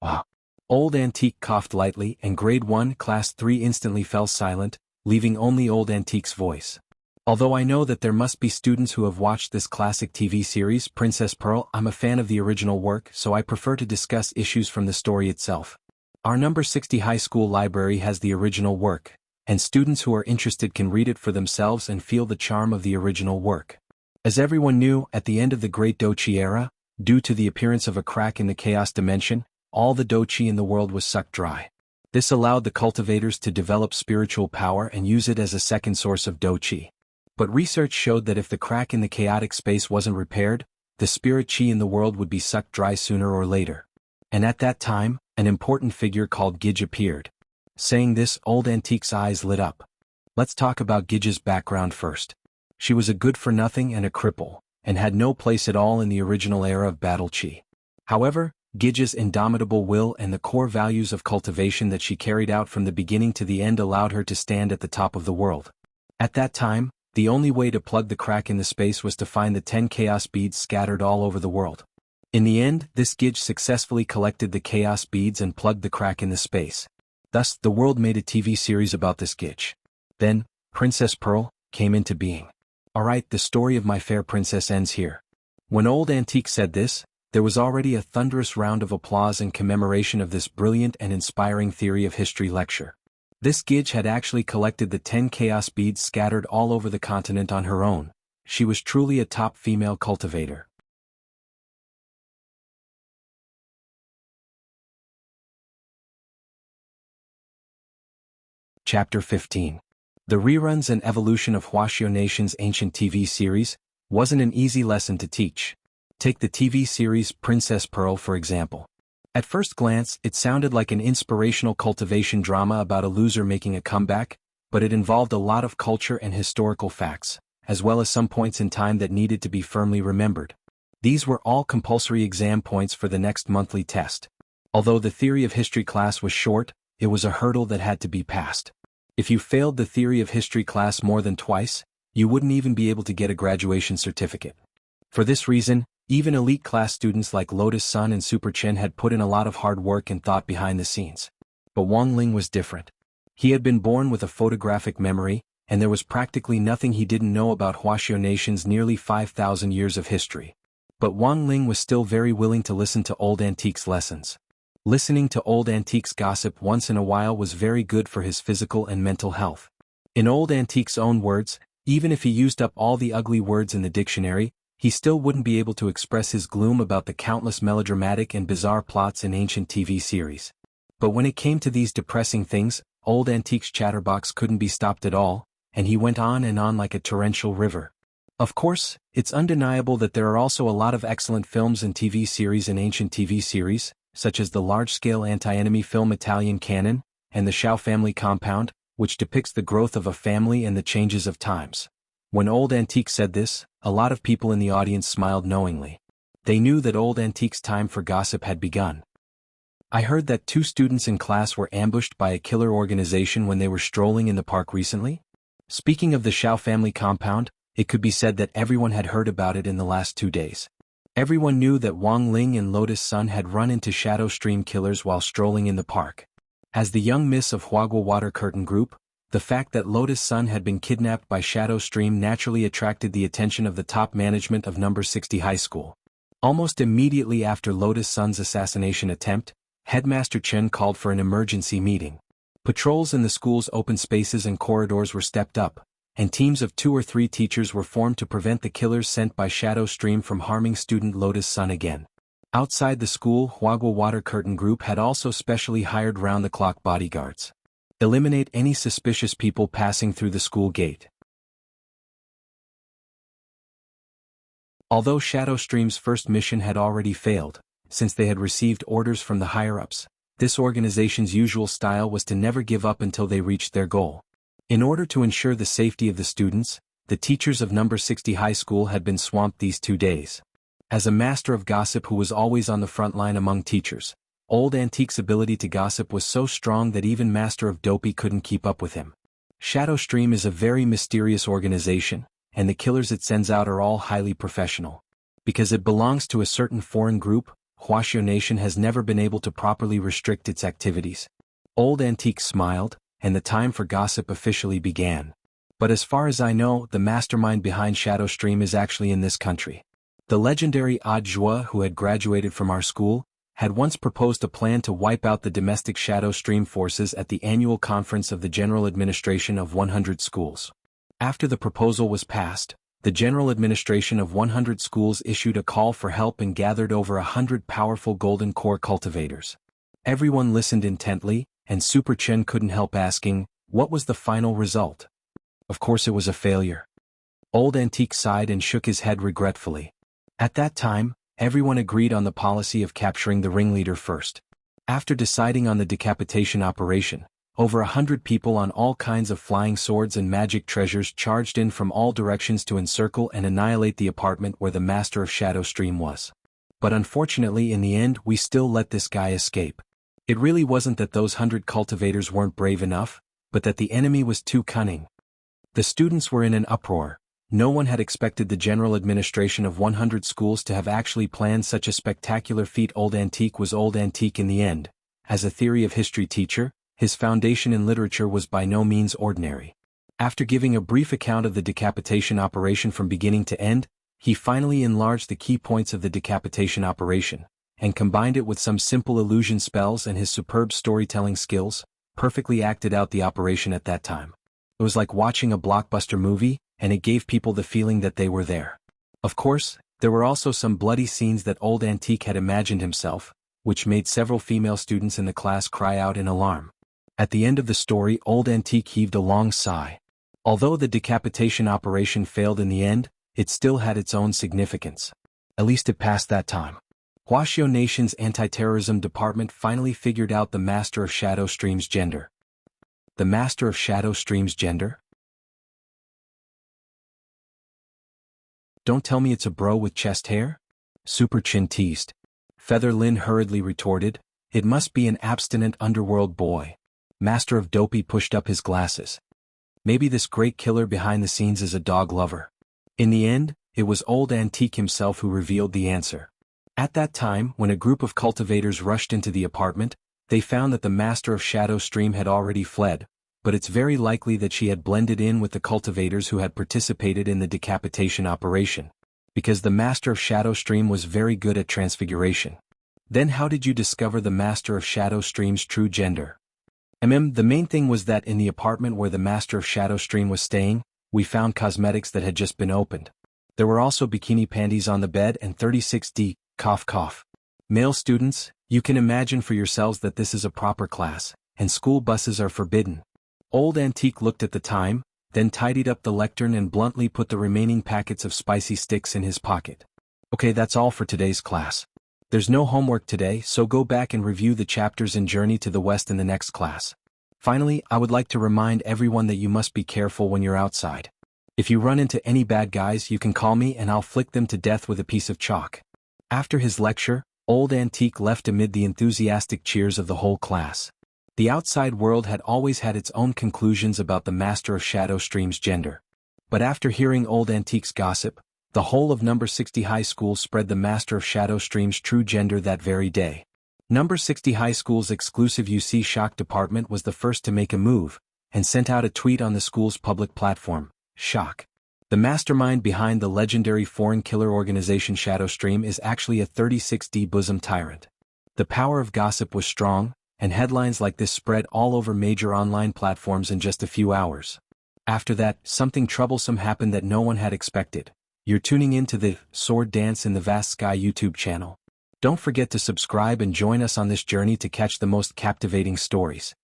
Wow. Old Antique coughed lightly and Grade 1 Class 3 instantly fell silent, leaving only Old Antique's voice. Although I know that there must be students who have watched this classic TV series, Princess Pearl, I'm a fan of the original work, so I prefer to discuss issues from the story itself. Our number 60 high school library has the original work, and students who are interested can read it for themselves and feel the charm of the original work. As everyone knew, at the end of the Great Dochi era, due to the appearance of a crack in the chaos dimension, all the Dochi in the world was sucked dry. This allowed the cultivators to develop spiritual power and use it as a second source of Dochi. But research showed that if the crack in the chaotic space wasn't repaired, the spirit chi in the world would be sucked dry sooner or later. And at that time, an important figure called Gidge appeared. Saying this, Old Antique's eyes lit up. Let's talk about Gidge's background first. She was a good-for-nothing and a cripple, and had no place at all in the original era of battle chi. However, Gidge's indomitable will and the core values of cultivation that she carried out from the beginning to the end allowed her to stand at the top of the world. At that time, the only way to plug the crack in the space was to find the 10 chaos beads scattered all over the world. In the end, this Gidge successfully collected the chaos beads and plugged the crack in the space. Thus, the world made a TV series about this Gidge. Then, Princess Pearl came into being. Alright, the story of my fair princess ends here. When Old Antique said this, there was already a thunderous round of applause in commemoration of this brilliant and inspiring theory of history lecture. This Gidge had actually collected the 10 chaos beads scattered all over the continent on her own. She was truly a top female cultivator. Chapter 15. The reruns and evolution of Huaxiao Nation's ancient TV series wasn't an easy lesson to teach. Take the TV series Princess Pearl for example. At first glance, it sounded like an inspirational cultivation drama about a loser making a comeback, but it involved a lot of culture and historical facts, as well as some points in time that needed to be firmly remembered. These were all compulsory exam points for the next monthly test. Although the theory of history class was short, it was a hurdle that had to be passed. If you failed the theory of history class more than twice, you wouldn't even be able to get a graduation certificate. For this reason, even elite class students like Lotus Sun and Super Chen had put in a lot of hard work and thought behind the scenes. But Wang Ling was different. He had been born with a photographic memory, and there was practically nothing he didn't know about Huaxiao Nation's nearly 5,000 years of history. But Wang Ling was still very willing to listen to Old Antique's lessons. Listening to Old Antique's gossip once in a while was very good for his physical and mental health. In Old Antique's own words, even if he used up all the ugly words in the dictionary, he still wouldn't be able to express his gloom about the countless melodramatic and bizarre plots in ancient TV series. But when it came to these depressing things, Old Antique's chatterbox couldn't be stopped at all. and he went on and on like a torrential river. Of course, it's undeniable that there are also a lot of excellent films and TV series and ancient TV series, such as the large-scale anti-enemy film Italian Canon, and the Shao family compound, which depicts the growth of a family and the changes of times. When Old Antique said this, a lot of people in the audience smiled knowingly. They knew that Old Antique's time for gossip had begun. I heard that 2 students in class were ambushed by a killer organization when they were strolling in the park recently. Speaking of the Shao family compound, it could be said that everyone had heard about it in the last 2 days. Everyone knew that Wang Ling and Lotus Sun had run into Shadow Stream killers while strolling in the park. As the young miss of Huagua Water Curtain Group, the fact that Lotus Sun had been kidnapped by Shadow Stream naturally attracted the attention of the top management of No. 60 High School. Almost immediately after Lotus Sun's assassination attempt, Headmaster Chen called for an emergency meeting. Patrols in the school's open spaces and corridors were stepped up, and teams of 2 or 3 teachers were formed to prevent the killers sent by Shadow Stream from harming student Lotus Sun again. Outside the school, Huagua Water Curtain Group had also specially hired round-the-clock bodyguards. Eliminate any suspicious people passing through the school gate. Although Shadow Stream's first mission had already failed, since they had received orders from the higher-ups, this organization's usual style was to never give up until they reached their goal. In order to ensure the safety of the students, the teachers of No. 60 High School had been swamped these 2 days. As a master of gossip who was always on the front line among teachers, Old Antique's ability to gossip was so strong that even Master of Dopey couldn't keep up with him. Shadow Stream is a very mysterious organization, and the killers it sends out are all highly professional. Because it belongs to a certain foreign group, Wuxia Nation has never been able to properly restrict its activities. Old Antique smiled, and the time for gossip officially began. But as far as I know, the mastermind behind Shadow Stream is actually in this country. The legendary Audiobook, who had graduated from our school, had once proposed a plan to wipe out the domestic Shadow Stream forces at the annual conference of the General Administration of 100 Schools. After the proposal was passed, the General Administration of 100 Schools issued a call for help and gathered over 100 powerful Golden Core cultivators. Everyone listened intently, and Super Chen couldn't help asking, what was the final result? Of course it was a failure. Old Antique sighed and shook his head regretfully. At that time, everyone agreed on the policy of capturing the ringleader first. After deciding on the decapitation operation, over 100 people on all kinds of flying swords and magic treasures charged in from all directions to encircle and annihilate the apartment where the master of Shadow Stream was. But unfortunately in the end we still let this guy escape. It really wasn't that those 100 cultivators weren't brave enough, but that the enemy was too cunning. The students were in an uproar. No one had expected the General Administration of 100 Schools to have actually planned such a spectacular feat. Old Antique was Old Antique in the end. As a theory of history teacher, his foundation in literature was by no means ordinary. After giving a brief account of the decapitation operation from beginning to end, he finally enlarged the key points of the decapitation operation, and combined it with some simple illusion spells, and his superb storytelling skills perfectly acted out the operation at that time. It was like watching a blockbuster movie, and it gave people the feeling that they were there. Of course, there were also some bloody scenes that Old Antique had imagined himself, which made several female students in the class cry out in alarm. At the end of the story, Old Antique heaved a long sigh. Although the decapitation operation failed in the end, it still had its own significance. At least it passed that time. Wuxia Nation's anti-terrorism department finally figured out the Master of Shadow Stream's gender. The Master of Shadow Stream's gender? Don't tell me it's a bro with chest hair? Super Chin teased. Feather Lin hurriedly retorted, it must be an abstinent underworld boy. Master of Dopey pushed up his glasses. Maybe this great killer behind the scenes is a dog lover. In the end, it was Old Antique himself who revealed the answer. At that time, when a group of cultivators rushed into the apartment, they found that the Master of Shadow Stream had already fled, but it's very likely that she had blended in with the cultivators who had participated in the decapitation operation, because the Master of Shadow Stream was very good at transfiguration. Then how did you discover the Master of Shadow Stream's true gender? The main thing was that in the apartment where the Master of Shadow Stream was staying, we found cosmetics that had just been opened. There were also bikini panties on the bed and 36D, cough cough. Male students, you can imagine for yourselves that this is a proper class, and school buses are forbidden. Old Antique looked at the time, then tidied up the lectern and bluntly put the remaining packets of spicy sticks in his pocket. Okay, that's all for today's class. There's no homework today, so go back and review the chapters in Journey to the West in the next class. Finally, I would like to remind everyone that you must be careful when you're outside. If you run into any bad guys, you can call me and I'll flick them to death with a piece of chalk. After his lecture, Old Antique left amid the enthusiastic cheers of the whole class. The outside world had always had its own conclusions about the Master of Shadow Stream's gender. But after hearing Old Antique's gossip, the whole of Number 60 High School spread the Master of Shadow Stream's true gender that very day. Number 60 High School's exclusive UC Shock department was the first to make a move, and sent out a tweet on the school's public platform, Shock. The mastermind behind the legendary foreign killer organization Shadowstream is actually a 36D bosom tyrant. The power of gossip was strong, and headlines like this spread all over major online platforms in just a few hours. After that, something troublesome happened that no one had expected. You're tuning in to the Sworddance in the Vast Sky YouTube channel. Don't forget to subscribe and join us on this journey to catch the most captivating stories.